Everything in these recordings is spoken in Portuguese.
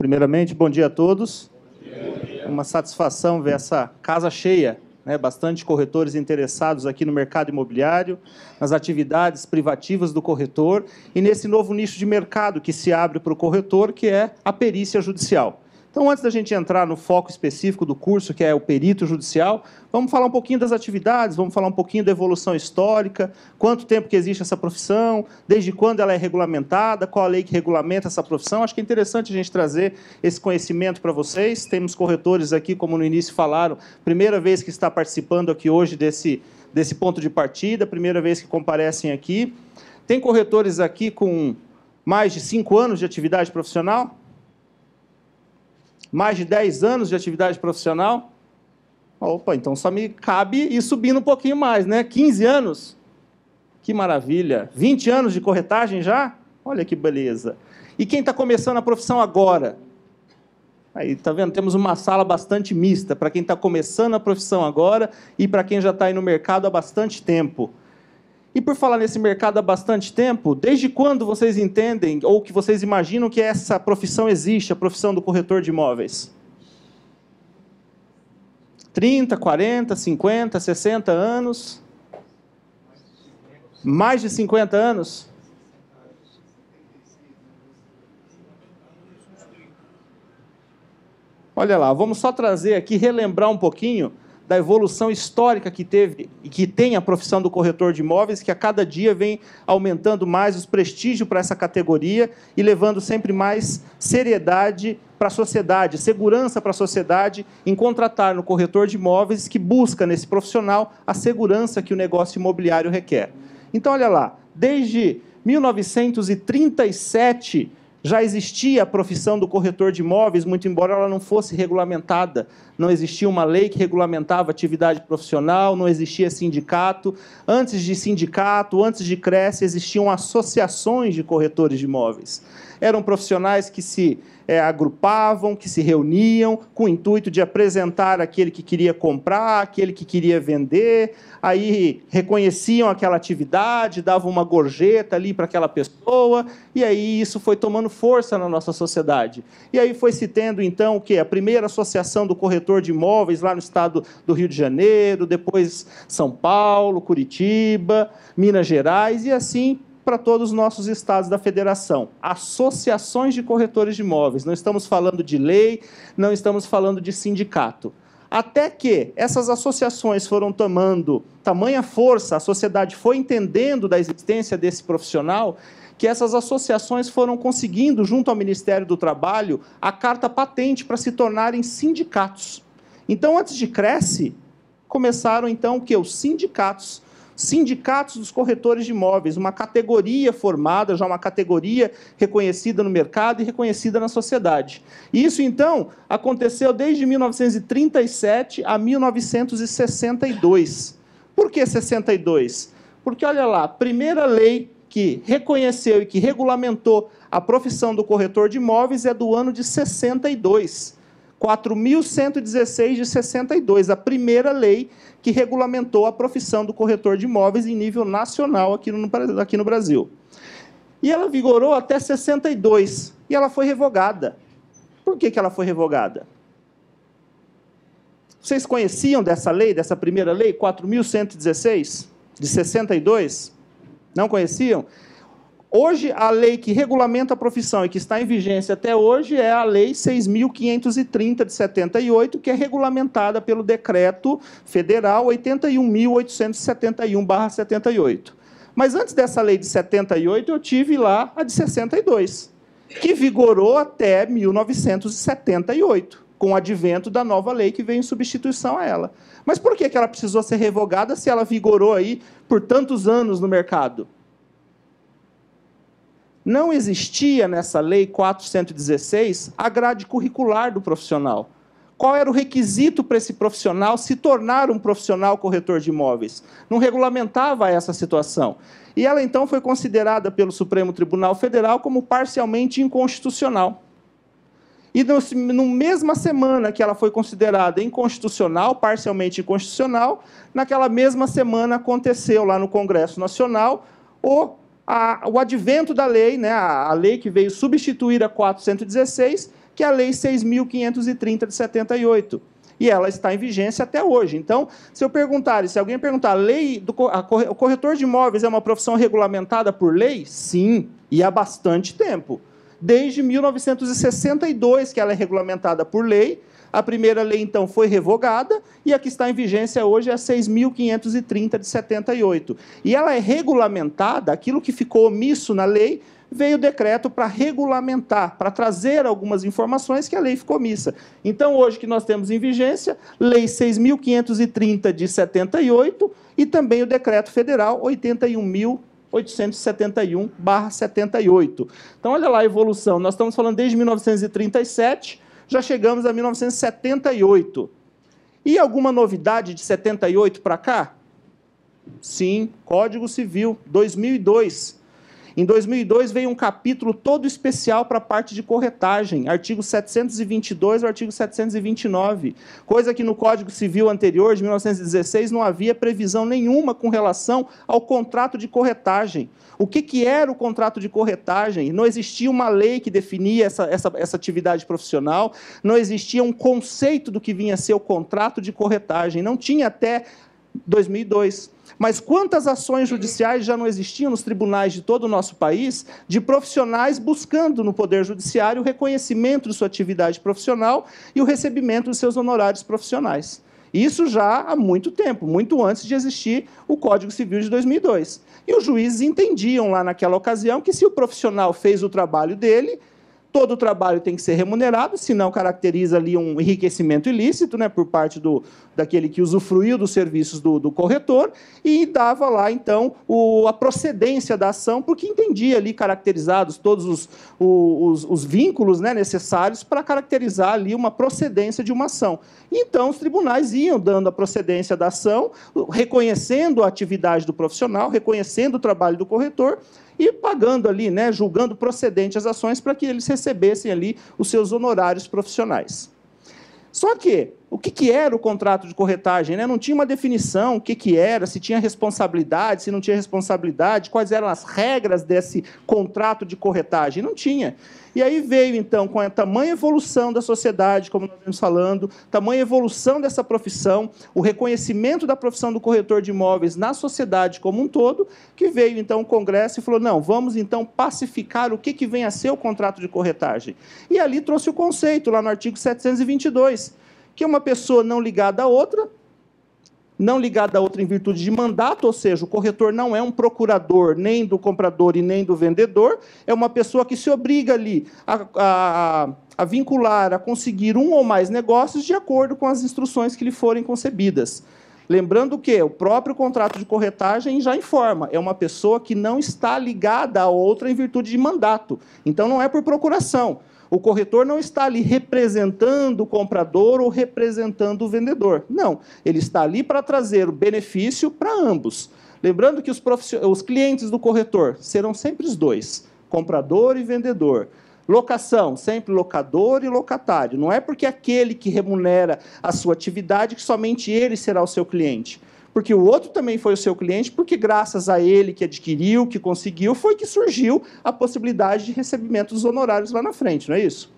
Primeiramente, bom dia a todos. É uma satisfação ver essa casa cheia, né? Bastante corretores interessados aqui no mercado imobiliário, nas atividades privativas do corretor e nesse novo nicho de mercado que se abre para o corretor, que é a perícia judicial. Então, antes da gente entrar no foco específico do curso, que é o perito judicial, vamos falar um pouquinho das atividades, vamos falar um pouquinho da evolução histórica, quanto tempo que existe essa profissão, desde quando ela é regulamentada, qual a lei que regulamenta essa profissão. Acho que é interessante a gente trazer esse conhecimento para vocês. Temos corretores aqui, como no início falaram, primeira vez que está participando aqui hoje desse ponto de partida, primeira vez que comparecem aqui. Tem corretores aqui com mais de 5 anos de atividade profissional? Mais de 10 anos de atividade profissional? Opa, então só me cabe ir subindo um pouquinho mais, né? 15 anos? Que maravilha! 20 anos de corretagem já? Olha que beleza! E quem está começando a profissão agora? Aí, tá vendo? Temos uma sala bastante mista, para quem está começando a profissão agora e para quem já está aí no mercado há bastante tempo. E por falar nesse mercado há bastante tempo, desde quando vocês entendem ou que vocês imaginam que essa profissão existe, a profissão do corretor de imóveis? 30, 40, 50, 60 anos? Mais de 50 anos? Olha lá, vamos só trazer aqui, relembrar um pouquinho da evolução histórica que teve e que tem a profissão do corretor de imóveis, que a cada dia vem aumentando mais os prestígios para essa categoria e levando sempre mais seriedade para a sociedade, segurança para a sociedade em contratar no corretor de imóveis que busca nesse profissional a segurança que o negócio imobiliário requer. Então, olha lá, desde 1937 já existia a profissão do corretor de imóveis, muito embora ela não fosse regulamentada. Não existia uma lei que regulamentava a atividade profissional, não existia sindicato. Antes de sindicato, antes de CRECE, existiam associações de corretores de imóveis. Eram profissionais que se agrupavam, que se reuniam com o intuito de apresentar aquele que queria comprar, aquele que queria vender, aí reconheciam aquela atividade, davam uma gorjeta ali para aquela pessoa, e aí isso foi tomando força na nossa sociedade. E aí foi se tendo, então, o quê? A primeira associação do corretor de imóveis lá no estado do Rio de Janeiro, depois São Paulo, Curitiba, Minas Gerais, e assim para todos os nossos estados da federação. Associações de corretores de imóveis. Não estamos falando de lei, não estamos falando de sindicato. Até que essas associações foram tomando tamanha força, a sociedade foi entendendo da existência desse profissional, que essas associações foram conseguindo, junto ao Ministério do Trabalho, a carta patente para se tornarem sindicatos. Então, antes de CRECE, começaram, então, o quê? Os sindicatos. Sindicatos dos corretores de imóveis, uma categoria formada, já uma categoria reconhecida no mercado e reconhecida na sociedade. E isso, então, aconteceu desde 1937 a 1962. Por que 62? Porque, olha lá, a primeira lei que reconheceu e que regulamentou a profissão do corretor de imóveis é do ano de 62. 4.116 de 62, a primeira lei que regulamentou a profissão do corretor de imóveis em nível nacional aqui no Brasil. E ela vigorou até 62, e ela foi revogada. Por que ela foi revogada? Vocês conheciam dessa lei, dessa primeira lei, 4.116 de 62? Não conheciam? Hoje, a lei que regulamenta a profissão e que está em vigência até hoje é a Lei 6.530 de 78, que é regulamentada pelo Decreto Federal 81.871/78. Mas antes dessa lei de 78, eu tive lá a de 62, que vigorou até 1978, com o advento da nova lei que veio em substituição a ela. Mas por que ela precisou ser revogada se ela vigorou aí por tantos anos no mercado? Não existia nessa lei 416 a grade curricular do profissional. Qual era o requisito para esse profissional se tornar um profissional corretor de imóveis? Não regulamentava essa situação. E ela, então, foi considerada pelo Supremo Tribunal Federal como parcialmente inconstitucional. E na mesma semana que ela foi considerada inconstitucional, parcialmente inconstitucional, naquela mesma semana aconteceu lá no Congresso Nacional o advento da lei, né, a lei que veio substituir a 416, que é a Lei 6.530 de 78. E ela está em vigência até hoje. Então, se alguém perguntar, o corretor de imóveis é uma profissão regulamentada por lei? Sim, e há bastante tempo. Desde 1962 que ela é regulamentada por lei. A primeira lei, então, foi revogada, e a que está em vigência hoje é a 6.530 de 78. E ela é regulamentada, aquilo que ficou omisso na lei, veio o decreto para regulamentar, para trazer algumas informações que a lei ficou omissa. Então, hoje que nós temos em vigência, Lei 6.530 de 78 e também o Decreto Federal 81.871/78. Então, olha lá a evolução. Nós estamos falando desde 1937, já chegamos a 1978. E alguma novidade de 78 para cá? Sim, Código Civil, 2002. Em 2002, veio um capítulo todo especial para a parte de corretagem, artigo 722 ao artigo 729, coisa que no Código Civil anterior, de 1916, não havia previsão nenhuma com relação ao contrato de corretagem. O que era o contrato de corretagem? Não existia uma lei que definia essa atividade profissional, não existia um conceito do que vinha a ser o contrato de corretagem, não tinha até 2002. Mas quantas ações judiciais já não existiam nos tribunais de todo o nosso país, de profissionais buscando no Poder Judiciário o reconhecimento de sua atividade profissional e o recebimento de seus honorários profissionais. Isso já há muito tempo, muito antes de existir o Código Civil de 2002. E os juízes entendiam lá naquela ocasião que se o profissional fez o trabalho dele, todo o trabalho tem que ser remunerado, senão caracteriza ali um enriquecimento ilícito, né, por parte daquele que usufruiu dos serviços do corretor, e dava lá, então, a procedência da ação, porque entendia ali caracterizados todos os vínculos, né, necessários para caracterizar ali uma procedência de uma ação. Então, os tribunais iam dando a procedência da ação, reconhecendo a atividade do profissional, reconhecendo o trabalho do corretor, e pagando ali, né, julgando procedente as ações para que eles recebessem ali os seus honorários profissionais. Só que, o que era o contrato de corretagem, né? Não tinha uma definição, o que era, se tinha responsabilidade, se não tinha responsabilidade, quais eram as regras desse contrato de corretagem, não tinha. E aí veio, então, com a tamanha evolução da sociedade, como nós estamos falando, tamanha evolução dessa profissão, o reconhecimento da profissão do corretor de imóveis na sociedade como um todo, que veio, então, o Congresso e falou, não, vamos, então, pacificar o que vem a ser o contrato de corretagem. E ali trouxe o conceito, lá no artigo 722, que é uma pessoa não ligada a outra em virtude de mandato, ou seja, o corretor não é um procurador nem do comprador e nem do vendedor, é uma pessoa que se obriga ali a vincular, a conseguir um ou mais negócios de acordo com as instruções que lhe forem concebidas. Lembrando que o próprio contrato de corretagem já informa, é uma pessoa que não está ligada a outra em virtude de mandato, então não é por procuração. O corretor não está ali representando o comprador ou representando o vendedor. Não, ele está ali para trazer o benefício para ambos. Lembrando que os clientes do corretor serão sempre os dois, comprador e vendedor. Locação, sempre locador e locatário. Não é porque aquele que remunera a sua atividade que somente ele será o seu cliente. Porque o outro também foi o seu cliente, porque graças a ele que adquiriu, que conseguiu, foi que surgiu a possibilidade de recebimento dos honorários lá na frente, não é isso?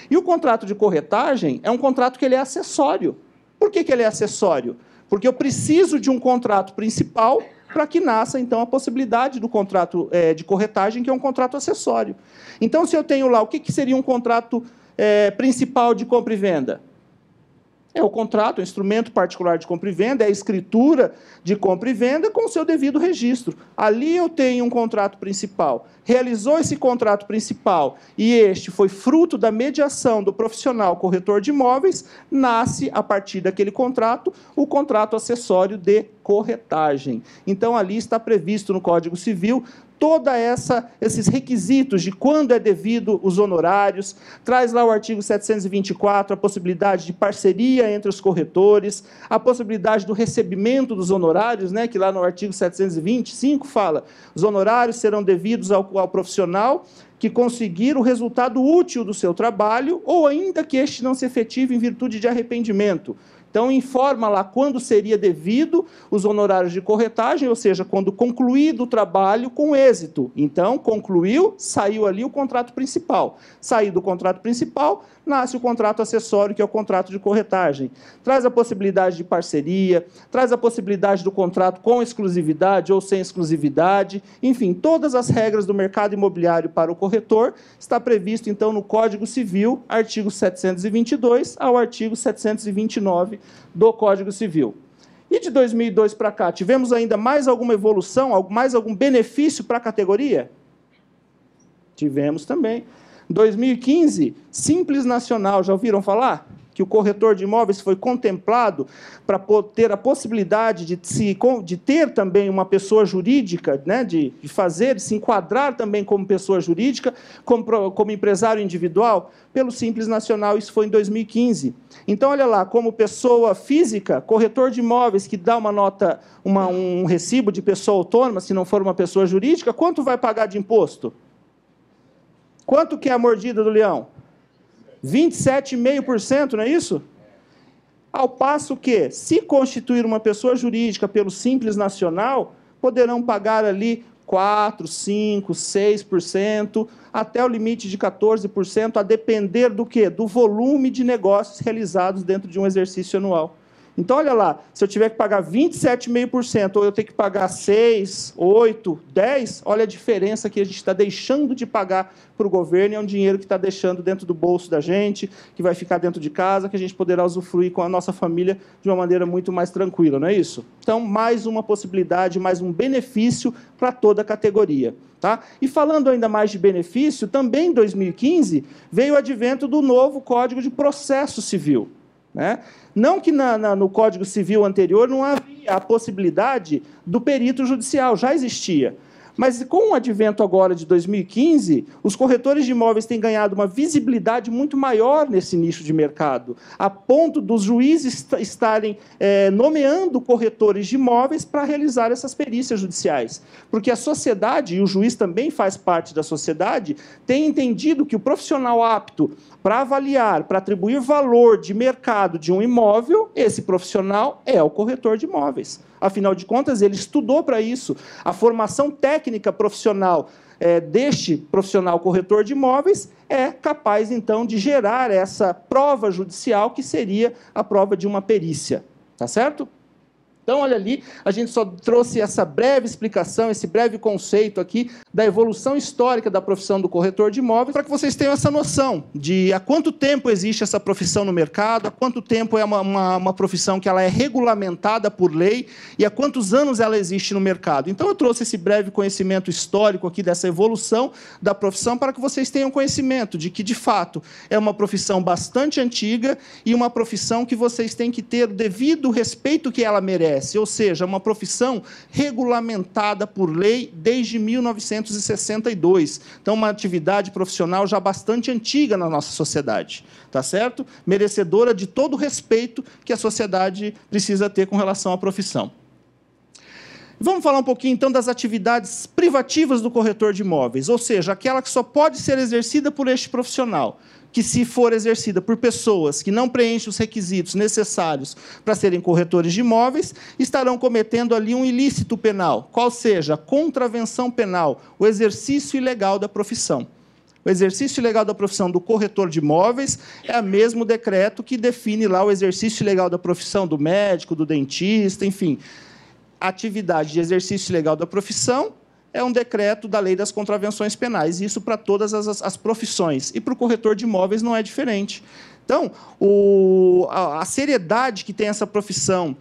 E o contrato de corretagem é um contrato que ele é acessório. Por que ele é acessório? Porque eu preciso de um contrato principal para que nasça, então, a possibilidade do contrato de corretagem, que é um contrato acessório. Então, se eu tenho lá, o que seria um contrato principal de compra e venda? É o contrato, o instrumento particular de compra e venda, é a escritura de compra e venda com o seu devido registro. Ali eu tenho um contrato principal. Realizou esse contrato principal e este foi fruto da mediação do profissional corretor de imóveis, nasce, a partir daquele contrato, o contrato acessório de corretagem. Então, ali está previsto no Código Civil todos esses requisitos de quando é devido os honorários, traz lá o artigo 724, a possibilidade de parceria entre os corretores, a possibilidade do recebimento dos honorários, né, que lá no artigo 725 fala, os honorários serão devidos ao profissional que conseguir o resultado útil do seu trabalho, ou ainda que este não se efetive em virtude de arrependimento. Então, informa lá quando seria devido os honorários de corretagem, ou seja, quando concluído o trabalho com êxito. Então, concluiu, saiu ali o contrato principal. Saiu do contrato principal, nasce o contrato acessório, que é o contrato de corretagem. Traz a possibilidade de parceria, traz a possibilidade do contrato com exclusividade ou sem exclusividade, enfim, todas as regras do mercado imobiliário para o corretor está previsto, então, no Código Civil, artigo 722 ao artigo 729 do Código Civil. E de 2002 para cá, tivemos ainda mais alguma evolução, mais algum benefício para a categoria? Tivemos também. 2015, Simples Nacional, já ouviram falar? Que o corretor de imóveis foi contemplado para ter a possibilidade de ter também uma pessoa jurídica, né, de se enquadrar também como pessoa jurídica, como empresário individual, pelo Simples Nacional, isso foi em 2015. Então, olha lá, como pessoa física, corretor de imóveis que dá uma nota, um recibo de pessoa autônoma, se não for uma pessoa jurídica, quanto vai pagar de imposto? Quanto que é a mordida do leão? 27,5%, não é isso? Ao passo que, se constituir uma pessoa jurídica pelo Simples Nacional, poderão pagar ali 4%, 5%, 6%, até o limite de 14%, a depender do quê? Do volume de negócios realizados dentro de um exercício anual. Então, olha lá, se eu tiver que pagar 27,5%, ou eu tenho que pagar 6%, 8%, 10%, olha a diferença que a gente está deixando de pagar para o governo, e é um dinheiro que está deixando dentro do bolso da gente, que vai ficar dentro de casa, que a gente poderá usufruir com a nossa família de uma maneira muito mais tranquila, não é isso? Então, mais uma possibilidade, mais um benefício para toda a categoria. Tá? E falando ainda mais de benefício, também em 2015 veio o advento do novo Código de Processo Civil. Né? Não que no Código Civil anterior não havia a possibilidade do perito judicial, já existia. Mas com o advento agora de 2015, os corretores de imóveis têm ganhado uma visibilidade muito maior nesse nicho de mercado, a ponto dos juízes estarem nomeando corretores de imóveis para realizar essas perícias judiciais. Porque a sociedade, e o juiz também faz parte da sociedade, tem entendido que o profissional apto para avaliar, para atribuir valor de mercado de um imóvel, esse profissional é o corretor de imóveis. Afinal de contas, ele estudou para isso. A formação técnica profissional deste profissional corretor de imóveis é capaz, então, de gerar essa prova judicial, que seria a prova de uma perícia. Tá certo? Então, olha ali, a gente só trouxe essa breve explicação, esse breve conceito aqui da evolução histórica da profissão do corretor de imóveis, para que vocês tenham essa noção de há quanto tempo existe essa profissão no mercado, há quanto tempo é uma profissão que ela é regulamentada por lei e há quantos anos ela existe no mercado. Então, eu trouxe esse breve conhecimento histórico aqui dessa evolução da profissão para que vocês tenham conhecimento de que, de fato, é uma profissão bastante antiga e uma profissão que vocês têm que ter o devido respeito que ela merece. Ou seja, uma profissão regulamentada por lei desde 1962. Então, uma atividade profissional já bastante antiga na nossa sociedade, tá certo? Merecedora de todo o respeito que a sociedade precisa ter com relação à profissão. Vamos falar um pouquinho, então, das atividades privativas do corretor de imóveis, ou seja, aquela que só pode ser exercida por este profissional, que, se for exercida por pessoas que não preenchem os requisitos necessários para serem corretores de imóveis, estarão cometendo ali um ilícito penal, qual seja a contravenção penal, o exercício ilegal da profissão. O exercício ilegal da profissão do corretor de imóveis é o mesmo decreto que define lá o exercício ilegal da profissão do médico, do dentista, enfim. A atividade de exercício ilegal da profissão é um decreto da lei das contravenções penais, isso para todas as profissões. E para o corretor de imóveis não é diferente. Então, a seriedade que tem essa profissão,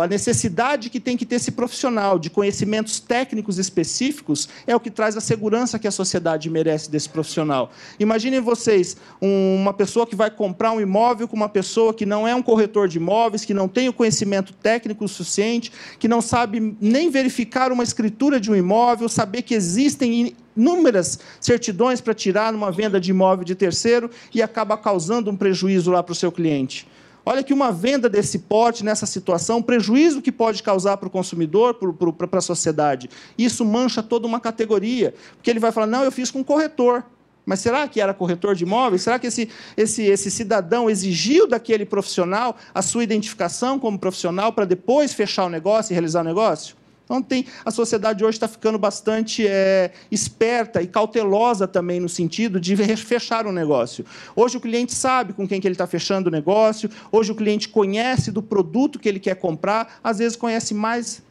a necessidade que tem que ter esse profissional de conhecimentos técnicos específicos é o que traz a segurança que a sociedade merece desse profissional. Imaginem vocês, uma pessoa que vai comprar um imóvel com uma pessoa que não é um corretor de imóveis, que não tem o conhecimento técnico suficiente, que não sabe nem verificar uma escritura de um imóvel, saber que existem inúmeras certidões para tirar numa venda de imóvel de terceiro e acaba causando um prejuízo lá para o seu cliente. Olha que uma venda desse porte, nessa situação, o prejuízo que pode causar para o consumidor, para a sociedade, isso mancha toda uma categoria, porque ele vai falar, não, eu fiz com um corretor. Mas será que era corretor de imóveis? Será que esse cidadão exigiu daquele profissional a sua identificação como profissional para depois fechar o negócio e realizar o negócio? Então, a sociedade hoje está ficando bastante esperta e cautelosa também no sentido de fechar um negócio. Hoje o cliente sabe com quem que ele está fechando o negócio, hoje o cliente conhece do produto que ele quer comprar, às vezes conhece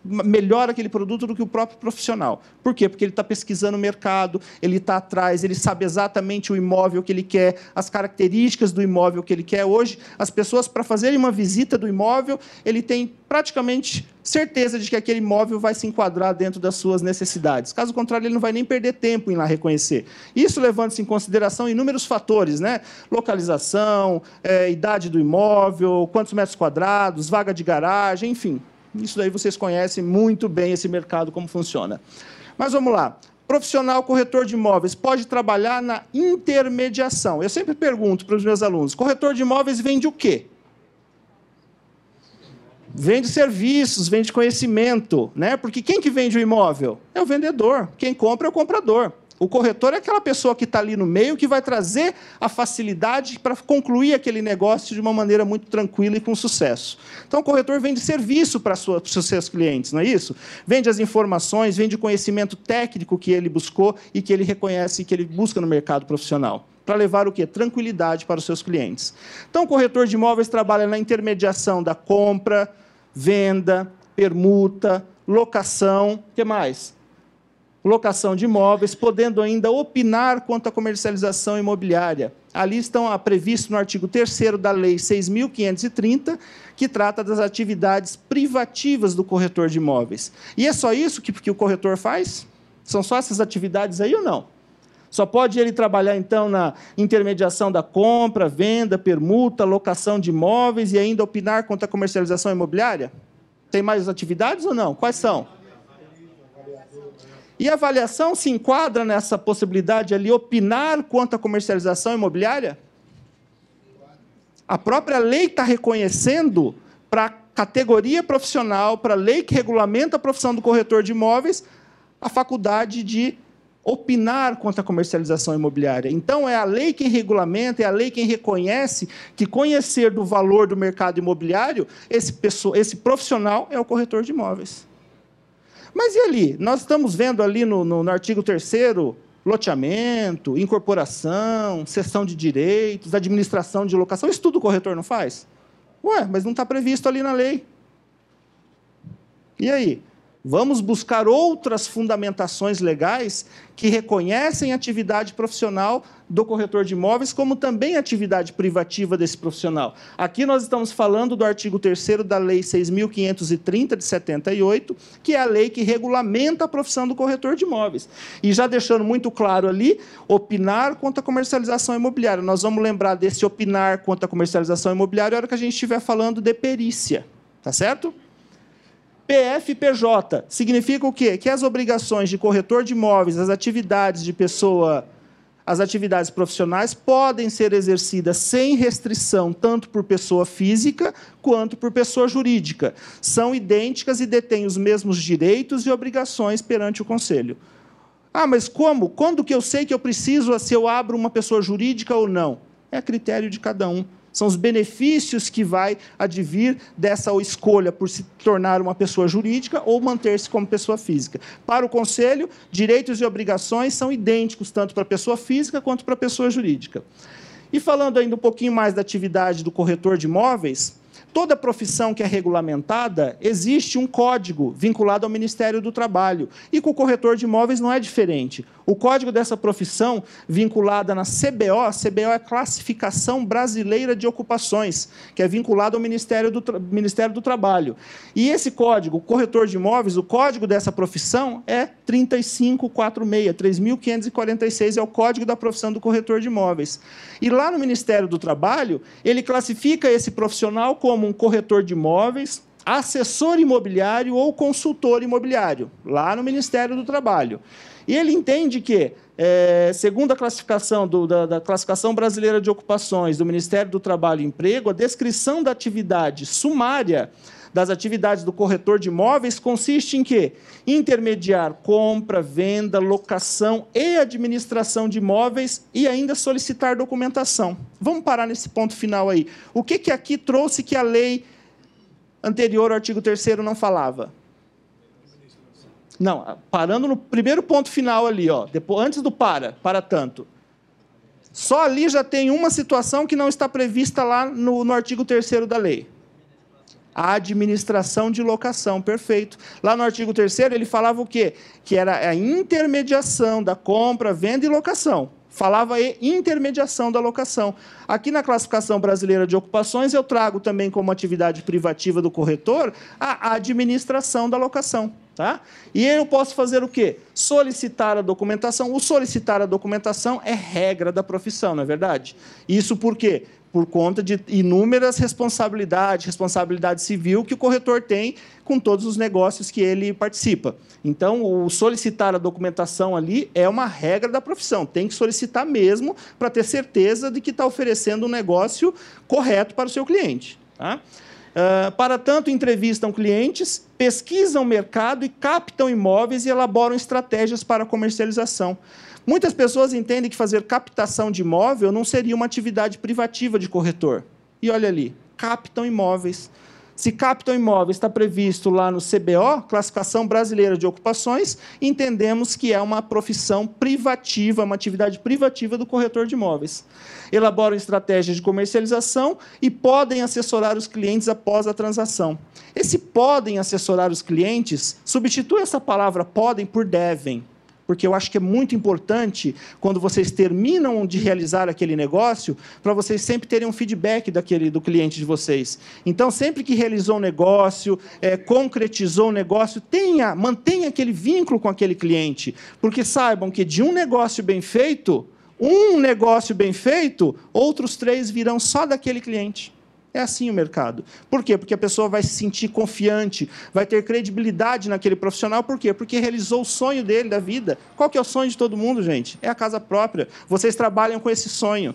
melhor aquele produto do que o próprio profissional. Por quê? Porque ele está pesquisando o mercado, ele está atrás, ele sabe exatamente o imóvel que ele quer, as características do imóvel que ele quer. Hoje, as pessoas, para fazerem uma visita do imóvel, ele tem praticamente certeza de que aquele imóvel vai se enquadrar dentro das suas necessidades. Caso contrário, ele não vai nem perder tempo em lá reconhecer. Isso levando-se em consideração inúmeros fatores, né? Localização, idade do imóvel, quantos metros quadrados, vaga de garagem, enfim. Isso daí vocês conhecem muito bem esse mercado, como funciona. Mas vamos lá. Profissional corretor de imóveis pode trabalhar na intermediação. Eu sempre pergunto para os meus alunos, corretor de imóveis vende o quê? Vende serviços, vende conhecimento, né? Porque quem que vende o imóvel? É o vendedor. Quem compra é o comprador. O corretor é aquela pessoa que está ali no meio, que vai trazer a facilidade para concluir aquele negócio de uma maneira muito tranquila e com sucesso. Então, o corretor vende serviço para os seus clientes, não é isso? Vende as informações, vende o conhecimento técnico que ele buscou e que ele reconhece e que ele busca no mercado profissional, para levar o quê? Tranquilidade para os seus clientes. Então, o corretor de imóveis trabalha na intermediação da compra, venda, permuta, locação, o que mais? Locação de imóveis, podendo ainda opinar quanto à comercialização imobiliária. Ali estão previsto no artigo 3º da Lei 6.530, que trata das atividades privativas do corretor de imóveis. E é só isso que o corretor faz? São só essas atividades aí ou não? Só pode ele trabalhar, então, na intermediação da compra, venda, permuta, locação de imóveis e ainda opinar quanto à comercialização imobiliária? Tem mais atividades ou não? Quais são? E a avaliação se enquadra nessa possibilidade ali, opinar quanto à comercialização imobiliária? A própria lei está reconhecendo para a categoria profissional, para a lei que regulamenta a profissão do corretor de imóveis, a faculdade de opinar quanto à comercialização imobiliária. Então, é a lei quem regulamenta, é a lei quem reconhece que conhecer do valor do mercado imobiliário, esse profissional é o corretor de imóveis. Mas e ali? Nós estamos vendo ali no artigo 3º, loteamento, incorporação, cessão de direitos, administração de locação, isso tudo o corretor não faz? Ué, mas não está previsto ali na lei. E aí? Vamos buscar outras fundamentações legais que reconhecem a atividade profissional do corretor de imóveis como também atividade privativa desse profissional. Aqui nós estamos falando do artigo 3º da Lei 6.530, de 78, que é a lei que regulamenta a profissão do corretor de imóveis. E já deixando muito claro ali, opinar quanto à comercialização imobiliária. Nós vamos lembrar desse opinar quanto à comercialização imobiliária na hora que a gente estiver falando de perícia. Tá certo? PFPJ significa o quê? Que as obrigações de corretor de imóveis, as atividades profissionais podem ser exercidas sem restrição, tanto por pessoa física quanto por pessoa jurídica. São idênticas e detêm os mesmos direitos e obrigações perante o Conselho. Ah, mas como? Quando que eu sei que eu preciso, se eu abro uma pessoa jurídica ou não? É a critério de cada um. São os benefícios que vai advir dessa escolha por se tornar uma pessoa jurídica ou manter-se como pessoa física. Para o Conselho, direitos e obrigações são idênticos tanto para a pessoa física quanto para a pessoa jurídica. E falando ainda um pouquinho mais da atividade do corretor de imóveis, toda profissão que é regulamentada, existe um código vinculado ao Ministério do Trabalho. E com o corretor de imóveis não é diferente. O código dessa profissão, vinculada na CBO, a CBO é a Classificação Brasileira de Ocupações, que é vinculado ao Ministério do Trabalho. E esse código, o corretor de imóveis, o código dessa profissão é 3546, 3.546 é o código da profissão do corretor de imóveis. E lá no Ministério do Trabalho, ele classifica esse profissional como um corretor de imóveis, assessor imobiliário ou consultor imobiliário, lá no Ministério do Trabalho. E ele entende que, segundo a classificação da Classificação Brasileira de Ocupações do Ministério do Trabalho e Emprego, a descrição da atividade sumária das atividades do corretor de imóveis consiste em quê? Intermediar compra, venda, locação e administração de imóveis e ainda solicitar documentação. Vamos parar nesse ponto final aí. O que aqui trouxe que a lei anterior ao artigo 3º não falava? Não, parando no primeiro ponto final ali, ó, depois, antes do para tanto. Só ali já tem uma situação que não está prevista lá no artigo 3º da lei. A administração de locação, perfeito. Lá no artigo 3º ele falava o quê? Que era a intermediação da compra, venda e locação. Falava em intermediação da locação. Aqui na classificação brasileira de ocupações, eu trago também como atividade privativa do corretor a administração da locação. Tá? E eu posso fazer o quê? Solicitar a documentação. O solicitar a documentação é regra da profissão, não é verdade? Isso por quê? Por conta de inúmeras responsabilidades, responsabilidade civil que o corretor tem com todos os negócios que ele participa. Então, o solicitar a documentação ali é uma regra da profissão. Tem que solicitar mesmo para ter certeza de que está oferecendo um negócio correto para o seu cliente. Tá? Para tanto, entrevistam clientes, pesquisam o mercado e captam imóveis e elaboram estratégias para a comercialização. Muitas pessoas entendem que fazer captação de imóvel não seria uma atividade privativa de corretor. E olha ali, captam imóveis. Se captam imóveis está previsto lá no CBO, Classificação Brasileira de Ocupações, entendemos que é uma profissão privativa, uma atividade privativa do corretor de imóveis. Elaboram estratégias de comercialização e podem assessorar os clientes após a transação. Esse podem assessorar os clientes, substitui essa palavra podem por devem. Porque eu acho que é muito importante, quando vocês terminam de realizar aquele negócio, para vocês sempre terem um feedback do cliente de vocês. Então, sempre que realizou um negócio, concretizou um negócio, mantenha aquele vínculo com aquele cliente. Porque saibam que de um negócio bem feito, outros 3 virão só daquele cliente. É assim o mercado. Por quê? Porque a pessoa vai se sentir confiante, vai ter credibilidade naquele profissional. Por quê? Porque realizou o sonho dele, da vida. Qual que é o sonho de todo mundo, gente? É a casa própria. Vocês trabalham com esse sonho.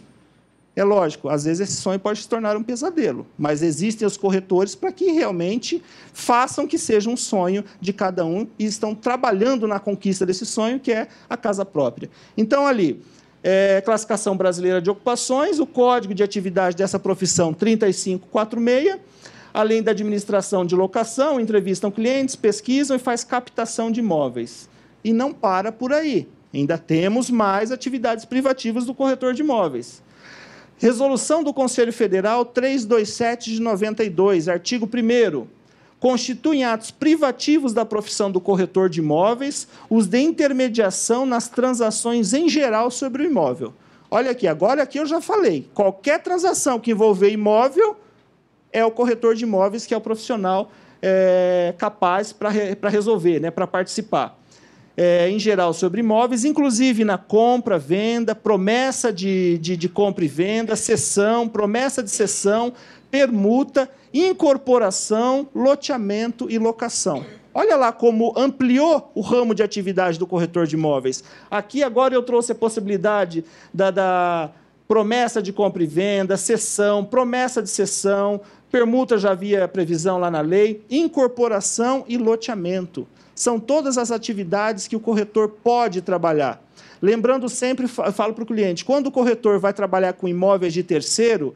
É lógico, às vezes esse sonho pode se tornar um pesadelo, mas existem os corretores para que realmente façam que seja um sonho de cada um e estão trabalhando na conquista desse sonho, que é a casa própria. Então, ali... Classificação Brasileira de Ocupações, o código de atividade dessa profissão 3546, além da administração de locação, entrevistam clientes, pesquisam e faz captação de imóveis. E não para por aí. Ainda temos mais atividades privativas do corretor de imóveis. Resolução do Conselho Federal 327 de 92, artigo 1º. Constituem atos privativos da profissão do corretor de imóveis os de intermediação nas transações em geral sobre o imóvel. Olha aqui, agora aqui eu já falei, qualquer transação que envolver imóvel é o corretor de imóveis que é o profissional capaz para resolver, né, para participar. Em geral sobre imóveis, inclusive na compra, venda, promessa de compra e venda, cessão, promessa de cessão, permuta, incorporação, loteamento e locação. Olha lá como ampliou o ramo de atividade do corretor de imóveis. Aqui agora eu trouxe a possibilidade da promessa de compra e venda, cessão, promessa de cessão, permuta já havia previsão lá na lei, incorporação e loteamento. São todas as atividades que o corretor pode trabalhar. Lembrando sempre, eu falo para o cliente, quando o corretor vai trabalhar com imóveis de terceiro,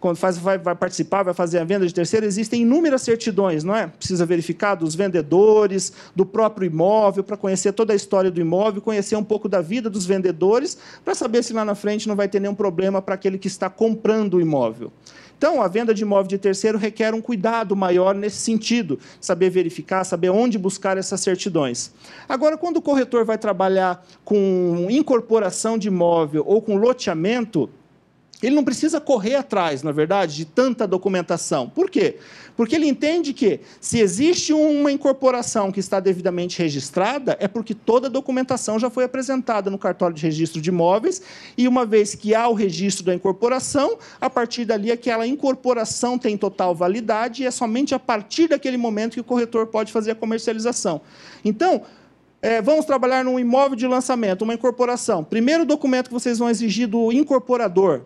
quando vai participar, vai fazer a venda de terceiro, existem inúmeras certidões, não é? Precisa verificar dos vendedores, do próprio imóvel, para conhecer toda a história do imóvel, conhecer um pouco da vida dos vendedores, para saber se lá na frente não vai ter nenhum problema para aquele que está comprando o imóvel. Então, a venda de imóvel de terceiro requer um cuidado maior nesse sentido, saber verificar, saber onde buscar essas certidões. Agora, quando o corretor vai trabalhar com incorporação de imóvel ou com loteamento, ele não precisa correr atrás, na verdade, de tanta documentação. Por quê? Porque ele entende que, se existe uma incorporação que está devidamente registrada, é porque toda a documentação já foi apresentada no cartório de registro de imóveis, e uma vez que há o registro da incorporação, a partir dali aquela incorporação tem total validade, e é somente a partir daquele momento que o corretor pode fazer a comercialização. Então, vamos trabalhar num imóvel de lançamento, uma incorporação. Primeiro documento que vocês vão exigir do incorporador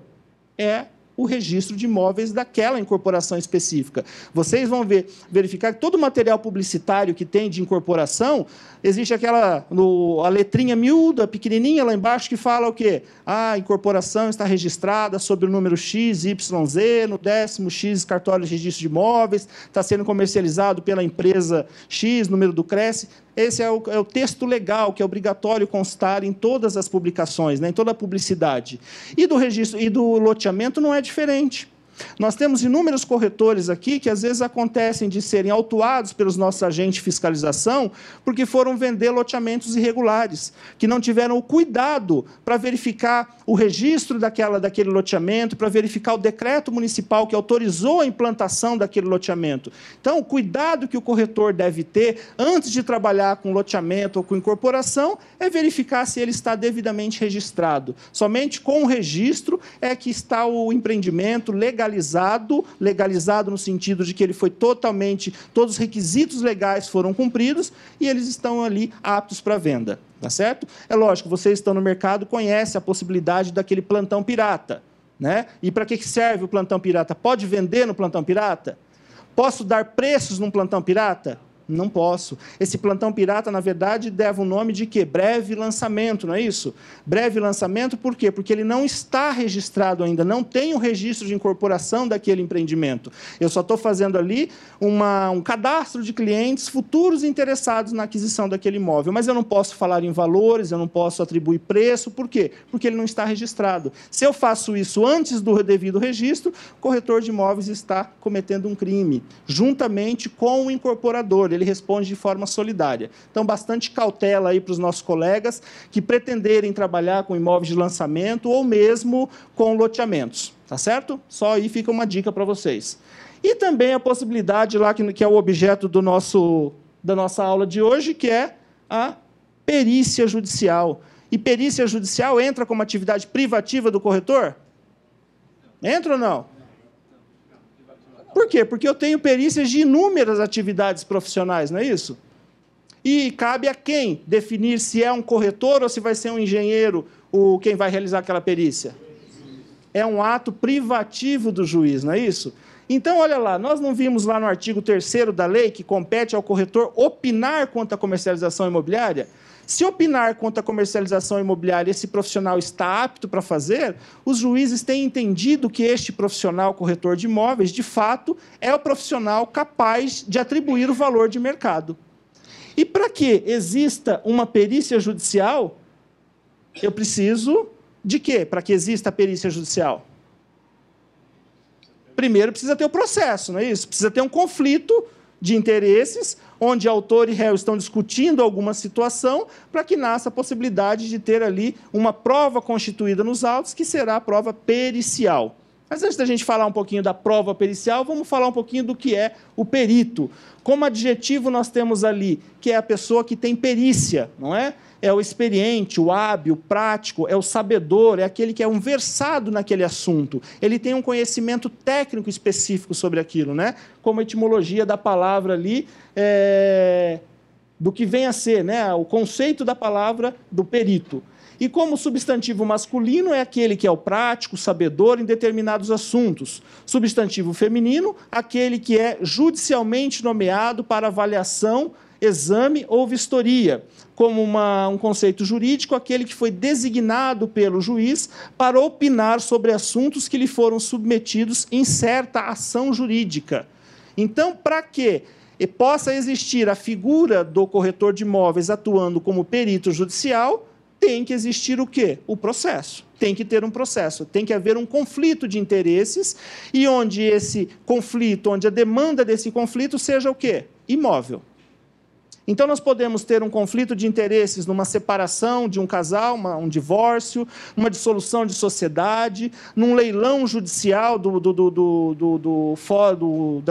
é o registro de imóveis daquela incorporação específica. Vocês vão verificar que todo o material publicitário que tem de incorporação, existe a letrinha miúda, pequenininha lá embaixo, que fala o quê? A incorporação está registrada sob o número XYZ, no 10º X cartório de registro de imóveis, está sendo comercializado pela empresa X, número do CRESSE. Esse é o texto legal, que é obrigatório constar em todas as publicações, né, em toda a publicidade. E do registro e do loteamento não é diferente. Nós temos inúmeros corretores aqui que, às vezes, acontecem de serem autuados pelos nossos agentes de fiscalização porque foram vender loteamentos irregulares, que não tiveram o cuidado para verificar o registro daquele loteamento, para verificar o decreto municipal que autorizou a implantação daquele loteamento. Então, o cuidado que o corretor deve ter antes de trabalhar com loteamento ou com incorporação é verificar se ele está devidamente registrado. Somente com o registro é que está o empreendimento legalizado no sentido de que ele foi todos os requisitos legais foram cumpridos e eles estão ali aptos para venda, tá certo? É lógico, vocês estão no mercado, conhecem a possibilidade daquele plantão pirata, né? E para que serve o plantão pirata? Pode vender no plantão pirata? Posso dar preços num plantão pirata? Não posso. Esse plantão pirata, na verdade, deve o nome de quê? Breve lançamento, não é isso? Breve lançamento, por quê? Porque ele não está registrado ainda, não tem o registro de incorporação daquele empreendimento. Eu só estou fazendo ali um cadastro de clientes futuros interessados na aquisição daquele imóvel, mas eu não posso falar em valores, eu não posso atribuir preço, por quê? Porque ele não está registrado. Se eu faço isso antes do devido registro, o corretor de imóveis está cometendo um crime, juntamente com o incorporador. Ele responde de forma solidária. Então, bastante cautela aí para os nossos colegas que pretenderem trabalhar com imóveis de lançamento ou mesmo com loteamentos. Tá certo? Só aí fica uma dica para vocês. E também a possibilidade lá, que é o objeto da nossa aula de hoje, que é a perícia judicial. E perícia judicial entra como atividade privativa do corretor? Entra ou não? Por quê? Porque eu tenho perícias de inúmeras atividades profissionais, não é isso? E cabe a quem definir se é um corretor ou se vai ser um engenheiro quem vai realizar aquela perícia? É um ato privativo do juiz, não é isso? Então, olha lá, nós não vimos lá no artigo 3º da lei que compete ao corretor opinar quanto à comercialização imobiliária? Se opinar quanto à comercialização imobiliária esse profissional está apto para fazer, os juízes têm entendido que este profissional corretor de imóveis, de fato, é o profissional capaz de atribuir o valor de mercado. E para que exista uma perícia judicial, eu preciso de quê? Para que exista a perícia judicial? Primeiro, precisa ter o processo, não é isso? Precisa ter um conflito de interesses, onde autor e réu estão discutindo alguma situação, para que nasça a possibilidade de ter ali uma prova constituída nos autos, que será a prova pericial. Mas antes da gente falar um pouquinho da prova pericial, vamos falar um pouquinho do que é o perito. Como adjetivo nós temos ali, que é a pessoa que tem perícia, não é? É o experiente, o hábil, o prático, é o sabedor, é aquele que é um versado naquele assunto. Ele tem um conhecimento técnico específico sobre aquilo, né? Como a etimologia da palavra ali, do que vem a ser, né? O conceito da palavra do perito. E como substantivo masculino é aquele que é o prático, sabedor em determinados assuntos. Substantivo feminino, aquele que é judicialmente nomeado para avaliação, exame ou vistoria. Como um conceito jurídico, aquele que foi designado pelo juiz para opinar sobre assuntos que lhe foram submetidos em certa ação jurídica. Então, para que possa existir a figura do corretor de imóveis atuando como perito judicial, tem que existir o quê? O processo. Tem que ter um processo, tem que haver um conflito de interesses, e onde esse conflito, onde a demanda desse conflito seja o quê? Imóvel. Então, nós podemos ter um conflito de interesses numa separação de um casal, um divórcio, uma dissolução de sociedade, num leilão judicial da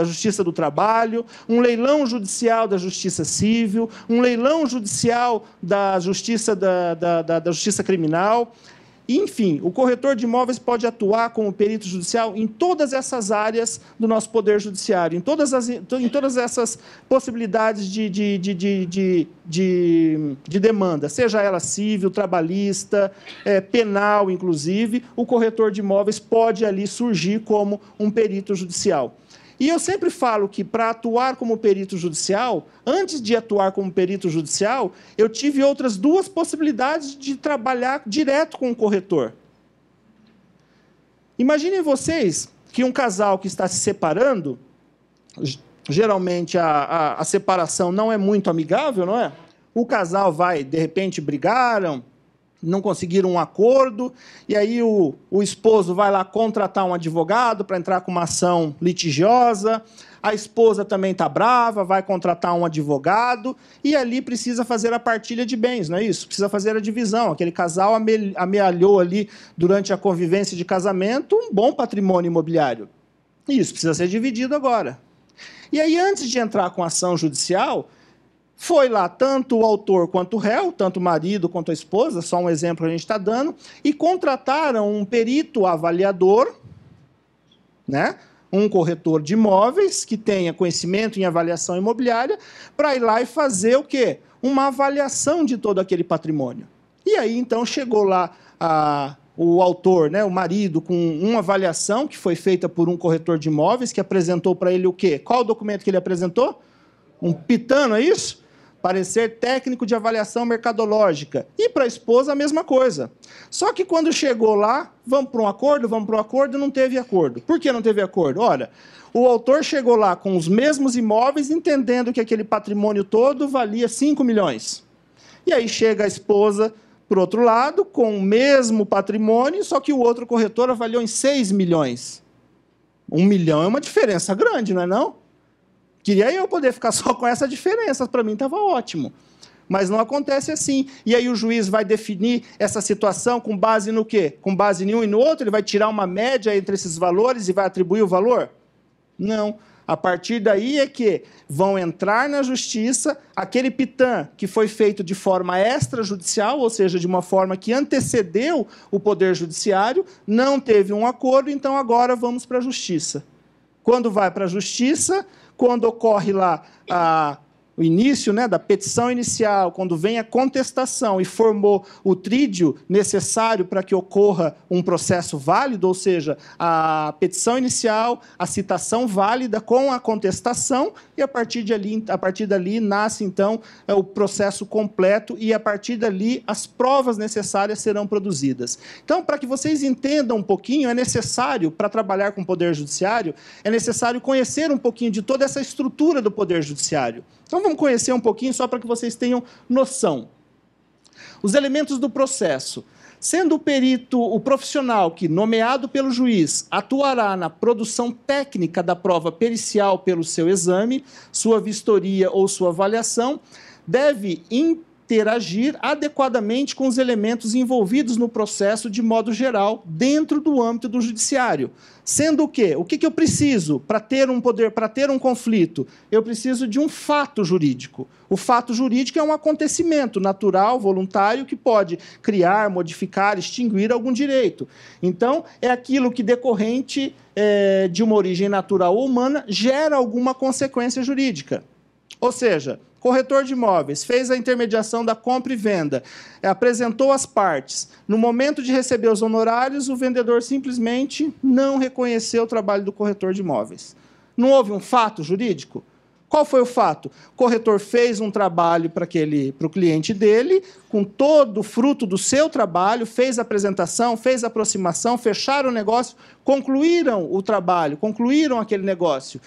Justiça do Trabalho, um leilão judicial da Justiça Civil, um leilão judicial da Justiça, da Justiça Criminal. Enfim, o corretor de imóveis pode atuar como perito judicial em todas essas áreas do nosso poder judiciário, em todas essas possibilidades de demanda, seja ela civil, trabalhista, penal, inclusive, o corretor de imóveis pode ali surgir como um perito judicial. E eu sempre falo que, para atuar como perito judicial, antes de atuar como perito judicial, eu tive outras duas possibilidades de trabalhar direto com o corretor. Imaginem vocês que um casal que está se separando, geralmente a separação não é muito amigável, não é? o casal vai, de repente, brigaram, não conseguiram um acordo, e aí o esposo vai lá contratar um advogado para entrar com uma ação litigiosa, a esposa também está brava, vai contratar um advogado, e ali precisa fazer a partilha de bens, não é isso? Precisa fazer a divisão. Aquele casal amealhou ali, durante a convivência de casamento, um bom patrimônio imobiliário. E isso precisa ser dividido agora. E aí, antes de entrar com ação judicial, foi lá tanto o autor quanto o réu, tanto o marido quanto a esposa, só um exemplo que a gente está dando, e contrataram um perito avaliador, né? Um corretor de imóveis que tenha conhecimento em avaliação imobiliária, para ir lá e fazer o quê? Uma avaliação de todo aquele patrimônio. E aí, então, chegou lá o autor, né, o marido, com uma avaliação que foi feita por um corretor de imóveis, que apresentou para ele o quê? Qual o documento que ele apresentou? Um pitano, é isso? Parecer técnico de avaliação mercadológica. E para a esposa, a mesma coisa. Só que quando chegou lá, vamos para um acordo, não teve acordo. Por que não teve acordo? Olha, o autor chegou lá com os mesmos imóveis, entendendo que aquele patrimônio todo valia 5 milhões. E aí chega a esposa, por outro lado, com o mesmo patrimônio, só que o outro corretor avaliou em 6 milhões. 1 milhão é uma diferença grande, não é não? Queria eu poder ficar só com essa diferença, para mim estava ótimo. Mas não acontece assim. E aí o juiz vai definir essa situação com base no quê? Com base em um e no outro? Ele vai tirar uma média entre esses valores e vai atribuir o valor? Não. A partir daí é que vão entrar na justiça aquele pitã que foi feito de forma extrajudicial, ou seja, de uma forma que antecedeu o Poder Judiciário, não teve um acordo, então agora vamos para a justiça. Quando vai para a justiça, quando ocorre lá o início, né, da petição inicial, quando vem a contestação e formou o trídio necessário para que ocorra um processo válido, ou seja, a petição inicial, a citação válida com a contestação, e a partir dali nasce, então, o processo completo, e a partir dali as provas necessárias serão produzidas. Então, para que vocês entendam um pouquinho, é necessário, para trabalhar com o Poder Judiciário, é necessário conhecer um pouquinho de toda essa estrutura do Poder Judiciário. Então, vamos conhecer um pouquinho, só para que vocês tenham noção. Os elementos do processo. Sendo o perito, o profissional que, nomeado pelo juiz, atuará na produção técnica da prova pericial pelo seu exame, sua vistoria ou sua avaliação, deve interagir adequadamente com os elementos envolvidos no processo de modo geral, dentro do âmbito do judiciário. Sendo o quê? O que eu preciso para ter um poder, para ter um conflito? Eu preciso de um fato jurídico. O fato jurídico é um acontecimento natural, voluntário, que pode criar, modificar, extinguir algum direito. Então, é aquilo que, decorrente de uma origem natural ou humana, gera alguma consequência jurídica. Ou seja, corretor de imóveis fez a intermediação da compra e venda, apresentou as partes. No momento de receber os honorários, o vendedor simplesmente não reconheceu o trabalho do corretor de imóveis. Não houve um fato jurídico? Qual foi o fato? O corretor fez um trabalho para o cliente dele, com todo o fruto do seu trabalho, fez a apresentação, fez a aproximação, fecharam o negócio, concluíram o trabalho, concluíram aquele negócio.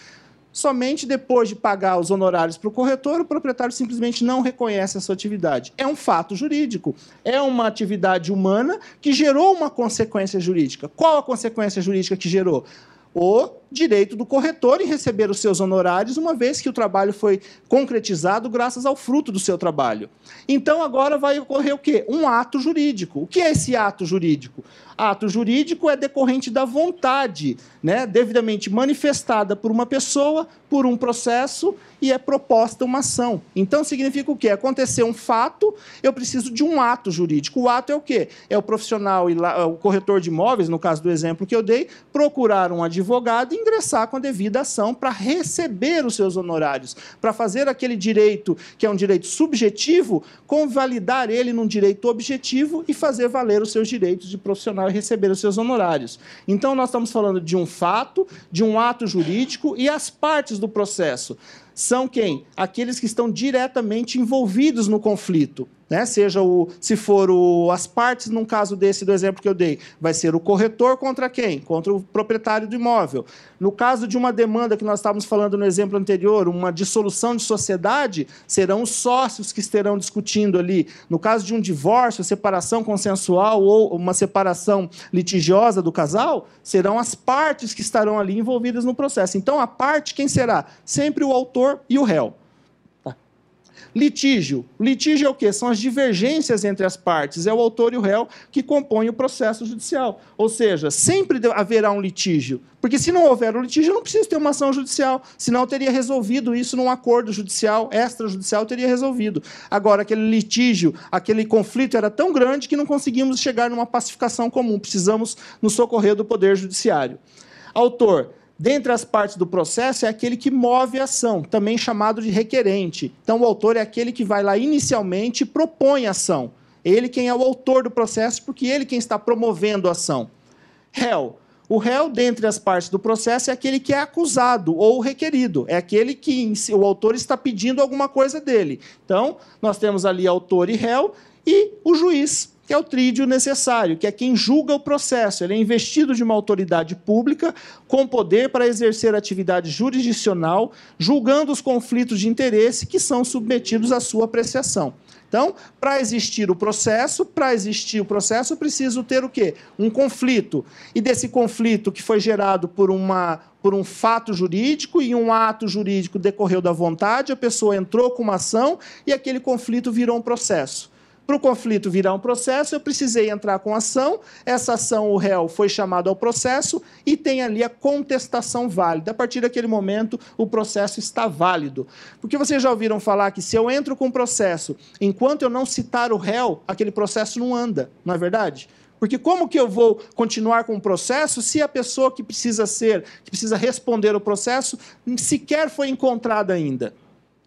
Somente depois de pagar os honorários para o corretor, o proprietário simplesmente não reconhece a sua atividade. É um fato jurídico, é uma atividade humana que gerou uma consequência jurídica. Qual a consequência jurídica que gerou? O direito do corretor em receber os seus honorários, uma vez que o trabalho foi concretizado graças ao fruto do seu trabalho. Então, agora vai ocorrer o quê? Um ato jurídico. O que é esse ato jurídico? Ato jurídico é decorrente da vontade, né, devidamente manifestada por uma pessoa, por um processo, e é proposta uma ação. Então, significa o quê? Aconteceu um fato, eu preciso de um ato jurídico. O ato é o quê? É o profissional, o corretor de imóveis, no caso do exemplo que eu dei, procurar um advogado e ingressar com a devida ação para receber os seus honorários, para fazer aquele direito, que é um direito subjetivo, convalidar ele num direito objetivo e fazer valer os seus direitos de profissional e receber os seus honorários. Então, nós estamos falando de um fato, de um ato jurídico e as partes do processo. são quem? Aqueles que estão diretamente envolvidos no conflito. Né? Seja se for as partes, num caso desse do exemplo que eu dei, vai ser o corretor contra quem? Contra o proprietário do imóvel. No caso de uma demanda que nós estávamos falando no exemplo anterior, uma dissolução de sociedade, serão os sócios que estarão discutindo ali. No caso de um divórcio, separação consensual ou uma separação litigiosa do casal, serão as partes que estarão ali envolvidas no processo. Então, a parte, quem será? Sempre o autor e o réu. Litígio. Litígio é o quê? São as divergências entre as partes. É o autor e o réu que compõem o processo judicial. Ou seja, sempre haverá um litígio. Porque se não houver um litígio, não precisa ter uma ação judicial. Senão, eu teria resolvido isso num acordo judicial, extrajudicial, teria resolvido. Agora, aquele litígio, aquele conflito era tão grande que não conseguimos chegar numa pacificação comum. Precisamos nos socorrer do Poder Judiciário. Autor. Dentre as partes do processo é aquele que move a ação, também chamado de requerente. Então, o autor é aquele que vai lá inicialmente e propõe a ação. Ele quem é o autor do processo, porque ele quem está promovendo a ação. Réu. O réu, dentre as partes do processo, é aquele que é acusado ou requerido. É aquele que o autor está pedindo alguma coisa dele. Então, nós temos ali autor e réu e o juiz, que é o trídio necessário, que é quem julga o processo. Ele é investido de uma autoridade pública com poder para exercer atividade jurisdicional, julgando os conflitos de interesse que são submetidos à sua apreciação. Então, para existir o processo, eu preciso ter o quê? Um conflito. E desse conflito que foi gerado por um fato jurídico e um ato jurídico decorreu da vontade, a pessoa entrou com uma ação e aquele conflito virou um processo. Para o conflito virar um processo, eu precisei entrar com ação, essa ação, o réu foi chamado ao processo e tem ali a contestação válida. A partir daquele momento, o processo está válido. Porque vocês já ouviram falar que se eu entro com um processo, enquanto eu não citar o réu, aquele processo não anda, não é verdade? Porque como que eu vou continuar com o processo se a pessoa que precisa responder o processo sequer foi encontrada ainda?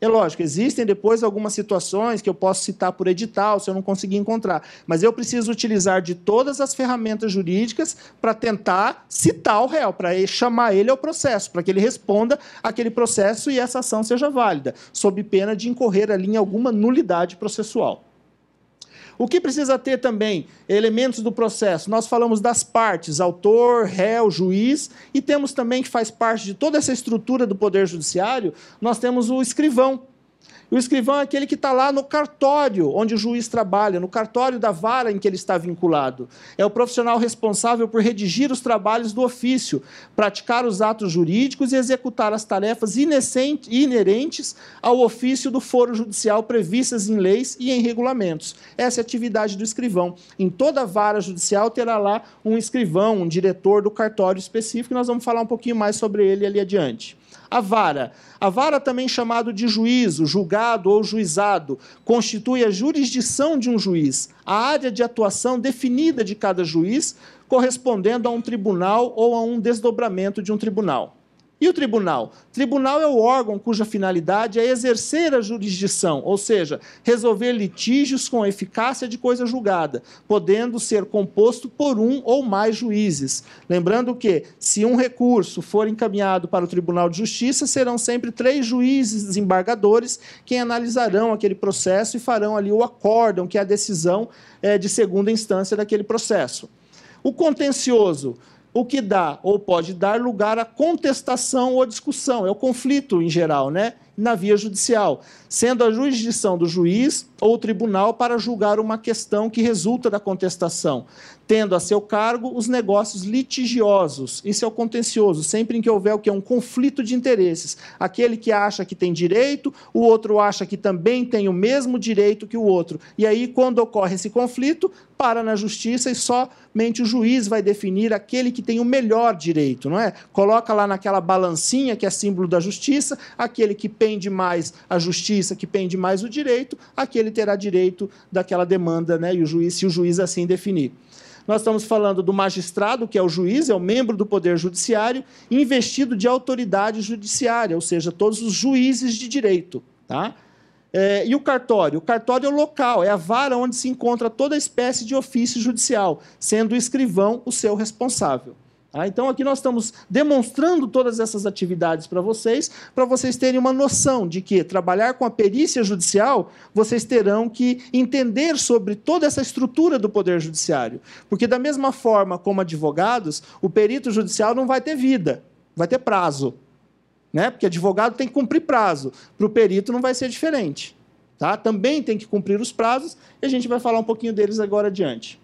É lógico, existem depois algumas situações que eu posso citar por edital, se eu não conseguir encontrar. Mas eu preciso utilizar de todas as ferramentas jurídicas para tentar citar o réu, para chamar ele ao processo, para que ele responda aquele processo e essa ação seja válida, sob pena de incorrer ali em alguma nulidade processual. O que precisa ter também? Elementos do processo. Nós falamos das partes, autor, réu, juiz, e temos também, que faz parte de toda essa estrutura do Poder Judiciário, nós temos o escrivão. O escrivão é aquele que está lá no cartório onde o juiz trabalha, no cartório da vara em que ele está vinculado. É o profissional responsável por redigir os trabalhos do ofício, praticar os atos jurídicos e executar as tarefas inerentes ao ofício do foro judicial previstas em leis e em regulamentos. Essa é a atividade do escrivão. Em toda vara judicial terá lá um escrivão, um diretor do cartório específico, e nós vamos falar um pouquinho mais sobre ele ali adiante. A vara também chamado de juízo, julgado ou juizado, constitui a jurisdição de um juiz, a área de atuação definida de cada juiz, correspondendo a um tribunal ou a um desdobramento de um tribunal. E o tribunal? Tribunal é o órgão cuja finalidade é exercer a jurisdição, ou seja, resolver litígios com eficácia de coisa julgada, podendo ser composto por um ou mais juízes. Lembrando que, se um recurso for encaminhado para o Tribunal de Justiça, serão sempre 3 juízes desembargadores quem analisarão aquele processo e farão ali o acórdão, que é a decisão de segunda instância daquele processo. O contencioso, o que dá ou pode dar lugar à contestação ou discussão, é o conflito em geral, né? Na via judicial, sendo a jurisdição do juiz ou tribunal para julgar uma questão que resulta da contestação, tendo a seu cargo os negócios litigiosos. Isso é o contencioso, sempre em que houver o que é um conflito de interesses. Aquele que acha que tem direito, o outro acha que também tem o mesmo direito que o outro. E aí, quando ocorre esse conflito, para na justiça e somente o juiz vai definir aquele que tem o melhor direito, não é? Coloca lá naquela balancinha que é símbolo da justiça, aquele que pende mais a justiça, que pende mais o direito, aquele terá direito daquela demanda, né? E o juiz, se o juiz assim definir. Nós estamos falando do magistrado, que é o juiz, é o membro do Poder Judiciário, investido de autoridade judiciária, ou seja, todos os juízes de direito. Tá? E o cartório? O cartório é o local, é a vara onde se encontra toda espécie de ofício judicial, sendo o escrivão o seu responsável. Então, aqui nós estamos demonstrando todas essas atividades para vocês terem uma noção de que trabalhar com a perícia judicial, vocês terão que entender sobre toda essa estrutura do Poder Judiciário. Porque, da mesma forma como advogados, o perito judicial não vai ter vida, vai ter prazo. Porque advogado tem que cumprir prazo. Para o perito não vai ser diferente. Também tem que cumprir os prazos, e a gente vai falar um pouquinho deles agora adiante.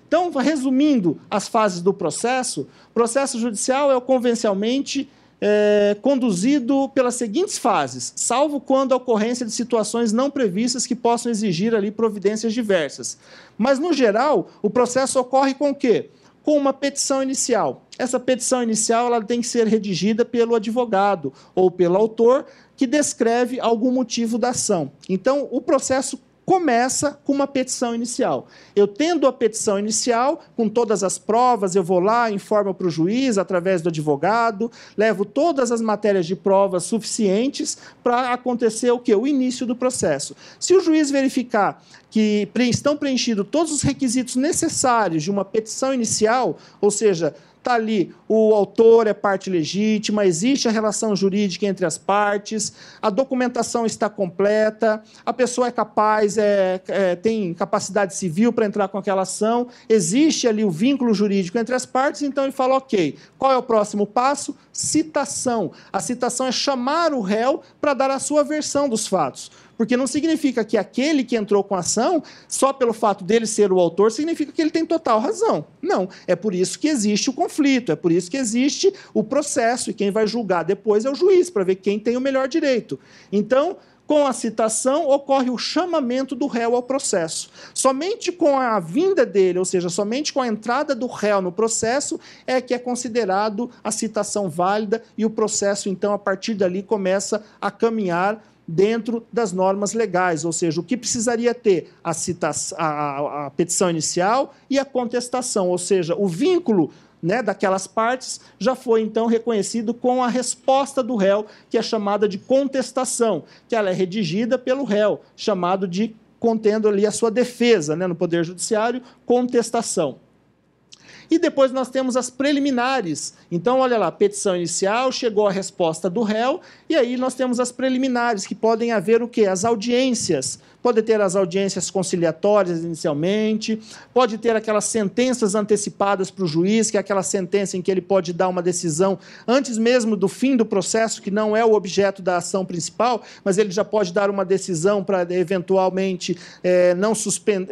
Então, resumindo as fases do processo, o processo judicial é convencionalmente conduzido pelas seguintes fases, salvo quando a ocorrência de situações não previstas que possam exigir ali providências diversas. Mas, no geral, o processo ocorre com o quê? Com uma petição inicial. Essa petição inicial ela tem que ser redigida pelo advogado ou pelo autor que descreve algum motivo da ação. Então, o processo começa com uma petição inicial. Eu tendo a petição inicial, com todas as provas, eu vou lá, informo para o juiz, através do advogado, levo todas as matérias de provas suficientes para acontecer o quê? O início do processo. Se o juiz verificar que estão preenchidos todos os requisitos necessários de uma petição inicial, ou seja, está ali, o autor é parte legítima, existe a relação jurídica entre as partes, a documentação está completa, a pessoa é capaz, tem capacidade civil para entrar com aquela ação, existe ali o vínculo jurídico entre as partes, então ele fala, ok, qual é o próximo passo? Citação. A citação é chamar o réu para dar a sua versão dos fatos. Porque não significa que aquele que entrou com a ação, só pelo fato dele ser o autor, significa que ele tem total razão. Não, é por isso que existe o conflito, é por isso que existe o processo, e quem vai julgar depois é o juiz, para ver quem tem o melhor direito. Então, com a citação, ocorre o chamamento do réu ao processo. Somente com a vinda dele, ou seja, somente com a entrada do réu no processo, é que é considerado a citação válida, e o processo, então, a partir dali, começa a caminhar dentro das normas legais, ou seja, o que precisaria ter a petição inicial e a contestação, ou seja, o vínculo daquelas partes já foi, então, reconhecido com a resposta do réu, que é chamada de contestação, que ela é redigida pelo réu, chamado de, contendo ali a sua defesa, no Poder Judiciário, contestação. E depois nós temos as preliminares. Então, olha lá, petição inicial, chegou a resposta do réu, e aí nós temos as preliminares, que podem haver o quê? As audiências. Pode ter as audiências conciliatórias inicialmente, pode ter aquelas sentenças antecipadas para o juiz, que é aquela sentença em que ele pode dar uma decisão antes mesmo do fim do processo, que não é o objeto da ação principal, mas ele já pode dar uma decisão para, eventualmente,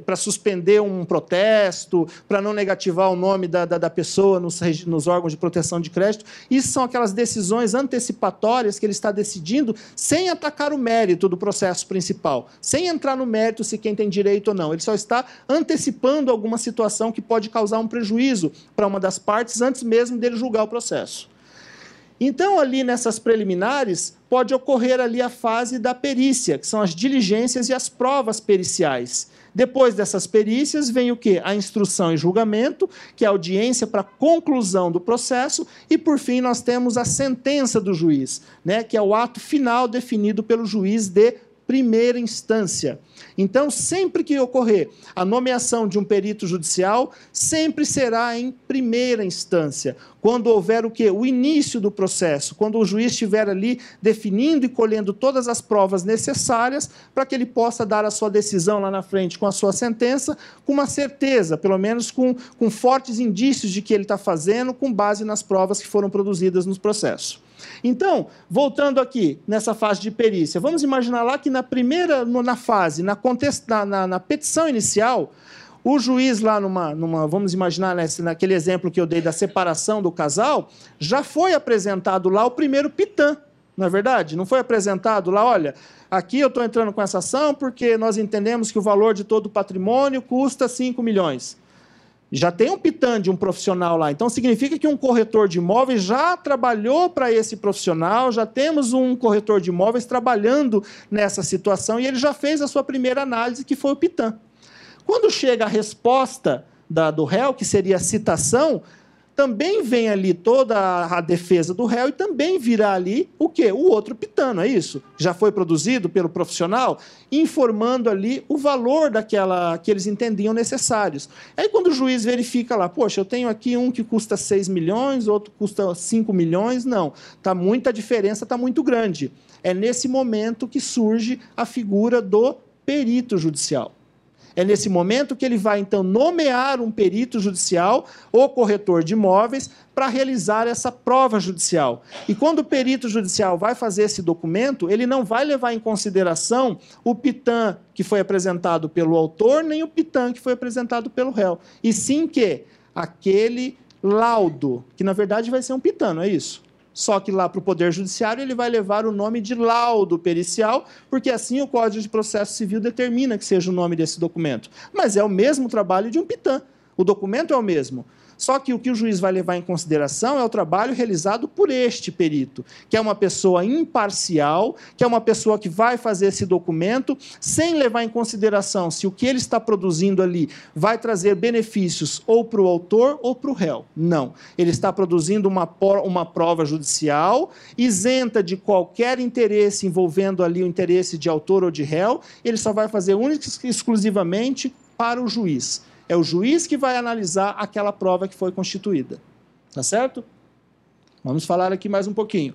para suspender um protesto, para não negativar o nome da pessoa nos órgãos de proteção de crédito. Isso são aquelas decisões antecipatórias que ele está decidindo sem atacar o mérito do processo principal, sem entrar no mérito se quem tem direito ou não. Ele só está antecipando alguma situação que pode causar um prejuízo para uma das partes antes mesmo dele julgar o processo. Então, ali nessas preliminares, pode ocorrer ali a fase da perícia, que são as diligências e as provas periciais. Depois dessas perícias, vem o quê? A instrução e julgamento, que é a audiência para conclusão do processo, e, por fim, nós temos a sentença do juiz, que é o ato final definido pelo juiz de primeira instância. Então, sempre que ocorrer a nomeação de um perito judicial, sempre será em primeira instância. Quando houver o quê? O início do processo, quando o juiz estiver ali definindo e colhendo todas as provas necessárias para que ele possa dar a sua decisão lá na frente com a sua sentença, com uma certeza, pelo menos com fortes indícios de que ele está fazendo, com base nas provas que foram produzidas no processo. Então, voltando aqui, nessa fase de perícia, vamos imaginar lá que na fase, na petição inicial, o juiz lá vamos imaginar naquele exemplo que eu dei da separação do casal, já foi apresentado lá o primeiro pitã, não é verdade? Não foi apresentado lá, olha, aqui eu estou entrando com essa ação porque nós entendemos que o valor de todo o patrimônio custa 5 milhões. Já tem um pitã de um profissional lá, então significa que um corretor de imóveis já trabalhou para esse profissional, já temos um corretor de imóveis trabalhando nessa situação e ele já fez a sua primeira análise, que foi o pitã. Quando chega a resposta do réu, que seria a citação, também vem ali toda a defesa do réu e também virá ali o quê? O outro pitano, é isso? Já foi produzido pelo profissional, informando ali o valor daquela que eles entendiam necessários. Aí quando o juiz verifica lá, poxa, eu tenho aqui um que custa 6 milhões, outro custa 5 milhões, não, tá muita diferença, está muito grande. É nesse momento que surge a figura do perito judicial. É nesse momento que ele vai, então, nomear um perito judicial ou corretor de imóveis para realizar essa prova judicial. E quando o perito judicial vai fazer esse documento, ele não vai levar em consideração o pitã que foi apresentado pelo autor, nem o pitã que foi apresentado pelo réu. E sim que aquele laudo, que na verdade vai ser um pitã, não é isso? Só que lá para o Poder Judiciário ele vai levar o nome de laudo pericial, porque assim o Código de Processo Civil determina que seja o nome desse documento. Mas é o mesmo trabalho de um pitã. O documento é o mesmo. Só que o que o juiz vai levar em consideração é o trabalho realizado por este perito, que é uma pessoa imparcial, que é uma pessoa que vai fazer esse documento sem levar em consideração se o que ele está produzindo ali vai trazer benefícios ou para o autor ou para o réu. Não. Ele está produzindo uma prova judicial, isenta de qualquer interesse envolvendo ali o interesse de autor ou de réu, ele só vai fazer única e exclusivamente para o juiz. É o juiz que vai analisar aquela prova que foi constituída. Tá certo? Vamos falar aqui mais um pouquinho.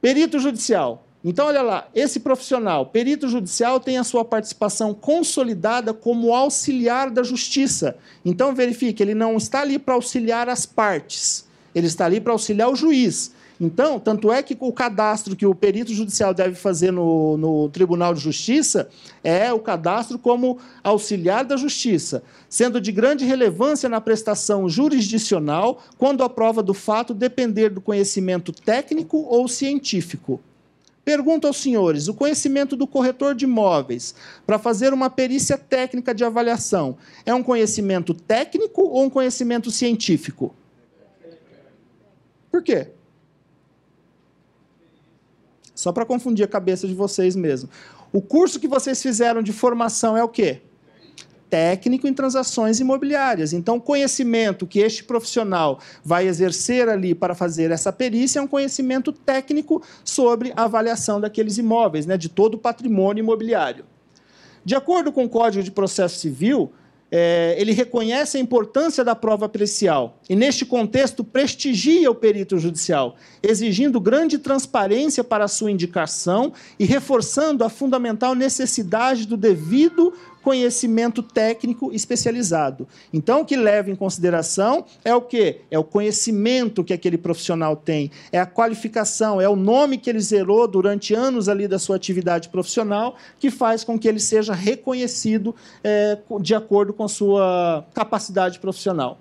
Perito judicial. Então, olha lá, esse profissional, perito judicial, tem a sua participação consolidada como auxiliar da justiça. Então, verifique, ele não está ali para auxiliar as partes, ele está ali para auxiliar o juiz. Então, tanto é que o cadastro que o perito judicial deve fazer no Tribunal de Justiça é o cadastro como auxiliar da justiça, sendo de grande relevância na prestação jurisdicional quando a prova do fato depender do conhecimento técnico ou científico. Pergunto aos senhores, o conhecimento do corretor de imóveis para fazer uma perícia técnica de avaliação é um conhecimento técnico ou um conhecimento científico? Por quê? Só para confundir a cabeça de vocês mesmo. O curso que vocês fizeram de formação é o quê? Técnico em transações imobiliárias. Então, o conhecimento que este profissional vai exercer ali para fazer essa perícia é um conhecimento técnico sobre a avaliação daqueles imóveis, né, de todo o patrimônio imobiliário. De acordo com o Código de Processo Civil, ele reconhece a importância da prova pericial e, neste contexto, prestigia o perito judicial, exigindo grande transparência para a sua indicação e reforçando a fundamental necessidade do devido conhecimento técnico especializado. Então, o que leva em consideração é o quê? É o conhecimento que aquele profissional tem, é a qualificação, é o nome que ele zerou durante anos ali da sua atividade profissional, que faz com que ele seja reconhecido de acordo com sua capacidade profissional.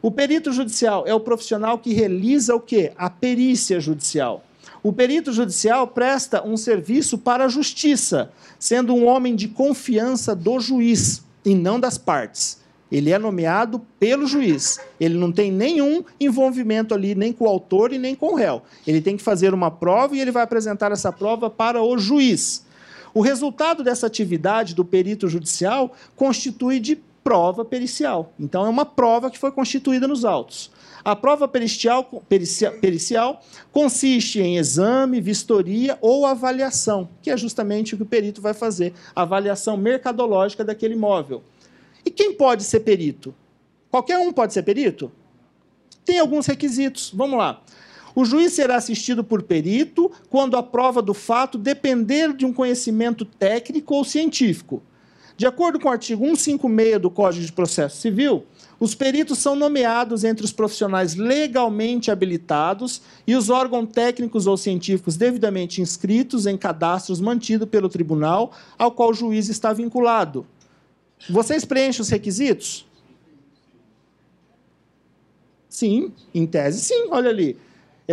O perito judicial é o profissional que realiza o quê? A perícia judicial. O perito judicial presta um serviço para a justiça, sendo um homem de confiança do juiz e não das partes. Ele é nomeado pelo juiz. Ele não tem nenhum envolvimento ali, nem com o autor e nem com o réu. Ele tem que fazer uma prova e ele vai apresentar essa prova para o juiz. O resultado dessa atividade do perito judicial constitui de prova pericial. Então, é uma prova que foi constituída nos autos. A prova pericial consiste em exame, vistoria ou avaliação, que é justamente o que o perito vai fazer, a avaliação mercadológica daquele imóvel. E quem pode ser perito? Qualquer um pode ser perito? Tem alguns requisitos. Vamos lá. O juiz será assistido por perito quando a prova do fato depender de um conhecimento técnico ou científico. De acordo com o artigo 156 do Código de Processo Civil, os peritos são nomeados entre os profissionais legalmente habilitados e os órgãos técnicos ou científicos devidamente inscritos em cadastros mantidos pelo tribunal ao qual o juiz está vinculado. Vocês preenchem os requisitos? Sim, em tese sim, olha ali.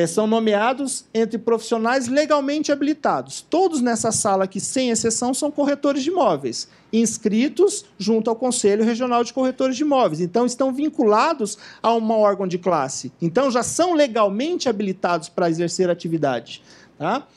São nomeados entre profissionais legalmente habilitados. Todos nessa sala aqui, sem exceção, são corretores de imóveis, inscritos junto ao Conselho Regional de Corretores de Imóveis. Então, estão vinculados a um órgão de classe. Então, já são legalmente habilitados para exercer a atividade. Tá?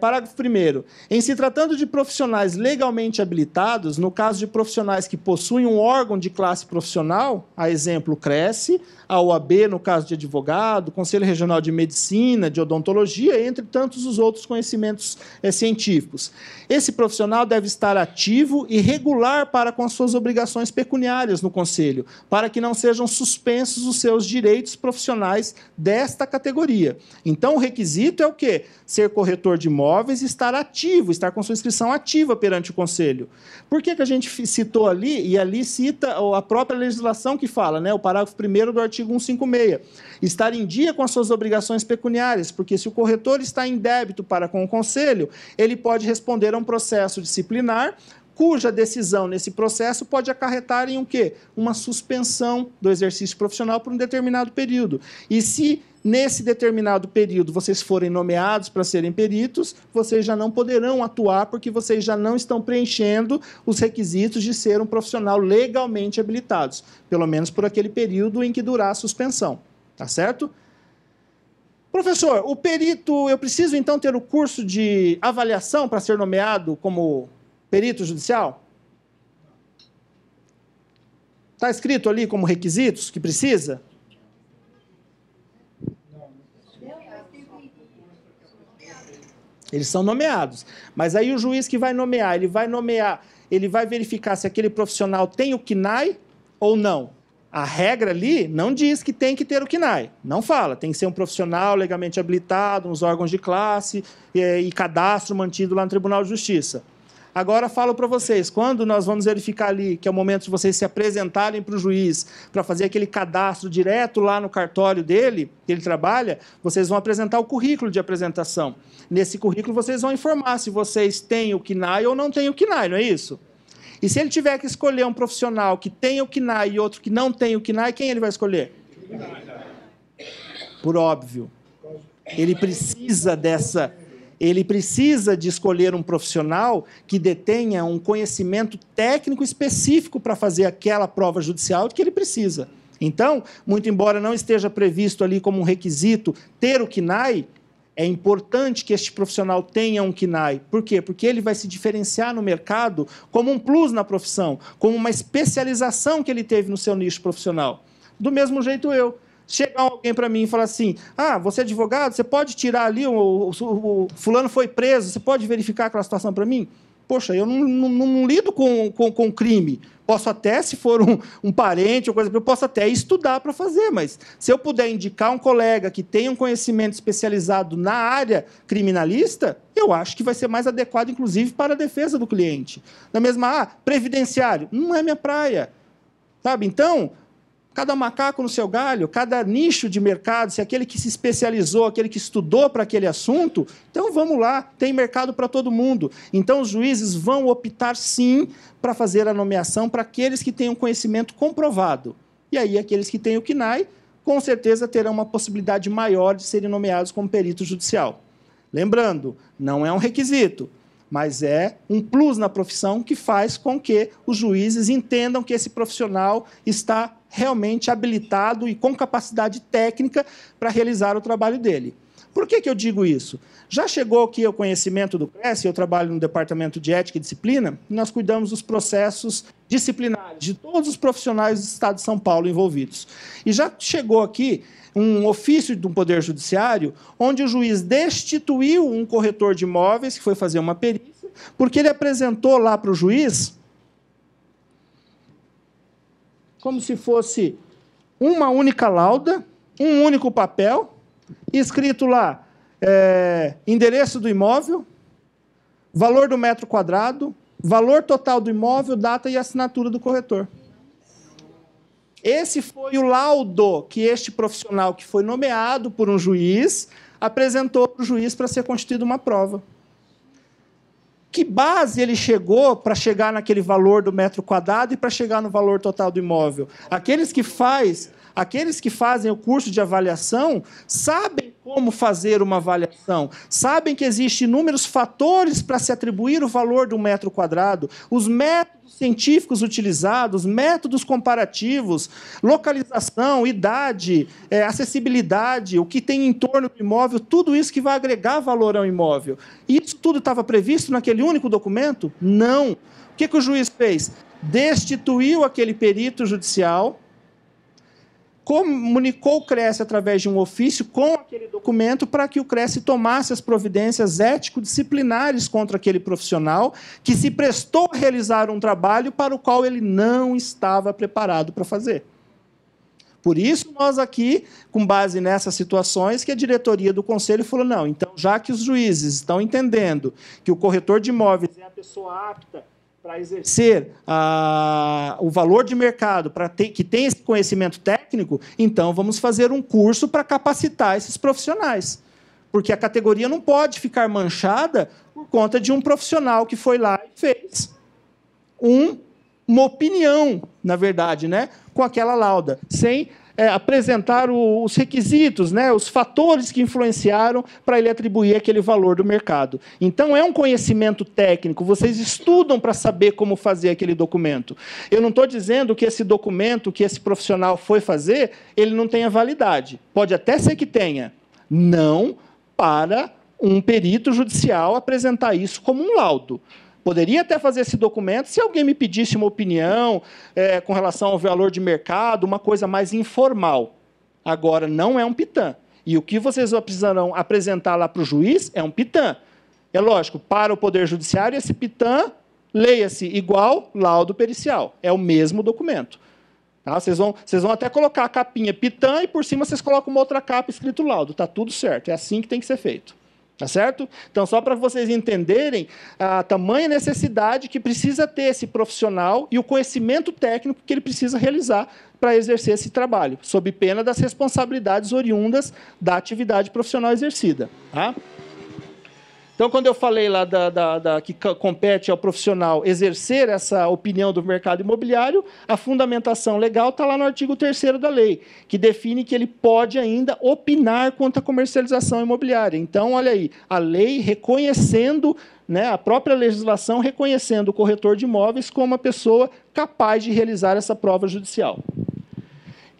Parágrafo 1º. Em se tratando de profissionais legalmente habilitados, no caso de profissionais que possuem um órgão de classe profissional, a exemplo, o CRESSE, a OAB, no caso de advogado, Conselho Regional de Medicina, de Odontologia, entre tantos os outros conhecimentos científicos. Esse profissional deve estar ativo e regular para com as suas obrigações pecuniárias no Conselho, para que não sejam suspensos os seus direitos profissionais desta categoria. Então, o requisito é o quê? Ser corretor de imóveis e estar ativo, estar com sua inscrição ativa perante o Conselho. Por que a gente citou ali, e ali cita a própria legislação que fala, né, o parágrafo 1º do artigo 156, estar em dia com as suas obrigações pecuniárias, porque se o corretor está em débito para com o Conselho, ele pode responder a um processo disciplinar, cuja decisão nesse processo pode acarretar em um quê? Uma suspensão do exercício profissional por um determinado período. E se nesse determinado período vocês forem nomeados para serem peritos, vocês já não poderão atuar porque vocês já não estão preenchendo os requisitos de ser um profissional legalmente habilitados, pelo menos por aquele período em que durar a suspensão. Tá certo? Professor, o perito, eu preciso então ter o curso de avaliação para ser nomeado como perito judicial? Está escrito ali como requisitos que precisa? Eles são nomeados. Mas aí o juiz que vai nomear, ele vai verificar se aquele profissional tem o CNAE ou não. A regra ali não diz que tem que ter o CNAE. Não fala. Tem que ser um profissional legalmente habilitado, nos órgãos de classe e cadastro mantido lá no Tribunal de Justiça. Agora falo para vocês, quando nós vamos verificar ali, que é o momento de vocês se apresentarem para o juiz, para fazer aquele cadastro direto lá no cartório dele, que ele trabalha, vocês vão apresentar o currículo de apresentação. Nesse currículo vocês vão informar se vocês têm o CNAE ou não têm o CNAE, não é isso? E se ele tiver que escolher um profissional que tem o CNAE e outro que não tem o CNAE, quem ele vai escolher? Por óbvio. Ele precisa de escolher um profissional que detenha um conhecimento técnico específico para fazer aquela prova judicial que ele precisa. Então, muito embora não esteja previsto ali como um requisito ter o CNAE, é importante que este profissional tenha um CNAE. Por quê? Porque ele vai se diferenciar no mercado como um plus na profissão, como uma especialização que ele teve no seu nicho profissional. Do mesmo jeito eu. Chegar alguém para mim e falar assim, você é advogado, você pode tirar ali, o fulano foi preso, você pode verificar aquela situação para mim? Poxa, eu não lido com crime. Posso até, se for um parente ou coisa, eu posso até estudar para fazer, mas se eu puder indicar um colega que tenha um conhecimento especializado na área criminalista, eu acho que vai ser mais adequado, inclusive, para a defesa do cliente. Da mesma, previdenciário, não é minha praia. Sabe? Então, cada macaco no seu galho, cada nicho de mercado, se aquele que se especializou, aquele que estudou para aquele assunto, então vamos lá, tem mercado para todo mundo. Então os juízes vão optar sim para fazer a nomeação para aqueles que têm um conhecimento comprovado. E aí aqueles que têm o CNAE, com certeza terão uma possibilidade maior de serem nomeados como perito judicial. Lembrando, não é um requisito, mas é um plus na profissão que faz com que os juízes entendam que esse profissional está realmente habilitado e com capacidade técnica para realizar o trabalho dele. Por que eu digo isso? Já chegou aqui ao conhecimento do CRESSE, eu trabalho no Departamento de Ética e Disciplina, e nós cuidamos dos processos disciplinares de todos os profissionais do Estado de São Paulo envolvidos. E já chegou aqui um ofício do Poder Judiciário, onde o juiz destituiu um corretor de imóveis, que foi fazer uma perícia, porque ele apresentou lá para o juiz como se fosse uma única lauda, um único papel, escrito lá, endereço do imóvel, valor do metro quadrado, valor total do imóvel, data e assinatura do corretor. Esse foi o laudo que este profissional, que foi nomeado por um juiz, apresentou para o juiz para ser constituída uma prova. que base ele chegou para chegar naquele valor do metro quadrado e para chegar no valor total do imóvel? Aqueles que fazem o curso de avaliação sabem como fazer uma avaliação, sabem que existem inúmeros fatores para se atribuir o valor do metro quadrado, os métodos científicos utilizados, métodos comparativos, localização, idade, acessibilidade, o que tem em torno do imóvel, tudo isso que vai agregar valor ao imóvel. E isso tudo estava previsto naquele único documento? Não. O que o juiz fez? Destituiu aquele perito judicial, comunicou o CRECE através de um ofício com aquele documento para que o CRECE tomasse as providências ético-disciplinares contra aquele profissional que se prestou a realizar um trabalho para o qual ele não estava preparado para fazer. Por isso, nós aqui, com base nessas situações, que a diretoria do Conselho falou, não, então, já que os juízes estão entendendo que o corretor de imóveis é a pessoa apta para exercer o valor de mercado, que tem esse conhecimento técnico, então vamos fazer um curso para capacitar esses profissionais. Porque a categoria não pode ficar manchada por conta de um profissional que foi lá e fez uma opinião, na verdade, né, com aquela lauda, sem apresentar os requisitos, né, os fatores que influenciaram para ele atribuir aquele valor do mercado. Então, é um conhecimento técnico, vocês estudam para saber como fazer aquele documento. Eu não estou dizendo que esse documento que esse profissional foi fazer, ele não tenha validade. Pode até ser que tenha. Não para um perito judicial apresentar isso como um laudo. Poderia até fazer esse documento se alguém me pedisse uma opinião com relação ao valor de mercado, uma coisa mais informal. Agora, não é um PITAM. E o que vocês precisarão apresentar lá para o juiz é um PITAM. É lógico, para o Poder Judiciário, esse PITAM, leia-se igual laudo pericial. É o mesmo documento. Tá? Vocês vão até colocar a capinha PITAM e, por cima, vocês colocam uma outra capa escrito laudo. Está tudo certo. É assim que tem que ser feito. Tá certo? Então, só para vocês entenderem a tamanha necessidade que precisa ter esse profissional e o conhecimento técnico que ele precisa realizar para exercer esse trabalho, sob pena das responsabilidades oriundas da atividade profissional exercida. Tá? Então, quando eu falei lá que compete ao profissional exercer essa opinião do mercado imobiliário, a fundamentação legal está lá no artigo 3º da lei, que define que ele pode ainda opinar quanto à comercialização imobiliária. Então, olha aí, a lei reconhecendo, né, a própria legislação reconhecendo o corretor de imóveis como uma pessoa capaz de realizar essa prova judicial.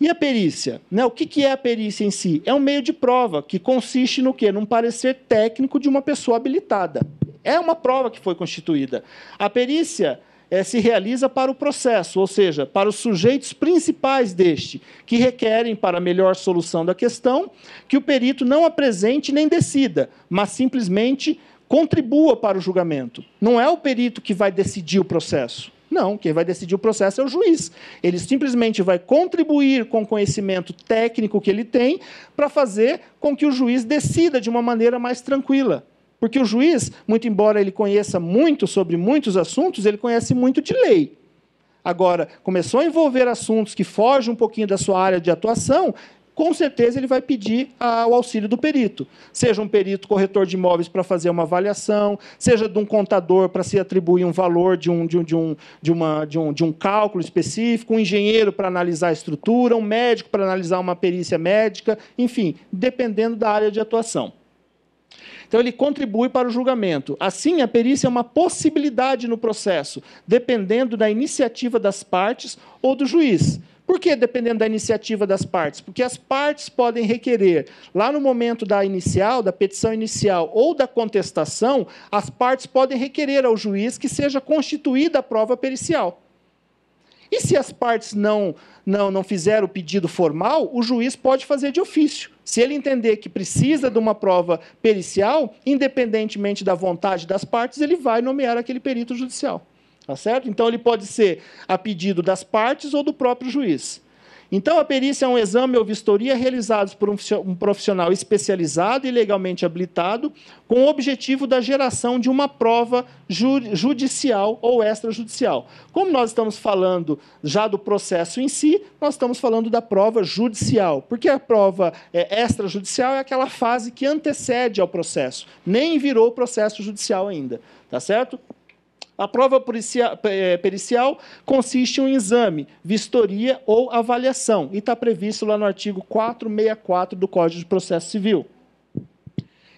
E a perícia? Né? O que é a perícia em si? É um meio de prova, que consiste no quê? Num parecer técnico de uma pessoa habilitada. É uma prova que foi constituída. A perícia se realiza para o processo, ou seja, para os sujeitos principais deste, que requerem, para a melhor solução da questão, que o perito não apresente nem decida, mas simplesmente contribua para o julgamento. Não é o perito que vai decidir o processo. Não, quem vai decidir o processo é o juiz. Ele simplesmente vai contribuir com o conhecimento técnico que ele tem para fazer com que o juiz decida de uma maneira mais tranquila. Porque o juiz, muito embora ele conheça muito sobre muitos assuntos, ele conhece muito de lei. Agora, começou a envolver assuntos que fogem um pouquinho da sua área de atuação, com certeza ele vai pedir o auxílio do perito. Seja um perito corretor de imóveis para fazer uma avaliação, seja de um contador para se atribuir um valor de um cálculo específico, um engenheiro para analisar a estrutura, um médico para analisar uma perícia médica, enfim, dependendo da área de atuação. Então, ele contribui para o julgamento. Assim, a perícia é uma possibilidade no processo, dependendo da iniciativa das partes ou do juiz. Por que dependendo da iniciativa das partes? Porque as partes podem requerer, lá no momento da petição inicial ou da contestação, as partes podem requerer ao juiz que seja constituída a prova pericial. E se as partes não fizeram o pedido formal, o juiz pode fazer de ofício. Se ele entender que precisa de uma prova pericial, independentemente da vontade das partes, ele vai nomear aquele perito judicial. Tá certo? Então, ele pode ser a pedido das partes ou do próprio juiz. Então, a perícia é um exame ou vistoria realizados por um profissional especializado e legalmente habilitado, com o objetivo da geração de uma prova judicial ou extrajudicial. Como nós estamos falando já do processo em si, nós estamos falando da prova judicial, porque a prova extrajudicial é aquela fase que antecede ao processo, nem virou processo judicial ainda, tá certo? A prova pericial consiste em um exame, vistoria ou avaliação, e está previsto lá no artigo 464 do Código de Processo Civil.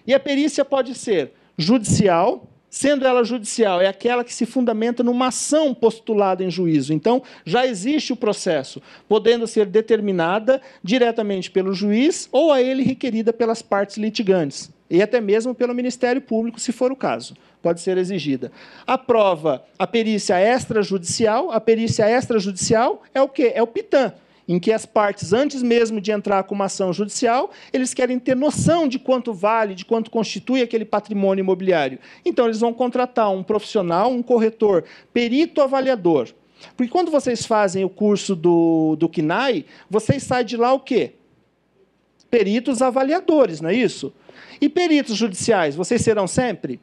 E a perícia pode ser judicial, sendo ela judicial, é aquela que se fundamenta numa ação postulada em juízo. Então, já existe o processo, podendo ser determinada diretamente pelo juiz ou a ele requerida pelas partes litigantes, e até mesmo pelo Ministério Público, se for o caso. Pode ser exigida. A perícia extrajudicial é o quê? É o PITAM, em que as partes, antes mesmo de entrar com uma ação judicial, eles querem ter noção de quanto vale, de quanto constitui aquele patrimônio imobiliário. Então, eles vão contratar um profissional, um corretor, perito avaliador. Porque quando vocês fazem o curso do CNAE, vocês saem de lá o quê? Peritos avaliadores, não é isso? E peritos judiciais, vocês serão sempre?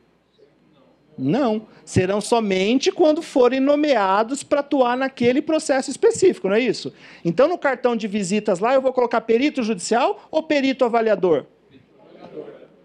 Não. Serão somente quando forem nomeados para atuar naquele processo específico, não é isso? Então, no cartão de visitas lá, eu vou colocar perito judicial ou perito avaliador?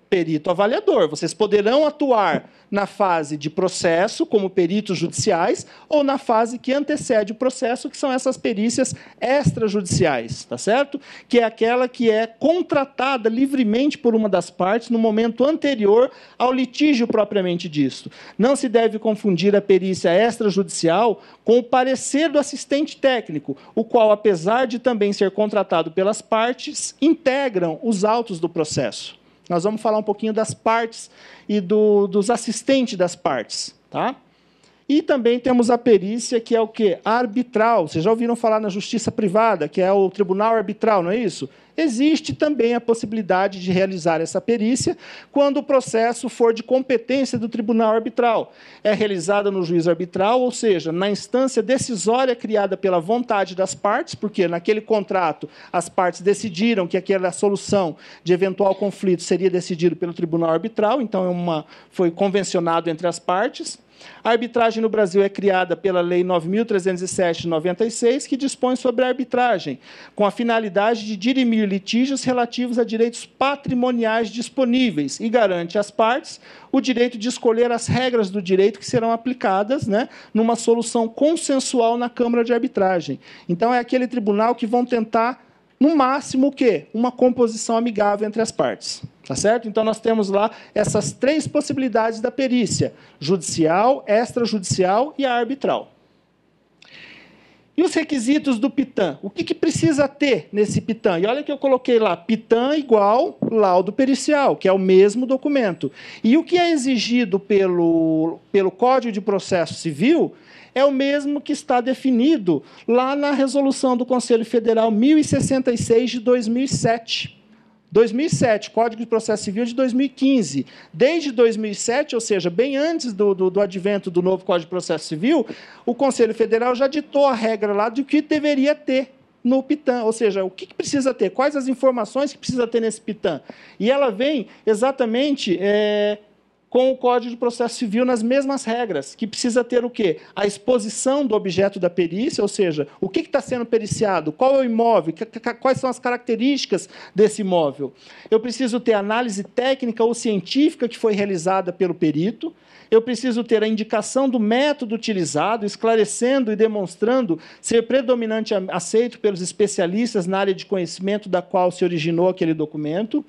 Perito avaliador. Vocês poderão atuar na fase de processo, como peritos judiciais, ou na fase que antecede o processo, que são essas perícias extrajudiciais, tá certo? Que é aquela que é contratada livremente por uma das partes no momento anterior ao litígio propriamente disto. Não se deve confundir a perícia extrajudicial com o parecer do assistente técnico, o qual, apesar de também ser contratado pelas partes, integram os autos do processo. Nós vamos falar um pouquinho das partes e dos assistentes das partes. Tá? E também temos a perícia, que é o quê? Arbitral. Vocês já ouviram falar na justiça privada, que é o tribunal arbitral, não é isso? Existe também a possibilidade de realizar essa perícia quando o processo for de competência do tribunal arbitral. É realizada no juízo arbitral, ou seja, na instância decisória criada pela vontade das partes, porque naquele contrato as partes decidiram que aquela solução de eventual conflito seria decidida pelo tribunal arbitral, então foi convencionado entre as partes. A arbitragem no Brasil é criada pela Lei 9.307 de 96, que dispõe sobre a arbitragem, com a finalidade de dirimir litígios relativos a direitos patrimoniais disponíveis e garante às partes o direito de escolher as regras do direito que serão aplicadas, né, numa solução consensual na Câmara de Arbitragem. Então, é aquele tribunal que vão tentar, no máximo, o quê? Uma composição amigável entre as partes. Tá certo? Então, nós temos lá essas três possibilidades da perícia: judicial, extrajudicial e a arbitral. E os requisitos do PITAM? O que precisa ter nesse PITAM? E olha que eu coloquei lá, PITAM igual laudo pericial, que é o mesmo documento. E o que é exigido pelo Código de Processo Civil é o mesmo que está definido lá na resolução do Conselho Federal 1066 de 2007. 2007, Código de Processo Civil de 2015. Desde 2007, ou seja, bem antes do advento do novo Código de Processo Civil, o Conselho Federal já ditou a regra lá de o que deveria ter no PITAM, ou seja, o que precisa ter, quais as informações que precisa ter nesse PITAM. E ela vem exatamente com o Código de Processo Civil nas mesmas regras, que precisa ter o quê? A exposição do objeto da perícia, ou seja, o que está sendo periciado, qual é o imóvel, quais são as características desse imóvel. Eu preciso ter análise técnica ou científica que foi realizada pelo perito, eu preciso ter a indicação do método utilizado, esclarecendo e demonstrando ser predominante aceito pelos especialistas na área de conhecimento da qual se originou aquele documento.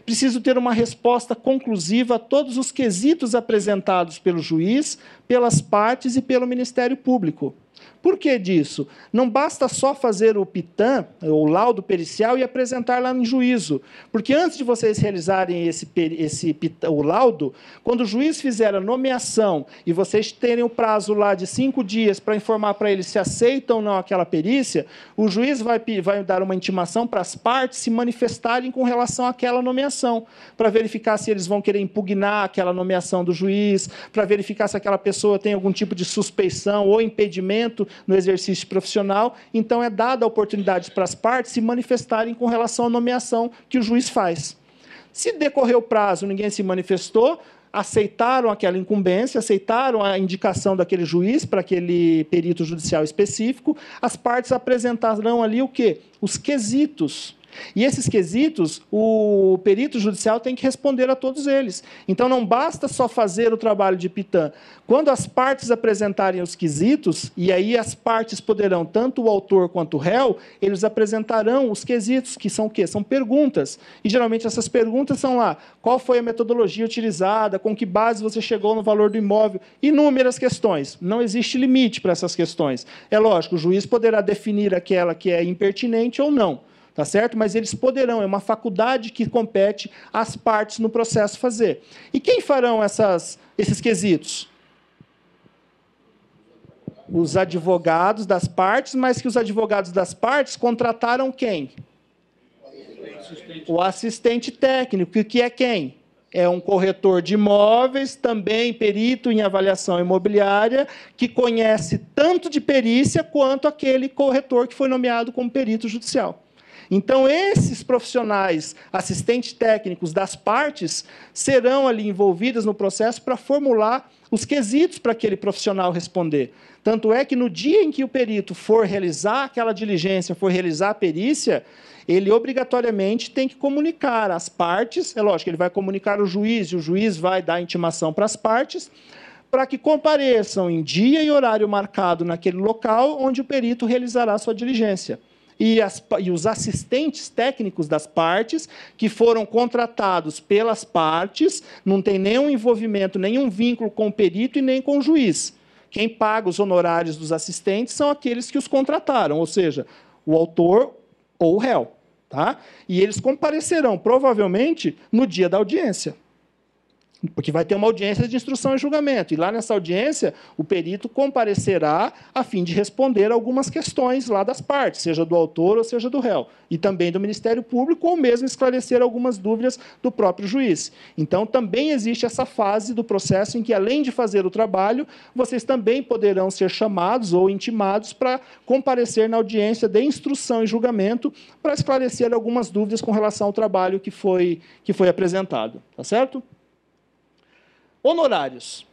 Preciso ter uma resposta conclusiva a todos os quesitos apresentados pelo juiz, pelas partes e pelo Ministério Público. Por que disso? Não basta só fazer o PITAM, o laudo pericial, e apresentar lá no juízo. Porque antes de vocês realizarem o laudo, quando o juiz fizer a nomeação e vocês terem o prazo lá de 5 dias para informar para ele se aceitam ou não aquela perícia, o juiz vai dar uma intimação para as partes se manifestarem com relação àquela nomeação, para verificar se eles vão querer impugnar aquela nomeação do juiz, para verificar se aquela pessoa tem algum tipo de suspeição ou impedimento no exercício profissional, então é dada a oportunidade para as partes se manifestarem com relação à nomeação que o juiz faz. Se decorreu o prazo, ninguém se manifestou, aceitaram aquela incumbência, aceitaram a indicação daquele juiz para aquele perito judicial específico, as partes apresentarão ali o quê? Os quesitos. E esses quesitos, o perito judicial tem que responder a todos eles. Então, não basta só fazer o trabalho de pitã. Quando as partes apresentarem os quesitos, e aí as partes poderão, tanto o autor quanto o réu, eles apresentarão os quesitos, que são o quê? São perguntas. E, geralmente, essas perguntas são lá, qual foi a metodologia utilizada, com que base você chegou no valor do imóvel, inúmeras questões. Não existe limite para essas questões. É lógico, o juiz poderá definir aquela que é impertinente ou não. Tá certo? Mas eles poderão, é uma faculdade que compete às partes no processo fazer. E quem farão esses quesitos? Os advogados das partes, mas que os advogados das partes contrataram quem? O assistente técnico, que é quem? É um corretor de imóveis, também perito em avaliação imobiliária, que conhece tanto de perícia quanto aquele corretor que foi nomeado como perito judicial. Então, esses profissionais, assistentes técnicos das partes, serão ali envolvidos no processo para formular os quesitos para aquele profissional responder. Tanto é que, no dia em que o perito for realizar aquela diligência, for realizar a perícia, ele obrigatoriamente tem que comunicar às partes, é lógico, ele vai comunicar ao juiz, e o juiz vai dar intimação para as partes, para que compareçam em dia e horário marcado naquele local onde o perito realizará a sua diligência. E os assistentes técnicos das partes, que foram contratados pelas partes, não tem nenhum envolvimento, nenhum vínculo com o perito e nem com o juiz. Quem paga os honorários dos assistentes são aqueles que os contrataram, ou seja, o autor ou o réu. Tá? E eles comparecerão, provavelmente, no dia da audiência. Porque vai ter uma audiência de instrução e julgamento. E lá nessa audiência, o perito comparecerá a fim de responder algumas questões lá das partes, seja do autor ou seja do réu. E também do Ministério Público, ou mesmo esclarecer algumas dúvidas do próprio juiz. Então, também existe essa fase do processo em que, além de fazer o trabalho, vocês também poderão ser chamados ou intimados para comparecer na audiência de instrução e julgamento para esclarecer algumas dúvidas com relação ao trabalho que foi apresentado. Tá certo? Honorários.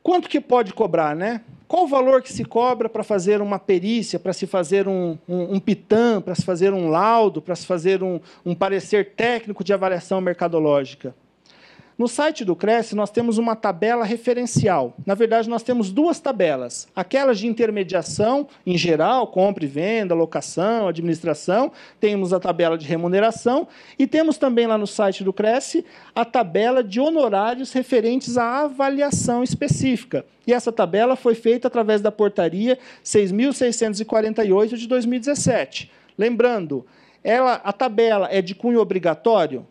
Quanto que pode cobrar, né? Qual o valor que se cobra para fazer uma perícia, para se fazer um pitã, para se fazer um laudo, para se fazer um parecer técnico de avaliação mercadológica? No site do Cresce, nós temos uma tabela referencial. Na verdade, nós temos duas tabelas. Aquelas de intermediação, em geral, compra e venda, locação, administração. Temos a tabela de remuneração. E temos também lá no site do Cresce a tabela de honorários referentes à avaliação específica. E essa tabela foi feita através da portaria 6.648 de 2017. Lembrando, a tabela é de cunho obrigatório?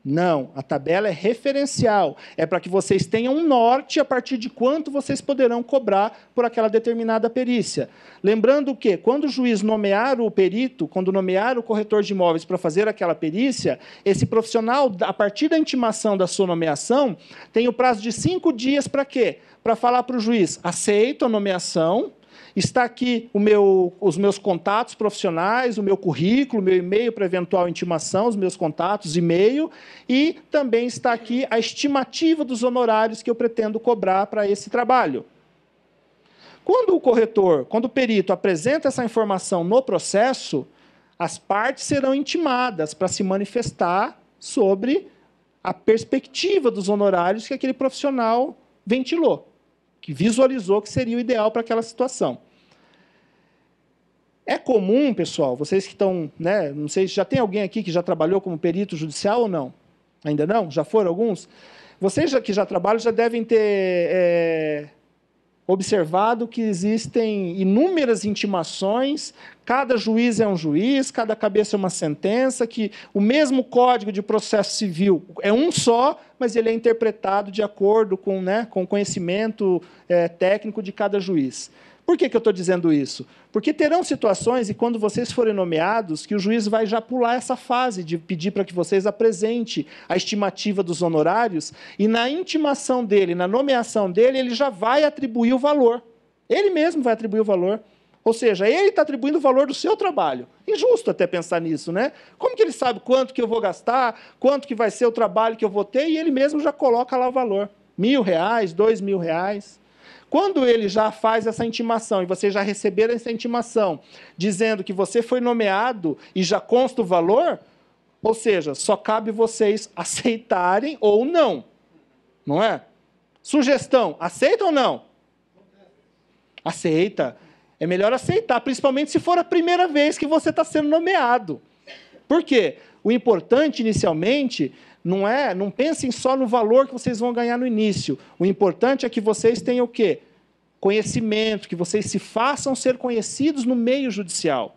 Não, a tabela é referencial. É para que vocês tenham um norte a partir de quanto vocês poderão cobrar por aquela determinada perícia. Lembrando que, quando o juiz nomear o perito, quando nomear o corretor de imóveis para fazer aquela perícia, esse profissional, a partir da intimação da sua nomeação, tem o prazo de 5 dias para quê? Para falar para o juiz, aceito a nomeação, está aqui os meus contatos profissionais, o meu currículo, o meu e-mail para eventual intimação, os meus contatos, e-mail, e também está aqui a estimativa dos honorários que eu pretendo cobrar para esse trabalho. Quando o perito apresenta essa informação no processo, as partes serão intimadas para se manifestar sobre a perspectiva dos honorários que aquele profissional ventilou, que visualizou que seria o ideal para aquela situação. É comum, pessoal, vocês que estão, né, não sei se já tem alguém aqui que já trabalhou como perito judicial ou não? Ainda não? Já foram alguns? Vocês que já trabalham já devem ter observado que existem inúmeras intimações, cada juiz é um juiz, cada cabeça é uma sentença, que o mesmo Código de Processo Civil é um só, mas ele é interpretado de acordo com o conhecimento técnico de cada juiz. Por que eu estou dizendo isso? Porque terão situações, e quando vocês forem nomeados, que o juiz vai já pular essa fase de pedir para que vocês apresentem a estimativa dos honorários, e na intimação dele, na nomeação dele, ele já vai atribuir o valor. Ele mesmo vai atribuir o valor. Ou seja, ele está atribuindo o valor do seu trabalho. Injusto até pensar nisso, né? Como que ele sabe quanto que eu vou gastar, quanto que vai ser o trabalho que eu vou ter, e ele mesmo já coloca lá o valor. R$1.000, R$2.000. Quando ele já faz essa intimação, e vocês já receberam essa intimação, dizendo que você foi nomeado e já consta o valor, ou seja, só cabe vocês aceitarem ou não. Não é? Sugestão, aceita ou não? Aceita. É melhor aceitar, principalmente se for a primeira vez que você está sendo nomeado. Por quê? O importante, inicialmente, não pensem só no valor que vocês vão ganhar no início. O importante é que vocês tenham o quê? Conhecimento, que vocês se façam ser conhecidos no meio judicial.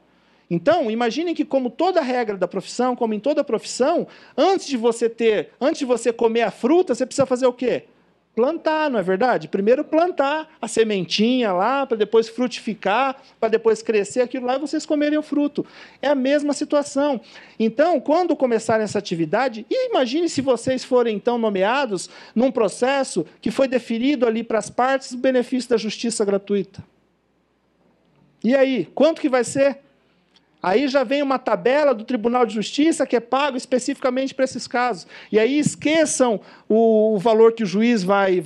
Então, imaginem que, como toda regra da profissão, como em toda profissão, antes de você comer a fruta, você precisa fazer o quê? Plantar, não é verdade? Primeiro plantar a sementinha lá, para depois frutificar, para depois crescer aquilo lá e vocês comerem o fruto. É a mesma situação. Então, quando começarem essa atividade, imagine se vocês forem, então, nomeados num processo que foi definido ali para as partes o benefício da justiça gratuita. E aí, quanto que vai ser? Aí já vem uma tabela do Tribunal de Justiça que é pago especificamente para esses casos. E aí esqueçam o valor que o juiz vai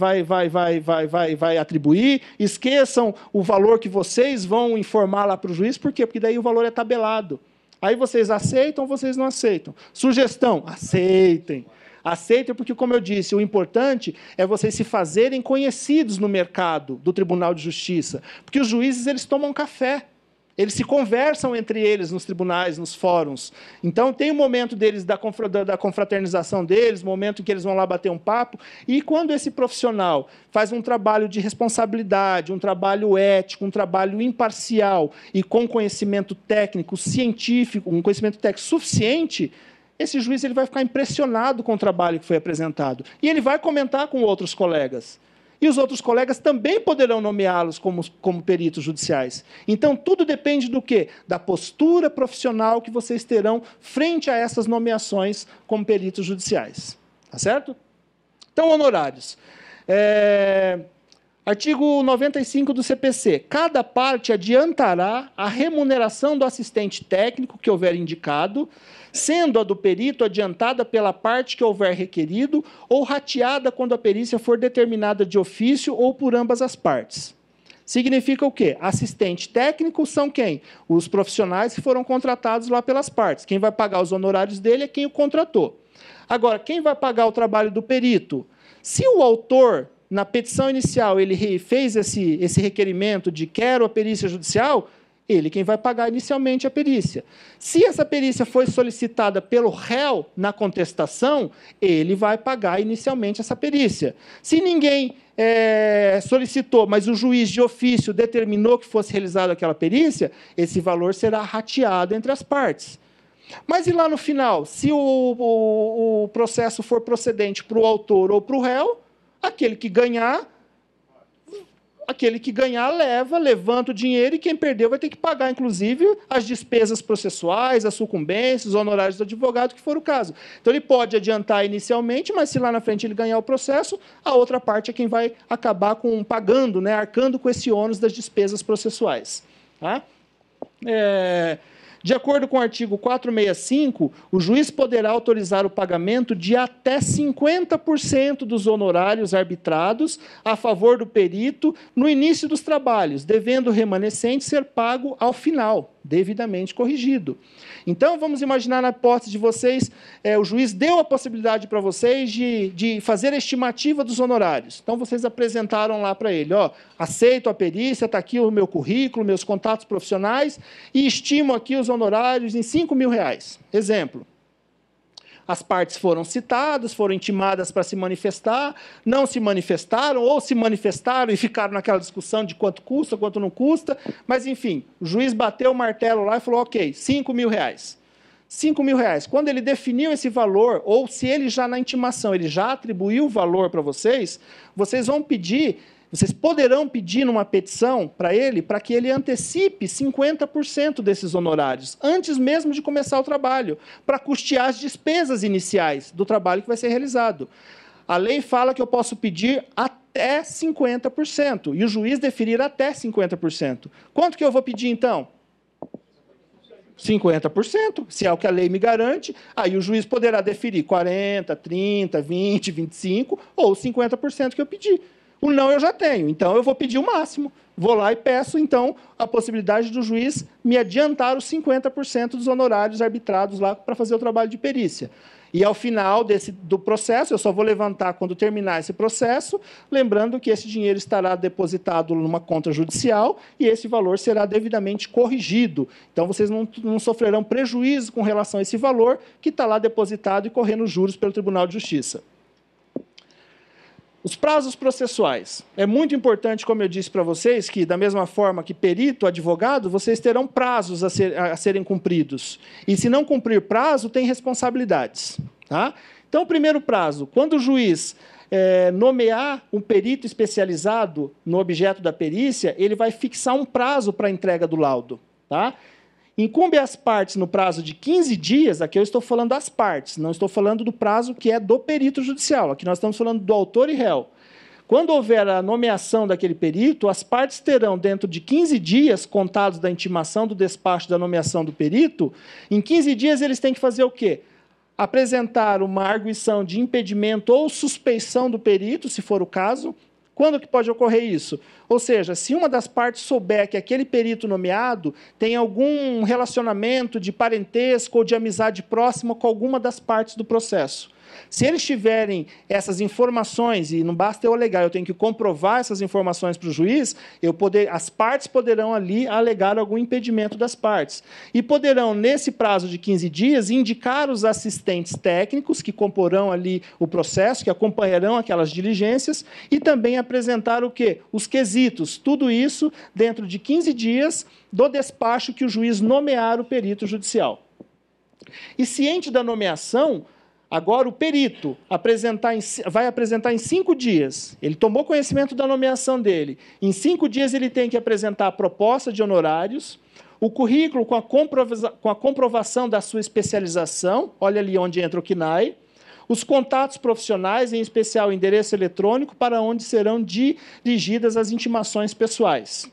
atribuir, esqueçam o valor que vocês vão informar lá para o juiz. Por quê? Porque daí o valor é tabelado. Aí vocês aceitam ou vocês não aceitam? Sugestão, aceitem. Aceitem porque, como eu disse, o importante é vocês se fazerem conhecidos no mercado do Tribunal de Justiça. Porque os juízes, eles tomam café. Eles se conversam entre eles nos tribunais, nos fóruns. Então, tem o momento deles da confraternização deles, o momento em que eles vão lá bater um papo. E quando esse profissional faz um trabalho de responsabilidade, um trabalho ético, um trabalho imparcial e com conhecimento técnico, científico, um conhecimento técnico suficiente, esse juiz ele vai ficar impressionado com o trabalho que foi apresentado. E ele vai comentar com outros colegas. E os outros colegas também poderão nomeá-los como peritos judiciais. Então, tudo depende do quê? Da postura profissional que vocês terão frente a essas nomeações como peritos judiciais. Tá certo? Então, honorários. Artigo 95 do CPC. Cada parte adiantará a remuneração do assistente técnico que houver indicado, sendo a do perito adiantada pela parte que houver requerido ou rateada quando a perícia for determinada de ofício ou por ambas as partes. Significa o quê? Assistente técnico são quem? Os profissionais que foram contratados lá pelas partes. Quem vai pagar os honorários dele é quem o contratou. Agora, quem vai pagar o trabalho do perito? Se o autor, na petição inicial, ele fez esse requerimento de quero a perícia judicial, ele quem vai pagar inicialmente a perícia. Se essa perícia foi solicitada pelo réu na contestação, ele vai pagar inicialmente essa perícia. Se ninguém solicitou, mas o juiz de ofício determinou que fosse realizada aquela perícia, esse valor será rateado entre as partes. Mas e lá no final, se o processo for procedente para o autor ou para o réu, aquele que ganhar levanta o dinheiro e quem perdeu vai ter que pagar, inclusive, as despesas processuais, as sucumbências, os honorários do advogado, que for o caso. Então, ele pode adiantar inicialmente, mas se lá na frente ele ganhar o processo, a outra parte é quem vai acabar pagando, né, arcando com esse ônus das despesas processuais. Tá? De acordo com o artigo 465, o juiz poderá autorizar o pagamento de até 50% dos honorários arbitrados a favor do perito no início dos trabalhos, devendo o remanescente ser pago ao final, devidamente corrigido. Então, vamos imaginar na hipótese de vocês, o juiz deu a possibilidade para vocês de fazer a estimativa dos honorários. Então, vocês apresentaram lá para ele, aceito a perícia, está aqui o meu currículo, meus contatos profissionais, e estimo aqui os honorários em R$5.000. Exemplo. As partes foram citadas, foram intimadas para se manifestar, não se manifestaram, ou se manifestaram e ficaram naquela discussão de quanto custa, quanto não custa, mas, enfim, o juiz bateu o martelo lá e falou, ok, R$5.000. R$5.000. Quando ele definiu esse valor, ou se ele já na intimação, ele já atribuiu o valor para vocês, vocês poderão pedir numa petição para ele, para que ele antecipe 50% desses honorários, antes mesmo de começar o trabalho, para custear as despesas iniciais do trabalho que vai ser realizado. A lei fala que eu posso pedir até 50%, e o juiz deferir até 50%. Quanto que eu vou pedir, então? 50%, se é o que a lei me garante, aí o juiz poderá deferir 40%, 30%, 20%, 25% ou 50% que eu pedi. O não eu já tenho, então eu vou pedir o máximo. Vou lá e peço, então, a possibilidade do juiz me adiantar os 50% dos honorários arbitrados lá para fazer o trabalho de perícia. E, ao final do processo, eu só vou levantar quando terminar esse processo, lembrando que esse dinheiro estará depositado numa conta judicial e esse valor será devidamente corrigido. Então, vocês não sofrerão prejuízo com relação a esse valor que está lá depositado e correndo juros pelo Tribunal de Justiça. Os prazos processuais. É muito importante, como eu disse para vocês, que, da mesma forma que perito, advogado, vocês terão prazos a serem cumpridos. E, se não cumprir prazo, tem responsabilidades. Tá? Então, o primeiro prazo, quando o juiz nomear um perito especializado no objeto da perícia, ele vai fixar um prazo para a entrega do laudo. Tá? Incumbe às partes no prazo de 15 dias, aqui eu estou falando das partes, não estou falando do prazo que é do perito judicial, aqui nós estamos falando do autor e réu. Quando houver a nomeação daquele perito, as partes terão, dentro de 15 dias, contados da intimação do despacho da nomeação do perito, em 15 dias eles têm que fazer o quê? Apresentar uma arguição de impedimento ou suspeição do perito, se for o caso. Quando que pode ocorrer isso? Ou seja, se uma das partes souber que aquele perito nomeado tem algum relacionamento de parentesco ou de amizade próxima com alguma das partes do processo. Se eles tiverem essas informações, e não basta eu alegar, eu tenho que comprovar essas informações para o juiz, as partes poderão ali alegar algum impedimento das partes. E poderão, nesse prazo de 15 dias, indicar os assistentes técnicos que comporão ali o processo, que acompanharão aquelas diligências, e também apresentar o quê? Os quesitos. Tudo isso dentro de 15 dias do despacho que o juiz nomear o perito judicial. E ciente da nomeação, agora, o perito vai apresentar em 5 dias. Ele tomou conhecimento da nomeação dele. Em 5 dias, ele tem que apresentar a proposta de honorários, o currículo com a comprovação da sua especialização, olha ali onde entra o CNAE, os contatos profissionais, em especial o endereço eletrônico, para onde serão dirigidas as intimações pessoais.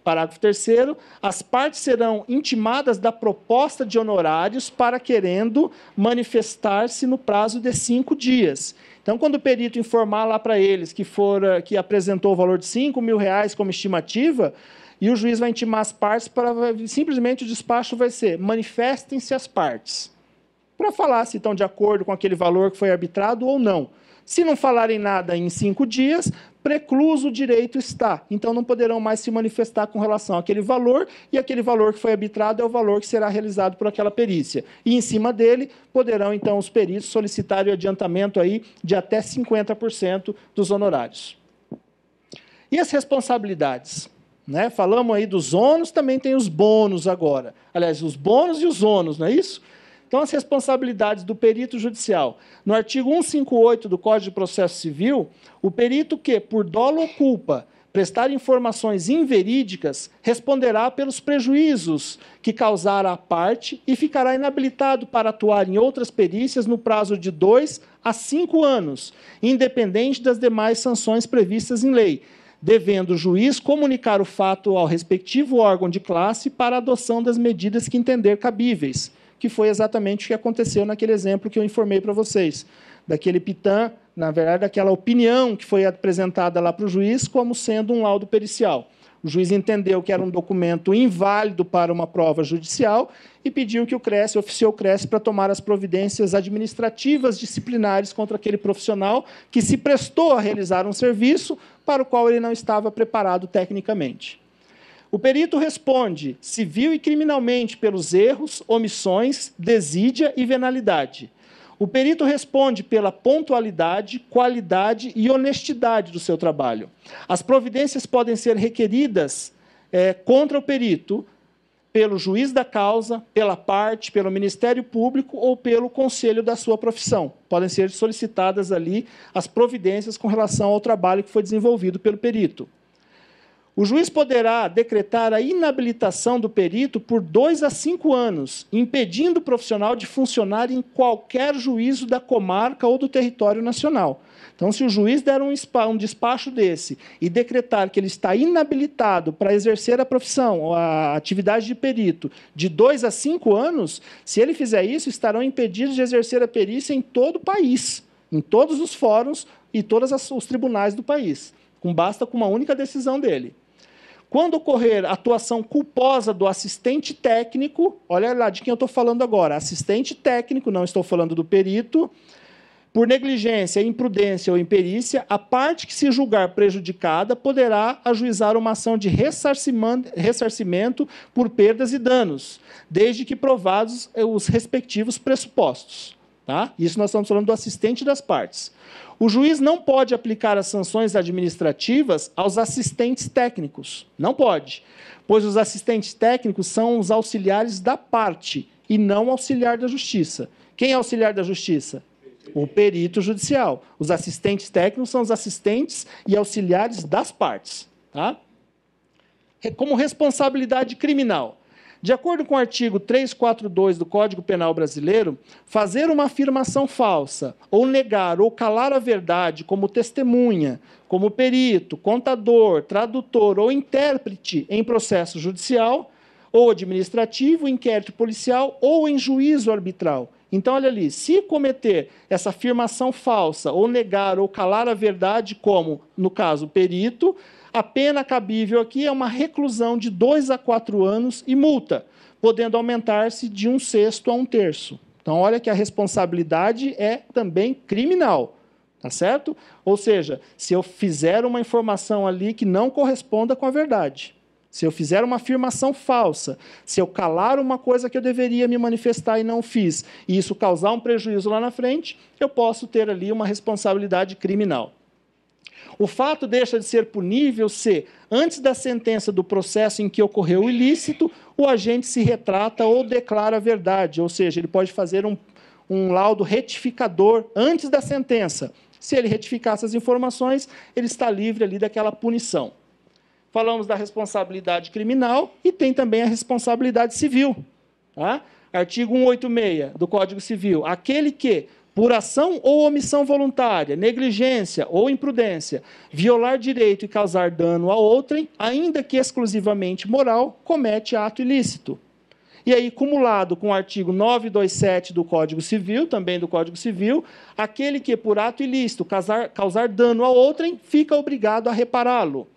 Parágrafo 3º, as partes serão intimadas da proposta de honorários para querendo manifestar-se no prazo de 5 dias. Então, quando o perito informar lá para eles que apresentou o valor de R$5.000 como estimativa, e o juiz vai intimar as partes, simplesmente o despacho vai ser: manifestem-se as partes, para falar se estão de acordo com aquele valor que foi arbitrado ou não. Se não falarem nada em 5 dias, precluso o direito está. Então, não poderão mais se manifestar com relação àquele valor, e aquele valor que foi arbitrado é o valor que será realizado por aquela perícia. E, em cima dele, poderão, então, os peritos solicitarem o adiantamento aí de até 50% dos honorários. E as responsabilidades? Né? Falamos aí dos ônus, também tem os bônus agora. Aliás, os bônus e os ônus, não é isso? Então, as responsabilidades do perito judicial. No artigo 158 do Código de Processo Civil, o perito que, por dolo ou culpa, prestar informações inverídicas, responderá pelos prejuízos que causar à parte e ficará inabilitado para atuar em outras perícias no prazo de 2 a 5 anos, independente das demais sanções previstas em lei, devendo o juiz comunicar o fato ao respectivo órgão de classe para a adoção das medidas que entender cabíveis, que foi exatamente o que aconteceu naquele exemplo que eu informei para vocês, daquele pitã, na verdade, daquela opinião que foi apresentada lá para o juiz como sendo um laudo pericial. O juiz entendeu que era um documento inválido para uma prova judicial e pediu que o CRES, oficiou o CRES, para tomar as providências administrativas disciplinares contra aquele profissional que se prestou a realizar um serviço para o qual ele não estava preparado tecnicamente. O perito responde civil e criminalmente pelos erros, omissões, desídia e venalidade. O perito responde pela pontualidade, qualidade e honestidade do seu trabalho. As providências podem ser requeridas contra o perito pelo juiz da causa, pela parte, pelo Ministério Público ou pelo conselho da sua profissão. Podem ser solicitadas ali as providências com relação ao trabalho que foi desenvolvido pelo perito. O juiz poderá decretar a inabilitação do perito por 2 a 5 anos, impedindo o profissional de funcionar em qualquer juízo da comarca ou do território nacional. Então, se o juiz der um despacho desse e decretar que ele está inabilitado para exercer a profissão, a atividade de perito, de 2 a 5 anos, se ele fizer isso, estarão impedidos de exercer a perícia em todo o país, em todos os fóruns e todos os tribunais do país. Basta com uma única decisão dele. Quando ocorrer atuação culposa do assistente técnico, olha lá de quem eu estou falando agora, assistente técnico, não estou falando do perito, por negligência, imprudência ou imperícia, a parte que se julgar prejudicada poderá ajuizar uma ação de ressarcimento por perdas e danos, desde que provados os respectivos pressupostos. Tá? Isso nós estamos falando do assistente das partes. O juiz não pode aplicar as sanções administrativas aos assistentes técnicos. Não pode, pois os assistentes técnicos são os auxiliares da parte e não auxiliar da justiça. Quem é auxiliar da justiça? O perito judicial. Os assistentes técnicos são os assistentes e auxiliares das partes. Tá? Como responsabilidade criminal. De acordo com o artigo 342 do Código Penal Brasileiro, fazer uma afirmação falsa, ou negar ou calar a verdade como testemunha, como perito, contador, tradutor ou intérprete em processo judicial ou administrativo, inquérito policial ou em juízo arbitral. Então, olha ali, se cometer essa afirmação falsa, ou negar ou calar a verdade como, no caso, perito, a pena cabível aqui é uma reclusão de 2 a 4 anos e multa, podendo aumentar-se de 1/6 a 1/3. Então, olha que a responsabilidade é também criminal, tá certo? Ou seja, se eu fizer uma informação ali que não corresponda com a verdade, se eu fizer uma afirmação falsa, se eu calar uma coisa que eu deveria me manifestar e não fiz, e isso causar um prejuízo lá na frente, eu posso ter ali uma responsabilidade criminal. O fato deixa de ser punível se, antes da sentença do processo em que ocorreu o ilícito, o agente se retrata ou declara a verdade, ou seja, ele pode fazer um laudo retificador antes da sentença. Se ele retificar essas informações, ele está livre ali daquela punição. Falamos da responsabilidade criminal e tem também a responsabilidade civil. Tá? Artigo 186 do Código Civil. Aquele que, por ação ou omissão voluntária, negligência ou imprudência, violar direito e causar dano a outrem, ainda que exclusivamente moral, comete ato ilícito. E aí, cumulado com o artigo 927 do Código Civil, também do Código Civil, aquele que, por ato ilícito, causar dano a outrem, fica obrigado a repará-lo.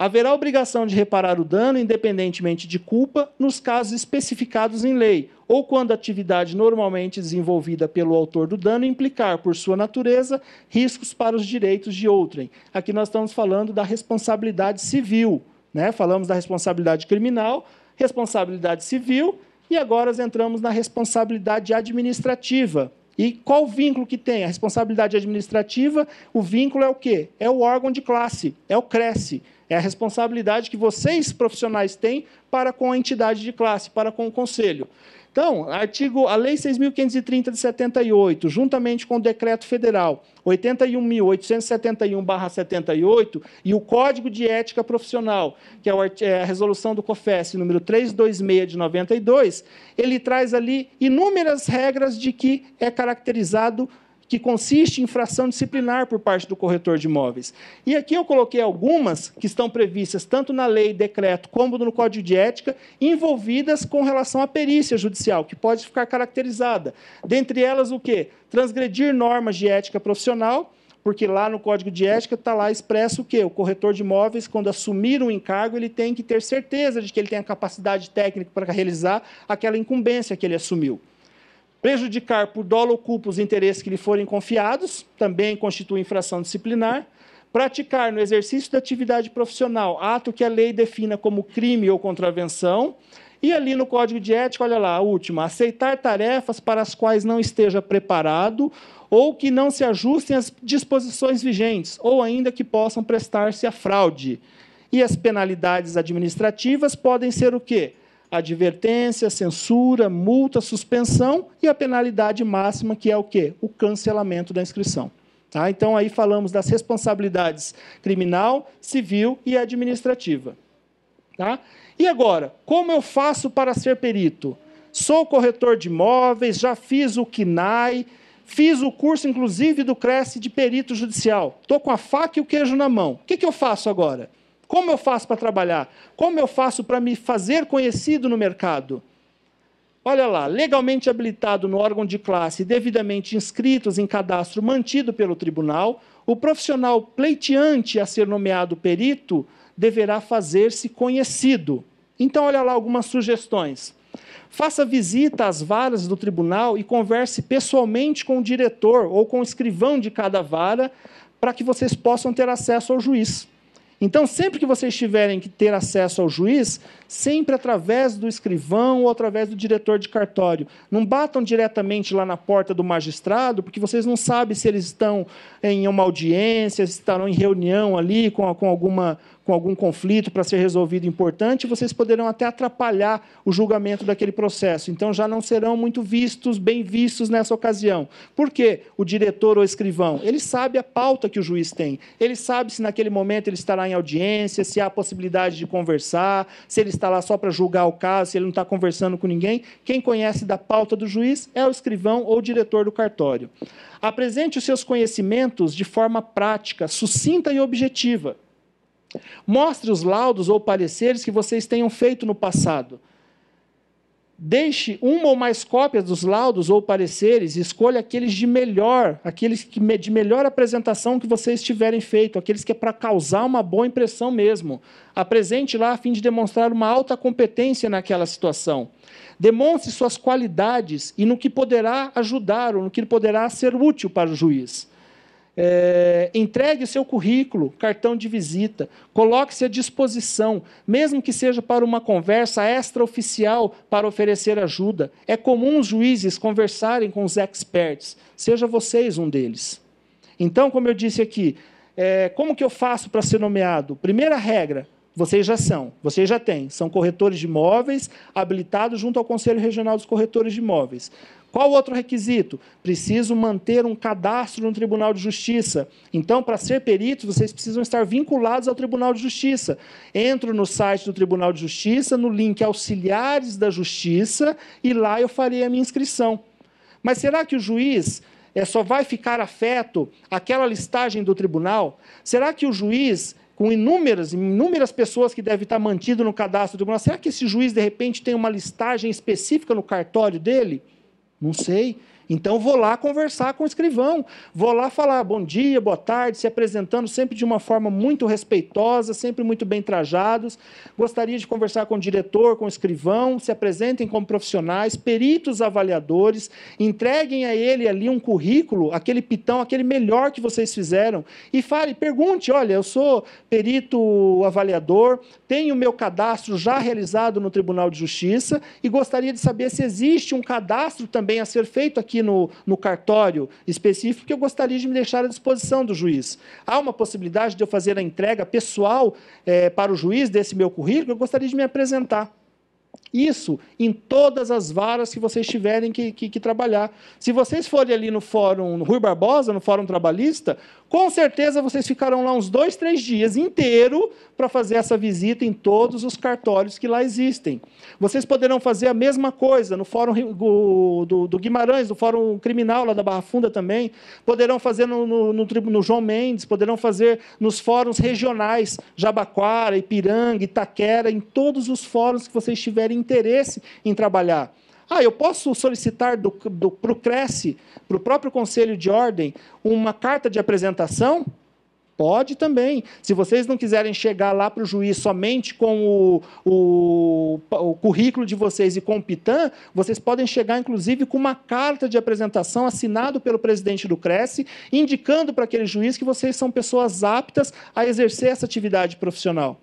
Haverá obrigação de reparar o dano, independentemente de culpa, nos casos especificados em lei, ou quando a atividade normalmente desenvolvida pelo autor do dano implicar, por sua natureza, riscos para os direitos de outrem. Aqui nós estamos falando da responsabilidade civil, né? Falamos da responsabilidade criminal, responsabilidade civil, e agora entramos na responsabilidade administrativa. E qual o vínculo que tem? A responsabilidade administrativa, o vínculo é o quê? É o órgão de classe, é o CRECE. É a responsabilidade que vocês, profissionais, têm para com a entidade de classe, para com o conselho. Então, a Lei 6.530 de 78, juntamente com o Decreto Federal 81.871/78 e o Código de Ética Profissional, que é a resolução do COFES, número 326 de 92, ele traz ali inúmeras regras de que é caracterizado, que consiste em infração disciplinar por parte do corretor de imóveis. E aqui eu coloquei algumas que estão previstas tanto na lei, decreto, como no Código de Ética, envolvidas com relação à perícia judicial, que pode ficar caracterizada. Dentre elas, o quê? Transgredir normas de ética profissional, porque lá no Código de Ética está lá expresso o quê? O corretor de imóveis, quando assumir um encargo, ele tem que ter certeza de que ele tem a capacidade técnica para realizar aquela incumbência que ele assumiu. Prejudicar por dolo ou culpa os interesses que lhe forem confiados, também constitui infração disciplinar. Praticar no exercício da atividade profissional ato que a lei defina como crime ou contravenção. E ali no Código de Ética, olha lá, a última, aceitar tarefas para as quais não esteja preparado ou que não se ajustem às disposições vigentes, ou ainda que possam prestar-se a fraude. E as penalidades administrativas podem ser o quê? Advertência, censura, multa, suspensão e a penalidade máxima, que é o quê? O cancelamento da inscrição. Tá? Então, aí falamos das responsabilidades criminal, civil e administrativa. Tá? E agora, como eu faço para ser perito? Sou corretor de imóveis, já fiz o CNAE, fiz o curso, inclusive, do CRECE de perito judicial. Estou com a faca e o queijo na mão. O que eu faço agora? Como eu faço para trabalhar? Como eu faço para me fazer conhecido no mercado? Olha lá, legalmente habilitado no órgão de classe e devidamente inscritos em cadastro mantido pelo tribunal, o profissional pleiteante a ser nomeado perito deverá fazer-se conhecido. Então, olha lá algumas sugestões. Faça visita às varas do tribunal e converse pessoalmente com o diretor ou com o escrivão de cada vara para que vocês possam ter acesso ao juiz. Então, sempre que vocês tiverem que ter acesso ao juiz, sempre através do escrivão ou através do diretor de cartório. Não batam diretamente lá na porta do magistrado, porque vocês não sabem se eles estão em uma audiência, se estarão em reunião ali com algum conflito para ser resolvido importante, vocês poderão até atrapalhar o julgamento daquele processo. Então, já não serão muito bem vistos nessa ocasião. Por quê? O diretor ou escrivão, ele sabe a pauta que o juiz tem. Ele sabe se naquele momento ele estará em audiência, se há possibilidade de conversar, se ele está lá só para julgar o caso, se ele não está conversando com ninguém. Quem conhece da pauta do juiz é o escrivão ou o diretor do cartório. Apresente os seus conhecimentos de forma prática, sucinta e objetiva. Mostre os laudos ou pareceres que vocês tenham feito no passado. Deixe uma ou mais cópias dos laudos ou pareceres e escolha aqueles de melhor apresentação que vocês tiverem feito, aqueles que é para causar uma boa impressão mesmo. Apresente lá a fim de demonstrar uma alta competência naquela situação. Demonstre suas qualidades e no que poderá ajudar ou no que poderá ser útil para o juiz. Entregue o seu currículo, cartão de visita, coloque-se à disposição, mesmo que seja para uma conversa extraoficial para oferecer ajuda. É comum os juízes conversarem com os experts, seja vocês um deles. Então, como eu disse aqui, como que eu faço para ser nomeado? Primeira regra, vocês já têm, são corretores de imóveis habilitados junto ao Conselho Regional dos Corretores de Imóveis. Qual outro requisito? Preciso manter um cadastro no Tribunal de Justiça. Então, para ser peritos, vocês precisam estar vinculados ao Tribunal de Justiça. Entro no site do Tribunal de Justiça, no link Auxiliares da Justiça, e lá eu farei a minha inscrição. Mas será que o juiz só vai ficar afeto àquela listagem do tribunal? Será que o juiz, com inúmeras pessoas que devem estar mantido no cadastro do tribunal, será que esse juiz, de repente, tem uma listagem específica no cartório dele? Não sei. Então, vou lá conversar com o escrivão, vou lá falar bom dia, boa tarde, se apresentando sempre de uma forma muito respeitosa, sempre muito bem trajados. Gostaria de conversar com o diretor, com o escrivão, se apresentem como profissionais, peritos avaliadores, entreguem a ele ali um currículo, aquele pitão, aquele melhor que vocês fizeram, e pergunte, olha, eu sou perito avaliador, tenho meu cadastro já realizado no Tribunal de Justiça e gostaria de saber se existe um cadastro também a ser feito aqui no cartório específico que eu gostaria de me deixar à disposição do juiz. Há uma possibilidade de eu fazer a entrega pessoal para o juiz desse meu currículo? Eu gostaria de me apresentar. Isso em todas as varas que vocês tiverem que trabalhar. Se vocês forem ali no Fórum Rui Barbosa, no Fórum Trabalhista, com certeza vocês ficarão lá uns 2, 3 dias inteiros para fazer essa visita em todos os cartórios que lá existem. Vocês poderão fazer a mesma coisa no Fórum do Guimarães, no Fórum Criminal lá da Barra Funda também, poderão fazer no João Mendes, poderão fazer nos fóruns regionais, Jabaquara, Ipiranga, Itaquera, em todos os fóruns que vocês tiverem interesse em trabalhar. Eu posso solicitar para o CRECE, para o próprio Conselho de Ordem, uma carta de apresentação? Pode também. Se vocês não quiserem chegar lá para o juiz somente com o currículo de vocês e com o PITAM, vocês podem chegar, inclusive, com uma carta de apresentação assinada pelo presidente do CRECE, indicando para aquele juiz que vocês são pessoas aptas a exercer essa atividade profissional.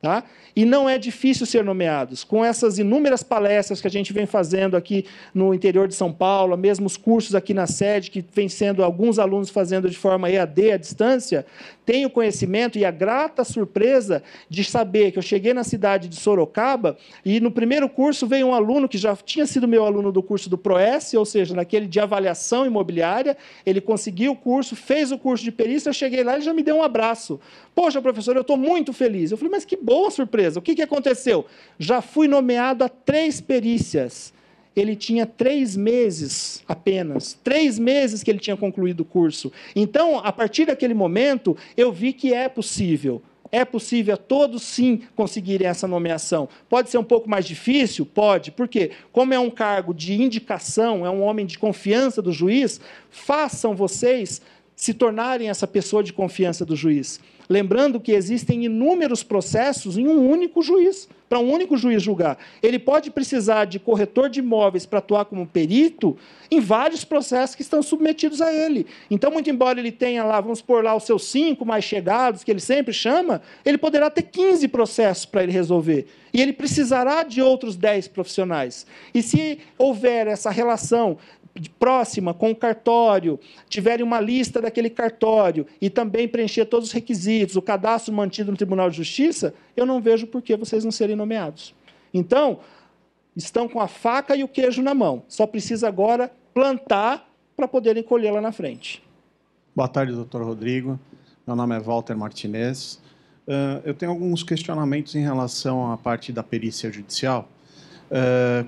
Tá? E não é difícil ser nomeados. Com essas inúmeras palestras que a gente vem fazendo aqui no interior de São Paulo, mesmo os cursos aqui na sede, que vem sendo alguns alunos fazendo de forma EAD, à distância, tenho conhecimento e a grata surpresa de saber que eu cheguei na cidade de Sorocaba e no primeiro curso veio um aluno que já tinha sido meu aluno do curso do PROES, ou seja, naquele de avaliação imobiliária, ele conseguiu o curso, fez o curso de perícia, eu cheguei lá e já me deu um abraço. Poxa, professor, eu estou muito feliz. Eu falei, mas que boa surpresa. O que aconteceu? Já fui nomeado a 3 perícias. Ele tinha 3 meses apenas. 3 meses que ele tinha concluído o curso. Então, a partir daquele momento, eu vi que é possível. É possível a todos, sim, conseguirem essa nomeação. Pode ser um pouco mais difícil? Pode. Por quê? Como é um cargo de indicação, é um homem de confiança do juiz, façam vocês se tornarem essa pessoa de confiança do juiz. Lembrando que existem inúmeros processos em um único juiz, para um único juiz julgar. Ele pode precisar de corretor de imóveis para atuar como perito em vários processos que estão submetidos a ele. Então, muito embora ele tenha lá, vamos supor lá, os seus 5 mais chegados, que ele sempre chama, ele poderá ter 15 processos para ele resolver. E ele precisará de outros 10 profissionais. E se houver essa relação próxima com o cartório, tiverem uma lista daquele cartório e também preencher todos os requisitos, o cadastro mantido no Tribunal de Justiça, eu não vejo por que vocês não serem nomeados. Então, estão com a faca e o queijo na mão. Só precisa agora plantar para poderem colher lá na frente. Boa tarde, doutor Rodrigo. Meu nome é Walter Martinez. Eu tenho alguns questionamentos em relação à parte da perícia judicial.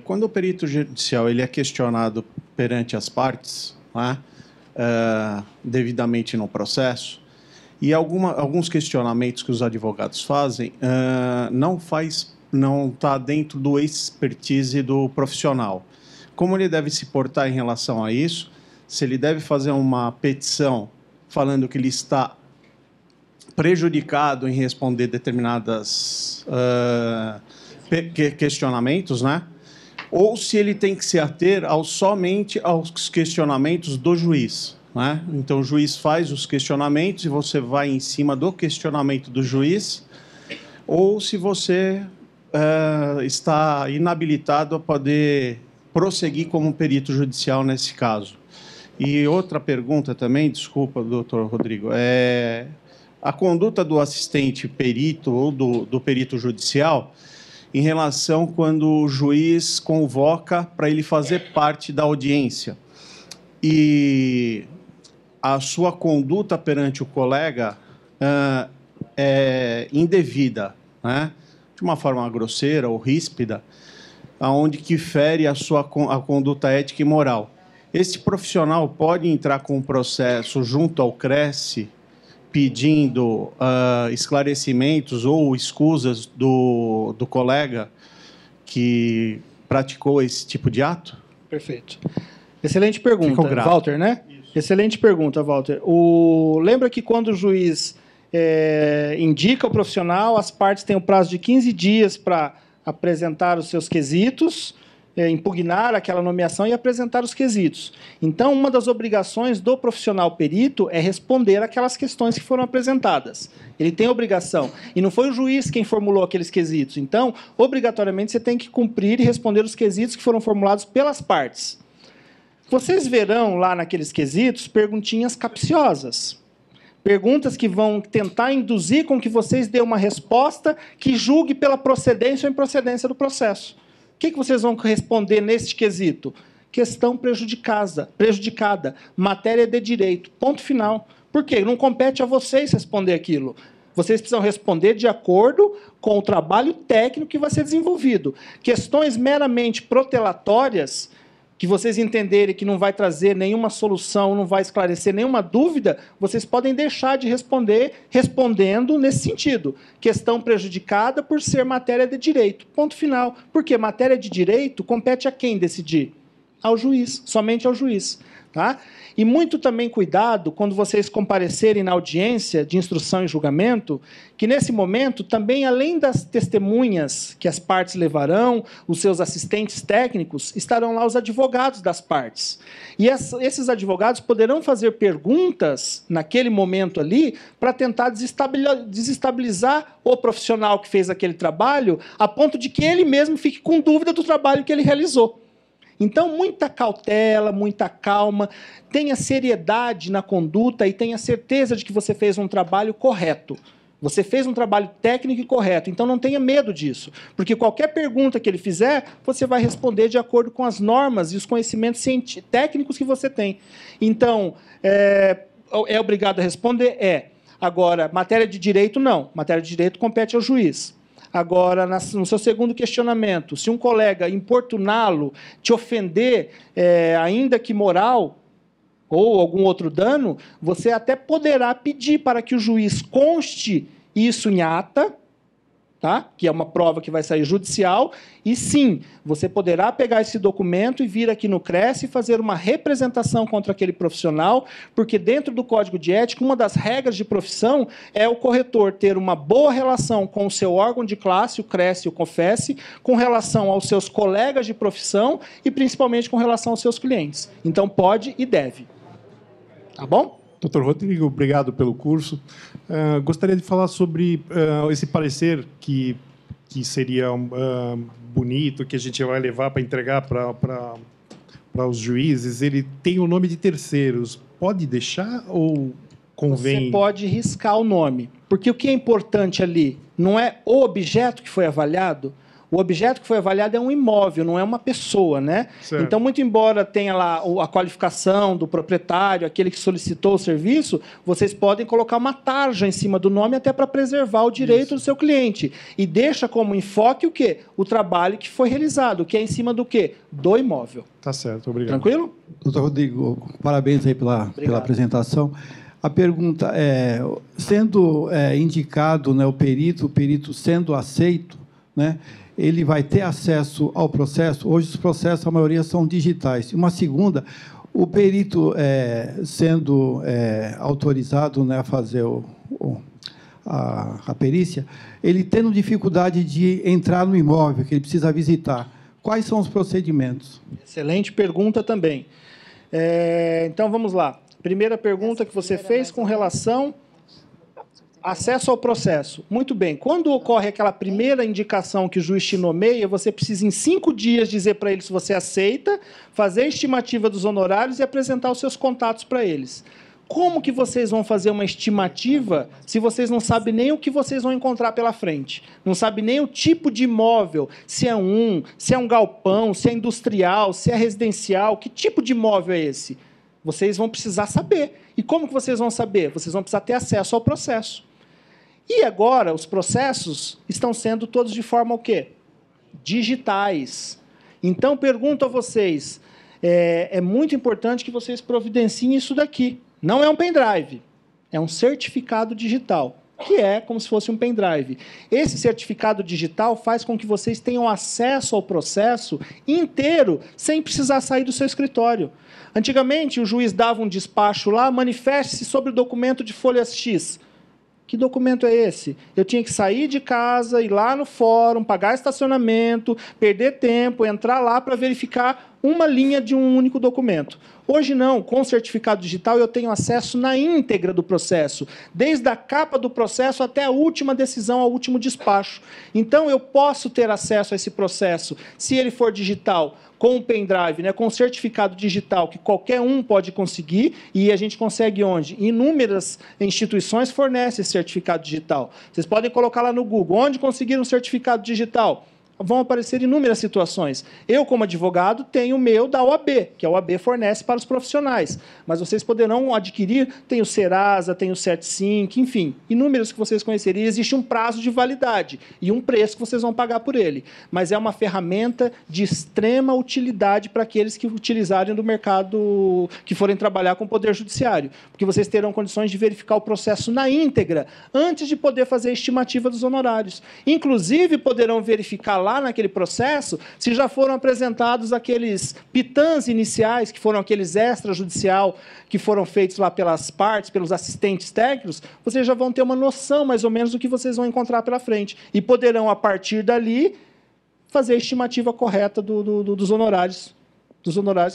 Quando o perito judicial ele é questionado perante as partes, né, devidamente no processo, e alguns questionamentos que os advogados fazem não está dentro do expertise do profissional. Como ele deve se portar em relação a isso? Se ele deve fazer uma petição falando que ele está prejudicado em responder determinadas questionamentos, né? Ou se ele tem que se ater somente aos questionamentos do juiz, né? Então, o juiz faz os questionamentos e você vai em cima do questionamento do juiz, ou se você está inabilitado a poder prosseguir como perito judicial nesse caso. E outra pergunta também, desculpa, doutor Rodrigo, a conduta do assistente perito ou do perito judicial em relação quando o juiz convoca para ele fazer parte da audiência. E a sua conduta perante o colega é indevida, né? De uma forma grosseira ou ríspida, aonde que fere a conduta ética e moral. Este profissional pode entrar com um processo junto ao CRECE pedindo esclarecimentos ou escusas do colega que praticou esse tipo de ato? Perfeito. Excelente pergunta, Walter, né? Isso. Excelente pergunta, Walter. Lembra que quando o juiz indica o profissional, as partes têm o prazo de 15 dias para apresentar os seus quesitos, impugnar aquela nomeação e apresentar os quesitos. Então, uma das obrigações do profissional perito é responder aquelas questões que foram apresentadas. Ele tem obrigação. E não foi o juiz quem formulou aqueles quesitos. Então, obrigatoriamente, você tem que cumprir e responder os quesitos que foram formulados pelas partes. Vocês verão lá naqueles quesitos perguntinhas capciosas. Perguntas que vão tentar induzir com que vocês dêem uma resposta que julgue pela procedência ou improcedência do processo. O que vocês vão responder neste quesito? Questão prejudicada, matéria de direito, ponto final. Por quê? Não compete a vocês responder aquilo. Vocês precisam responder de acordo com o trabalho técnico que vai ser desenvolvido. Questões meramente protelatórias, que vocês entenderem que não vai trazer nenhuma solução, não vai esclarecer nenhuma dúvida, vocês podem deixar de responder respondendo nesse sentido. Questão prejudicada por ser matéria de direito. Ponto final. Porque matéria de direito compete a quem decidir? Ao juiz, somente ao juiz. Tá? E muito também cuidado quando vocês comparecerem na audiência de instrução e julgamento, que nesse momento também, além das testemunhas que as partes levarão, os seus assistentes técnicos, estarão lá os advogados das partes. E esses advogados poderão fazer perguntas naquele momento ali para tentar desestabilizar o profissional que fez aquele trabalho, a ponto de que ele mesmo fique com dúvida do trabalho que ele realizou. Então, muita cautela, muita calma, tenha seriedade na conduta e tenha certeza de que você fez um trabalho correto. Você fez um trabalho técnico e correto, então não tenha medo disso, porque qualquer pergunta que ele fizer, você vai responder de acordo com as normas e os conhecimentos técnicos que você tem. Então, é obrigado a responder? É. Agora, matéria de direito, não. Matéria de direito compete ao juiz. Agora, no seu segundo questionamento, se um colega importuná-lo, te ofender, ainda que moral, ou algum outro dano, você até poderá pedir para que o juiz conste isso em ata, tá? Que é uma prova que vai sair judicial, e sim, você poderá pegar esse documento e vir aqui no CRES e fazer uma representação contra aquele profissional, porque dentro do Código de Ética, uma das regras de profissão é o corretor ter uma boa relação com o seu órgão de classe, o CRES e o COFES, com relação aos seus colegas de profissão e principalmente com relação aos seus clientes. Então, pode e deve. Tá bom? Doutor Rodrigo, obrigado pelo curso. Gostaria de falar sobre esse parecer que seria bonito, que a gente vai levar para entregar para os juízes. Ele tem o nome de terceiros. Pode deixar ou convém? Você pode riscar o nome. Porque o que é importante ali não é o objeto que foi avaliado. O objeto que foi avaliado é um imóvel, não é uma pessoa, né? Certo. Então, muito embora tenha lá a qualificação do proprietário, aquele que solicitou o serviço, vocês podem colocar uma tarja em cima do nome até para preservar o direito do seu cliente. E deixa como enfoque o quê? O trabalho que foi realizado, que é em cima do quê? Do imóvel. Tá certo, obrigado. Tranquilo? Doutor Rodrigo, parabéns aí pela apresentação. A pergunta é, sendo indicado, né, o perito sendo aceito, né, ele vai ter acesso ao processo. Hoje, os processos, a maioria, são digitais. Uma segunda, o perito sendo autorizado, né, a fazer a perícia, ele tendo dificuldade de entrar no imóvel que ele precisa visitar. Quais são os procedimentos? Excelente pergunta também. Então, vamos lá. Primeira pergunta que você fez com relação acesso ao processo. Muito bem. Quando ocorre aquela primeira indicação que o juiz te nomeia, você precisa, em 5 dias, dizer para ele se você aceita, fazer a estimativa dos honorários e apresentar os seus contatos para eles. Como que vocês vão fazer uma estimativa se vocês não sabem nem o que vocês vão encontrar pela frente? Não sabem nem o tipo de imóvel, se é um galpão, se é industrial, se é residencial, que tipo de imóvel é esse? Vocês vão precisar saber. E como que vocês vão saber? Vocês vão precisar ter acesso ao processo. E agora, os processos estão sendo todos de forma o quê? Digitais. Então, pergunto a vocês, é muito importante que vocês providenciem isso daqui. Não é um pendrive, é um certificado digital, que é como se fosse um pendrive. Esse certificado digital faz com que vocês tenham acesso ao processo inteiro, sem precisar sair do seu escritório. Antigamente, o juiz dava um despacho lá, manifeste-se sobre o documento de folha X. Que documento é esse? Eu tinha que sair de casa, ir lá no fórum, pagar estacionamento, perder tempo, entrar lá para verificar uma linha de um único documento. Hoje não, com o certificado digital eu tenho acesso na íntegra do processo, desde a capa do processo até a última decisão, ao último despacho. Então eu posso ter acesso a esse processo, se ele for digital, com o pendrive, né, com o certificado digital, que qualquer um pode conseguir, e a gente consegue onde? Inúmeras instituições fornecem esse certificado digital. Vocês podem colocar lá no Google, onde conseguir um certificado digital? Vão aparecer inúmeras situações. Eu, como advogado, tenho o meu da OAB, que a OAB fornece para os profissionais. Mas vocês poderão adquirir, tem o Serasa, tem o CertSync, enfim, inúmeros que vocês conhecerem. E existe um prazo de validade e um preço que vocês vão pagar por ele. Mas é uma ferramenta de extrema utilidade para aqueles que utilizarem do mercado, que forem trabalhar com o Poder Judiciário. Porque vocês terão condições de verificar o processo na íntegra, antes de poder fazer a estimativa dos honorários. Inclusive, poderão verificar lá naquele processo, se já foram apresentados aqueles pitãs iniciais, que foram aqueles extrajudicial, que foram feitos lá pelas partes, pelos assistentes técnicos, vocês já vão ter uma noção, mais ou menos, do que vocês vão encontrar pela frente. E poderão, a partir dali, fazer a estimativa correta dos honorários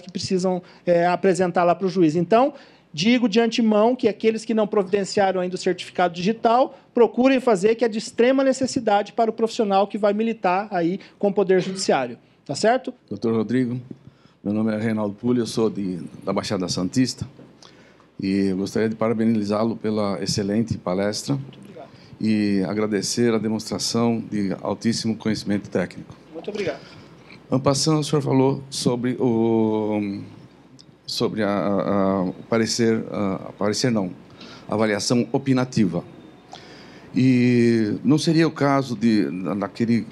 que precisam apresentar lá para o juiz. Então, digo de antemão que aqueles que não providenciaram ainda o certificado digital, procurem fazer, que é de extrema necessidade para o profissional que vai militar aí com o Poder Judiciário. Tá certo? Doutor Rodrigo, Meu nome é Reinaldo Pulli, eu sou da Baixada Santista e eu gostaria de parabenizá-lo pela excelente palestra e agradecer a demonstração de altíssimo conhecimento técnico. Muito obrigado. En passant, o senhor falou sobre o parecer não, avaliação opinativa. E não seria o caso naquele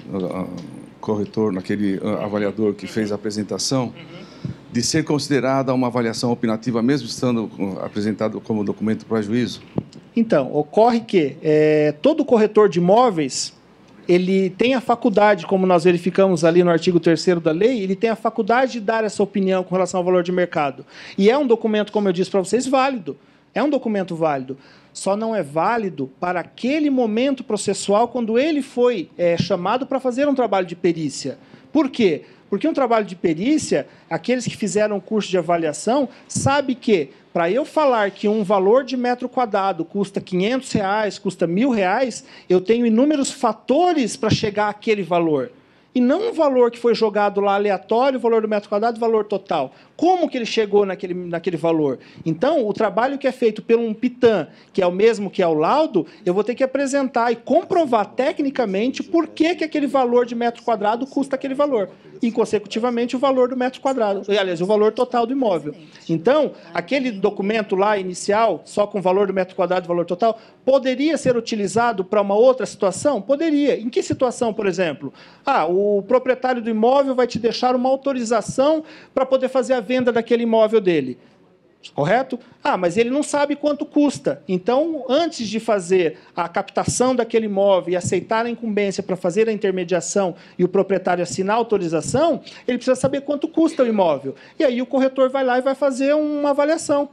corretor, naquele avaliador que fez a apresentação, de ser considerada uma avaliação opinativa, mesmo estando apresentado como documento para juízo? Então, ocorre que todo corretor de imóveis, ele tem a faculdade, como nós verificamos ali no artigo 3º da lei, ele tem a faculdade de dar essa opinião com relação ao valor de mercado. E é um documento, como eu disse para vocês, válido. É um documento válido. Só não é válido para aquele momento processual quando ele foi chamado para fazer um trabalho de perícia. Por quê? Porque um trabalho de perícia, aqueles que fizeram o curso de avaliação, sabem que, para eu falar que um valor de metro quadrado custa R$500, custa R$1.000, eu tenho inúmeros fatores para chegar àquele valor. E não um valor que foi jogado lá aleatório, o valor do metro quadrado, o valor total. Como que ele chegou naquele valor? Então, o trabalho que é feito por um PITAM, que é o mesmo que é o laudo, eu vou ter que apresentar e comprovar tecnicamente por que aquele valor de metro quadrado custa aquele valor. E, consecutivamente, o valor do metro quadrado. Aliás, o valor total do imóvel. Então, aquele documento lá inicial, só com o valor do metro quadrado e valor total, poderia ser utilizado para uma outra situação? Poderia. Em que situação, por exemplo? O proprietário do imóvel vai te deixar uma autorização para poder fazer a venda daquele imóvel dele. Correto? Mas ele não sabe quanto custa. Então, antes de fazer a captação daquele imóvel e aceitar a incumbência para fazer a intermediação e o proprietário assinar a autorização, ele precisa saber quanto custa o imóvel. E aí o corretor vai lá e vai fazer uma avaliação.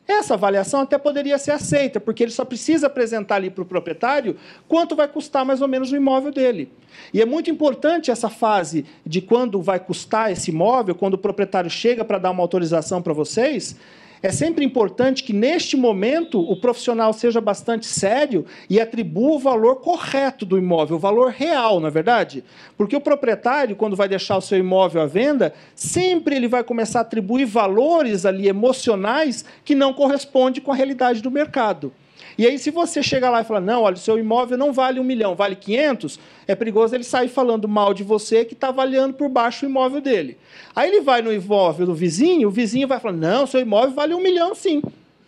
Essa avaliação até poderia ser aceita, porque ele só precisa apresentar ali para o proprietário quanto vai custar mais ou menos o imóvel dele. E é muito importante essa fase de quando vai custar esse imóvel, quando o proprietário chega para dar uma autorização para vocês. É sempre importante que, neste momento, o profissional seja bastante sério e atribua o valor correto do imóvel, o valor real, não é verdade? Porque o proprietário, quando vai deixar o seu imóvel à venda, sempre ele vai começar a atribuir valores ali emocionais que não correspondem com a realidade do mercado. E aí, se você chegar lá e falar, não, olha, o seu imóvel não vale 1 milhão, vale 500, é perigoso ele sair falando mal de você que está avaliando por baixo o imóvel dele. Aí ele vai no imóvel do vizinho, o vizinho vai falar, não, seu imóvel vale 1 milhão sim,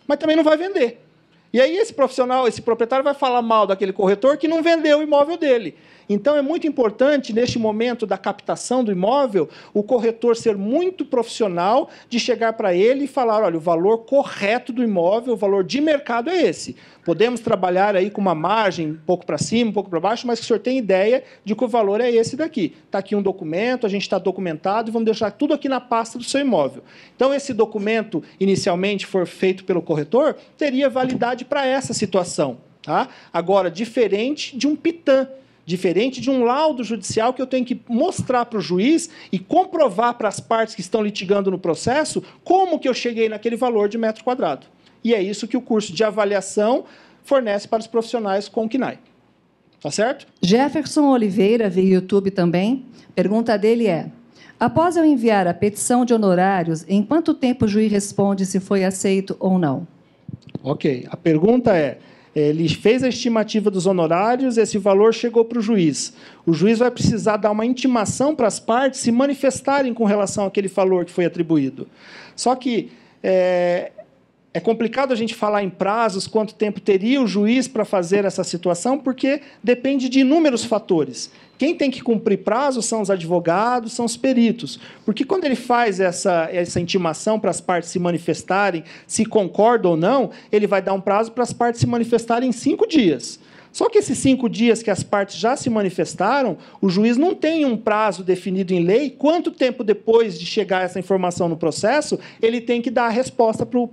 mas também não vai vender. E aí esse profissional, esse proprietário vai falar mal daquele corretor que não vendeu o imóvel dele. Então, é muito importante, neste momento da captação do imóvel, o corretor ser muito profissional de chegar para ele e falar, olha, o valor correto do imóvel, o valor de mercado é esse. Podemos trabalhar aí com uma margem um pouco para cima, um pouco para baixo, mas que o senhor tem ideia de que o valor é esse daqui. Está aqui um documento, a gente está documentado e vamos deixar tudo aqui na pasta do seu imóvel. Então, esse documento, inicialmente, for feito pelo corretor, teria validade para essa situação. Tá? Agora, diferente de um PITAM, diferente de um laudo judicial que eu tenho que mostrar para o juiz e comprovar para as partes que estão litigando no processo como que eu cheguei naquele valor de metro quadrado. E é isso que o curso de avaliação fornece para os profissionais com o CNAE. Tá certo? Jefferson Oliveira, via YouTube também. Pergunta dele é, após eu enviar a petição de honorários, em quanto tempo o juiz responde se foi aceito ou não? Ok. A pergunta é, ele fez a estimativa dos honorários, esse valor chegou para o juiz. O juiz vai precisar dar uma intimação para as partes se manifestarem com relação àquele valor que foi atribuído. Só que é complicado a gente falar em prazos, quanto tempo teria o juiz para fazer essa situação, porque depende de inúmeros fatores. Quem tem que cumprir prazo são os advogados, são os peritos. Porque quando ele faz essa intimação para as partes se manifestarem, se concordam ou não, ele vai dar um prazo para as partes se manifestarem em 5 dias. Só que esses 5 dias que as partes já se manifestaram, o juiz não tem um prazo definido em lei, quanto tempo depois de chegar essa informação no processo, ele tem que dar a resposta para o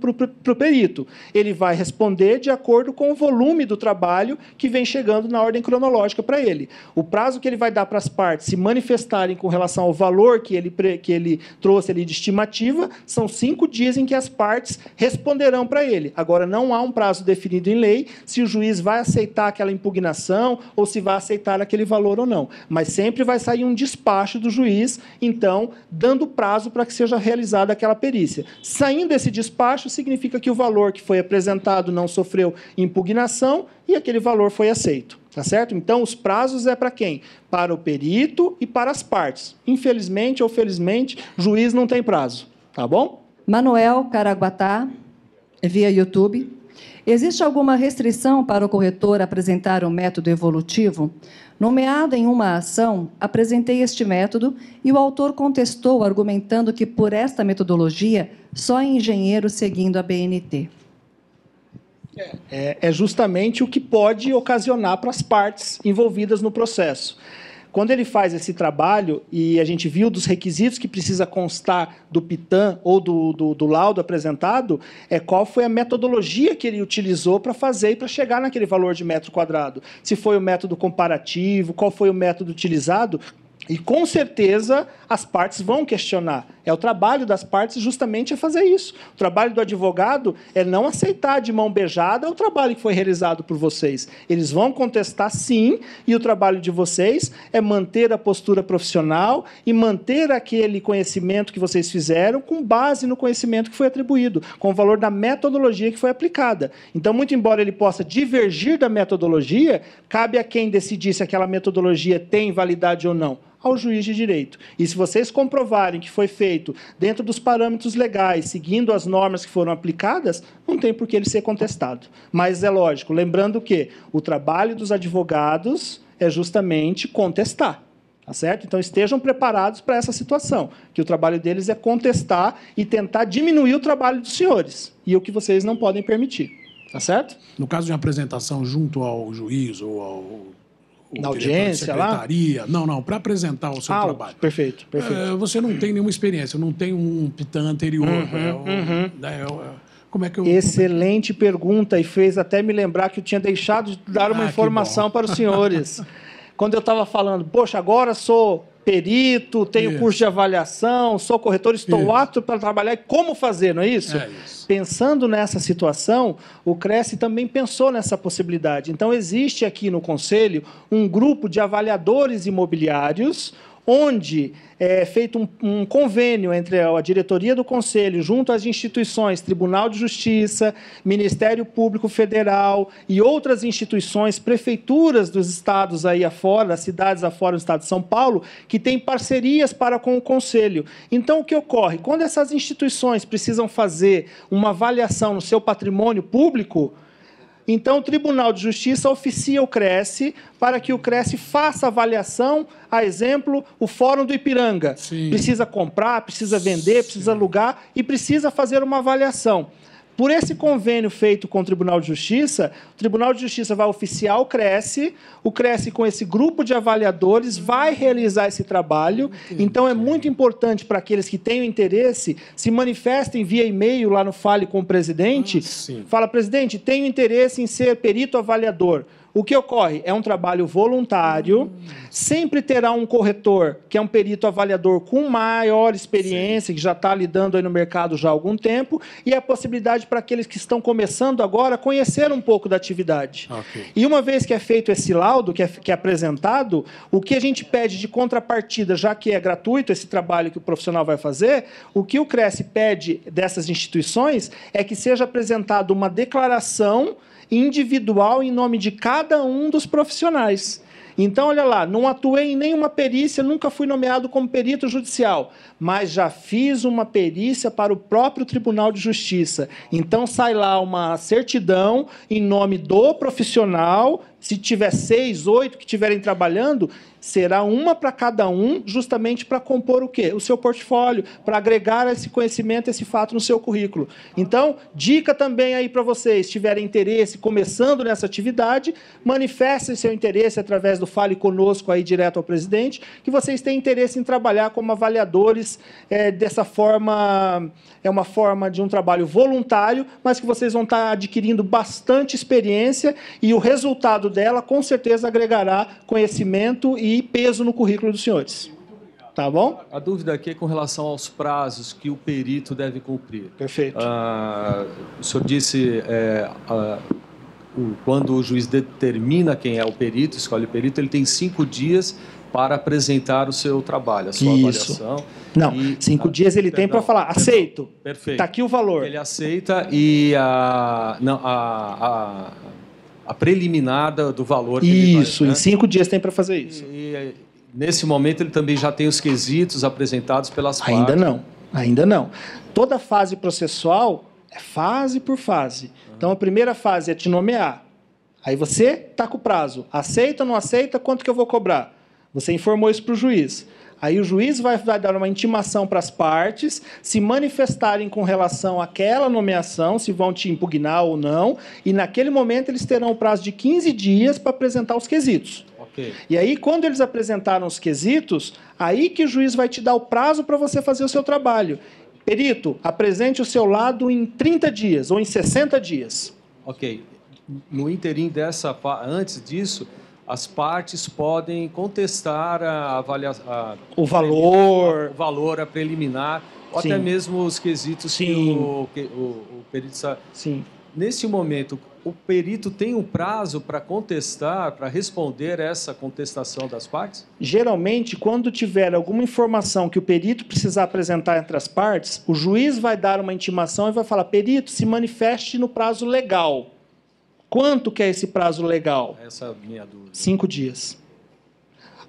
perito. Ele vai responder de acordo com o volume do trabalho que vem chegando na ordem cronológica para ele. O prazo que ele vai dar para as partes se manifestarem com relação ao valor que ele trouxe ali de estimativa, são 5 dias em que as partes responderão para ele. Agora, não há um prazo definido em lei, se o juiz vai aceitar aquela aquela impugnação ou se vai aceitar aquele valor ou não. Mas sempre vai sair um despacho do juiz, então, dando prazo para que seja realizada aquela perícia. Saindo esse despacho, significa que o valor que foi apresentado não sofreu impugnação e aquele valor foi aceito. Tá certo? Então, os prazos é para quem? Para o perito e para as partes. Infelizmente ou felizmente, juiz não tem prazo. Tá bom? Manuel Caraguatá, via YouTube. Existe alguma restrição para o corretor apresentar o método evolutivo? Nomeado em uma ação, apresentei este método e o autor contestou, argumentando que, por esta metodologia, só engenheiro seguindo a BNT. É justamente o que pode ocasionar para as partes envolvidas no processo. Quando ele faz esse trabalho, e a gente viu dos requisitos que precisa constar do PITAM ou do laudo apresentado, qual foi a metodologia que ele utilizou para fazer e para chegar naquele valor de metro quadrado. Se foi o método comparativo, qual foi o método utilizado. E, com certeza, as partes vão questionar. O trabalho das partes justamente é fazer isso. O trabalho do advogado é não aceitar de mão beijada o trabalho que foi realizado por vocês. Eles vão contestar, sim, e o trabalho de vocês é manter a postura profissional e manter aquele conhecimento que vocês fizeram com base no conhecimento que foi atribuído, com o valor da metodologia que foi aplicada. Então, muito embora ele possa divergir da metodologia, cabe a quem decidir se aquela metodologia tem validade ou não. Ao juiz de direito. E se vocês comprovarem que foi feito dentro dos parâmetros legais, seguindo as normas que foram aplicadas, não tem por que ele ser contestado. Mas é lógico, lembrando que o trabalho dos advogados é justamente contestar. Tá certo? Então, estejam preparados para essa situação, que o trabalho deles é contestar e tentar diminuir o trabalho dos senhores, e o que vocês não podem permitir. Tá certo? No caso de uma apresentação junto ao juiz ou ao na audiência lá? Não, para apresentar o seu trabalho. Perfeito. Você não tem nenhuma experiência, não tem um PITAM anterior. Como é que eu... Excelente pergunta, e fez até me lembrar que eu tinha deixado de dar uma informação para os senhores. Quando eu estava falando, poxa, agora sou perito, tenho curso de avaliação, sou corretor, estou apto para trabalhar. E como fazer, não é isso? É isso. Pensando nessa situação, o Cresce também pensou nessa possibilidade. Então, existe aqui no Conselho um grupo de avaliadores imobiliários, onde é feito um convênio entre a diretoria do Conselho, junto às instituições, Tribunal de Justiça, Ministério Público Federal e outras instituições, prefeituras dos estados aí afora, das cidades afora do estado de São Paulo, que têm parcerias para com o Conselho. Então, o que ocorre? Quando essas instituições precisam fazer uma avaliação no seu patrimônio público, então, o Tribunal de Justiça oficia o Cresce para que o Cresce faça avaliação, a exemplo, o Fórum do Ipiranga. Sim. Precisa comprar, precisa vender, precisa alugar e precisa fazer uma avaliação. Por esse convênio feito com o Tribunal de Justiça, o Tribunal de Justiça vai oficiar o Cresce com esse grupo de avaliadores vai realizar esse trabalho. Então, é muito importante para aqueles que tenham interesse, se manifestem via e-mail lá no Fale com o Presidente. Fala, presidente, tenho interesse em ser perito avaliador. O que ocorre? É um trabalho voluntário, sempre terá um corretor, que é um perito avaliador com maior experiência, que já está lidando aí no mercado já há algum tempo, e a possibilidade para aqueles que estão começando agora conhecer um pouco da atividade. E uma vez que é feito esse laudo, que é apresentado, o que a gente pede de contrapartida, já que é gratuito esse trabalho que o profissional vai fazer, o que o Cresce pede dessas instituições é que seja apresentada uma declaração individual em nome de cada um dos profissionais. Então, olha lá, não atuei em nenhuma perícia, nunca fui nomeado como perito judicial, mas já fiz uma perícia para o próprio Tribunal de Justiça. Então, sai lá uma certidão em nome do profissional. Se tiver 6, 8 que estiverem trabalhando, será uma para cada um, justamente para compor o quê? O seu portfólio, para agregar esse conhecimento, esse fato no seu currículo. Então, dica também aí para vocês, se tiverem interesse, começando nessa atividade, manifestem seu interesse através do Fale Conosco aí direto ao presidente, que vocês têm interesse em trabalhar como avaliadores dessa forma, é uma forma de um trabalho voluntário, mas que vocês vão estar adquirindo bastante experiência e o resultado dela, com certeza, agregará conhecimento e peso no currículo dos senhores. Tá bom? A dúvida aqui é com relação aos prazos que o perito deve cumprir. Perfeito. O senhor disse quando o juiz determina quem é o perito, escolhe o perito, ele tem 5 dias para apresentar o seu trabalho, a sua avaliação. Não, 5 dias ele tem para falar, aceito. Perfeito. Está aqui o valor. Ele aceita e a preliminar do valor. Isso, ele vai, né? em 5 dias tem para fazer isso. Nesse momento ele também já tem os quesitos apresentados pelas partes. Ainda não. Toda fase processual é fase por fase. Então, a primeira fase é te nomear. Aí você está com o prazo. Aceita ou não aceita? Quanto que eu vou cobrar? Você informou isso para o juiz. Aí o juiz vai dar uma intimação para as partes se manifestarem com relação àquela nomeação, se vão te impugnar ou não, e naquele momento eles terão o prazo de 15 dias para apresentar os quesitos. Okay. E aí, quando eles apresentaram os quesitos, aí que o juiz vai te dar o prazo para você fazer o seu trabalho. Perito, apresente o seu lado em 30 dias ou em 60 dias. Ok. No interim antes disso, as partes podem contestar a avaliação, o valor, a preliminar, ou Sim. até mesmo os quesitos Sim. que o perito está... Sim. Nesse momento, o perito tem um prazo para contestar, para responder essa contestação das partes? Geralmente, quando tiver alguma informação que o perito precisar apresentar entre as partes, o juiz vai dar uma intimação e vai falar, perito, se manifeste no prazo legal. Quanto que é esse prazo legal? Essa é a minha dúvida. 5 dias.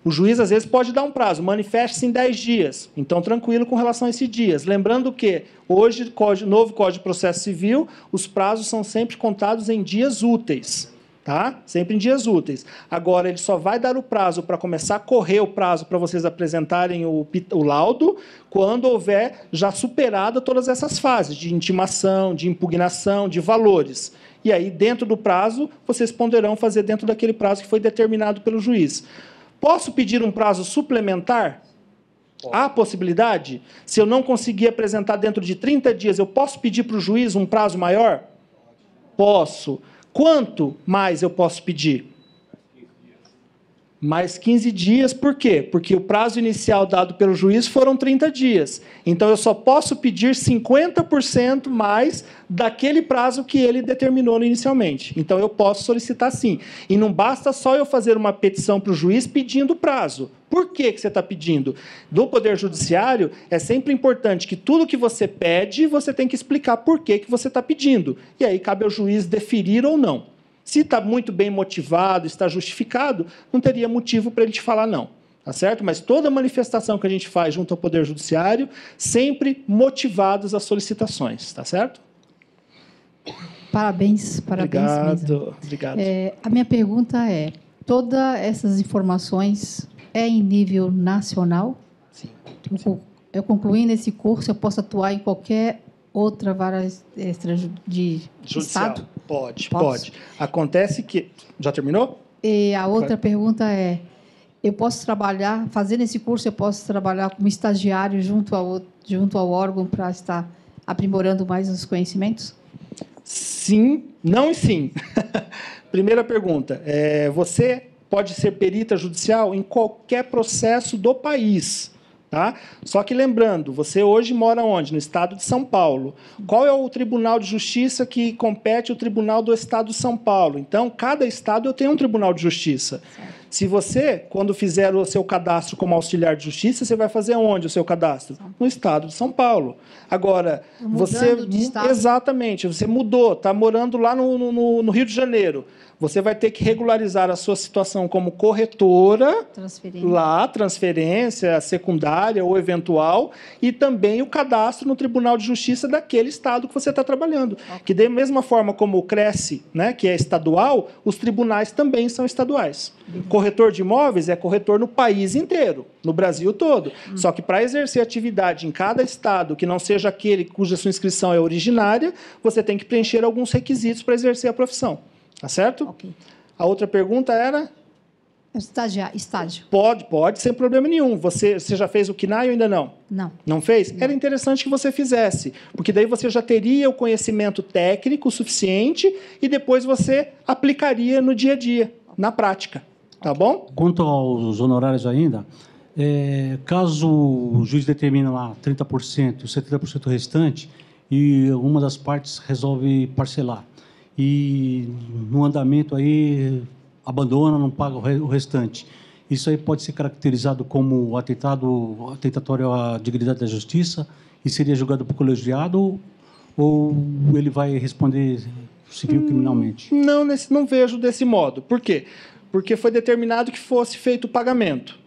O juiz, às vezes, pode dar um prazo, manifeste-se em 10 dias. Então, tranquilo com relação a esses dias. Lembrando que, hoje, novo Código de Processo Civil, os prazos são sempre contados em dias úteis. Tá? Sempre em dias úteis. Agora, ele só vai dar o prazo para começar a correr o prazo para vocês apresentarem o laudo quando houver já superado todas essas fases de intimação, de impugnação, de valores. E aí, dentro do prazo, vocês poderão fazer dentro daquele prazo que foi determinado pelo juiz. Posso pedir um prazo suplementar? Há possibilidade? Se eu não conseguir apresentar dentro de 30 dias, eu posso pedir para o juiz um prazo maior? Posso. Quanto mais eu posso pedir? Mais 15 dias, por quê? Porque o prazo inicial dado pelo juiz foram 30 dias. Então, eu só posso pedir 50% mais daquele prazo que ele determinou inicialmente. Então, eu posso solicitar sim. E não basta só eu fazer uma petição para o juiz pedindo prazo. Por que você está pedindo? Do Poder Judiciário, é sempre importante que tudo que você pede, você tem que explicar por que você está pedindo. E aí, cabe ao juiz deferir ou não. Se está muito bem motivado, está justificado, não teria motivo para ele te falar não. Tá certo? Mas toda manifestação que a gente faz junto ao Poder Judiciário, sempre motivados às solicitações. Tá certo? Parabéns Obrigado. Mesmo. Obrigado. A minha pergunta é, todas essas informações é em nível nacional? Sim. Eu concluindo esse curso, eu posso atuar em qualquer outra vara extra de Estado? Pode. Acontece que... Já terminou? E a outra pergunta é, eu posso trabalhar, fazendo esse curso, eu posso trabalhar como estagiário junto ao órgão para estar aprimorando mais os conhecimentos? Sim, não e sim. Primeira pergunta, você pode ser perita judicial em qualquer processo do país. Tá? Só que lembrando, você hoje mora onde? No estado de São Paulo. Qual é o Tribunal de Justiça que compete o Tribunal do Estado de São Paulo? Então, cada estado tem um Tribunal de Justiça. Certo. Se você, quando fizer o seu cadastro como auxiliar de justiça, você vai fazer onde o seu cadastro? No estado de São Paulo. Agora, você... Exatamente, você mudou, está morando lá no Rio de Janeiro. Você vai ter que regularizar a sua situação como corretora, transferência secundária ou eventual, e também o cadastro no Tribunal de Justiça daquele estado que você está trabalhando. Okay. Que, da mesma forma como o Cresce, né, que é estadual, os tribunais também são estaduais. Corretor de imóveis é corretor no país inteiro, no Brasil todo. Só que, para exercer atividade em cada estado que não seja aquele cuja sua inscrição é originária, você tem que preencher alguns requisitos para exercer a profissão. Tá certo? Okay. A outra pergunta era? Estágio. Pode, sem problema nenhum. Você já fez o CNAE ou ainda não? Não. Não fez? Não. Era interessante que você fizesse, porque daí você já teria o conhecimento técnico suficiente e depois você aplicaria no dia a dia, na prática. Tá bom? Quanto aos honorários ainda, caso o juiz determine lá 30%, 70% restante, e uma das partes resolve parcelar. e no andamento aí abandona, não paga o restante. Isso aí pode ser caracterizado como atentatório à dignidade da justiça e seria julgado por colegiado, ou ele vai responder civil criminalmente? Não vejo desse modo. Por quê? Porque foi determinado que fosse feito o pagamento.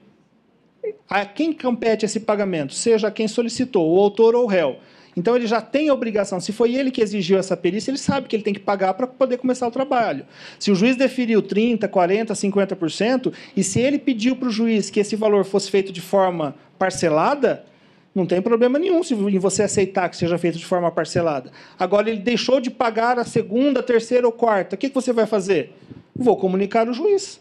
A quem compete esse pagamento? Seja quem solicitou, o autor ou o réu. Então, ele já tem a obrigação. Se foi ele que exigiu essa perícia, ele sabe que ele tem que pagar para poder começar o trabalho. Se o juiz deferiu 30%, 40%, 50%, e se ele pediu para o juiz que esse valor fosse feito de forma parcelada, não tem problema nenhum em você aceitar que seja feito de forma parcelada. Agora, ele deixou de pagar a segunda, terceira ou quarta. O que você vai fazer? Vou comunicar ao juiz.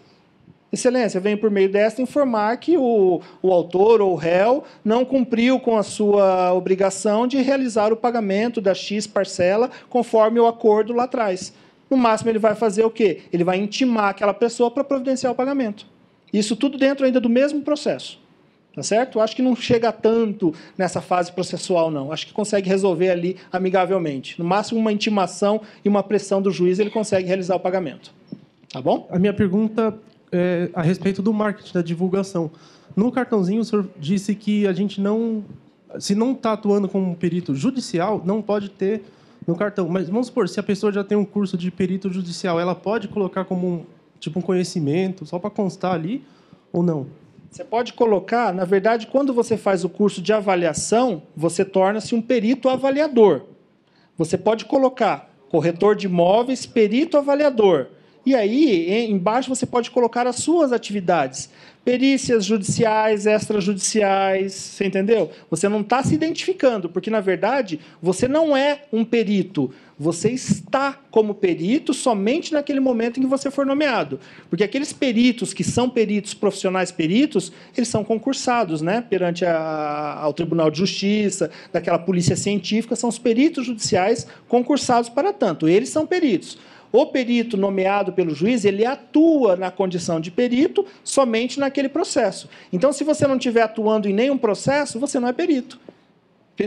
Excelência, venho por meio desta informar que o autor ou o réu não cumpriu com a sua obrigação de realizar o pagamento da X parcela conforme o acordo lá atrás. No máximo, ele vai fazer o quê? Ele vai intimar aquela pessoa para providenciar o pagamento. Isso tudo dentro ainda do mesmo processo. Tá certo? Acho que não chega tanto nessa fase processual, não. Acho que consegue resolver ali amigavelmente. No máximo, uma intimação e uma pressão do juiz, ele consegue realizar o pagamento. Tá bom? A minha pergunta é a respeito do marketing, da divulgação. No cartãozinho, o senhor disse que a gente não... Se não está atuando como um perito judicial, não pode ter no cartão. Mas vamos supor, se a pessoa já tem um curso de perito judicial, ela pode colocar como um conhecimento, só para constar ali, ou não? Você pode colocar, na verdade, quando você faz o curso de avaliação, você torna-se um perito avaliador. Você pode colocar corretor de imóveis, perito avaliador. E aí, embaixo, você pode colocar as suas atividades. Perícias judiciais, extrajudiciais, você entendeu? Você não está se identificando, porque, na verdade, você não é um perito. Você está como perito somente naquele momento em que você for nomeado. Porque aqueles peritos que são peritos, profissionais peritos, eles são concursados, né? Perante ao Tribunal de Justiça, daquela polícia científica, são os peritos judiciais concursados para tanto. Eles são peritos. O perito nomeado pelo juiz, ele atua na condição de perito somente naquele processo. Então, se você não estiver atuando em nenhum processo, você não é perito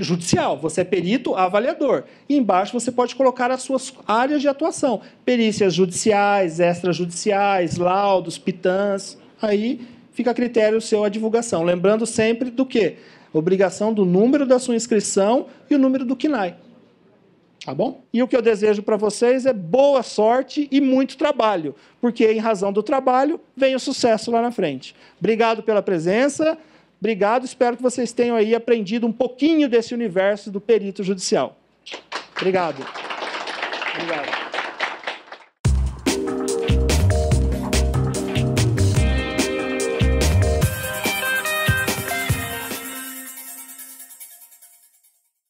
judicial, você é perito avaliador. E embaixo você pode colocar as suas áreas de atuação. Perícias judiciais, extrajudiciais, laudos, pitãs. Aí fica a critério seu a divulgação. Lembrando sempre do quê? Obrigação do número da sua inscrição e o número do CNAE. Tá bom? E o que eu desejo para vocês é boa sorte e muito trabalho, porque em razão do trabalho vem o sucesso lá na frente. Obrigado pela presença, obrigado, espero que vocês tenham aí aprendido um pouquinho desse universo do perito judicial. Obrigado. Obrigado.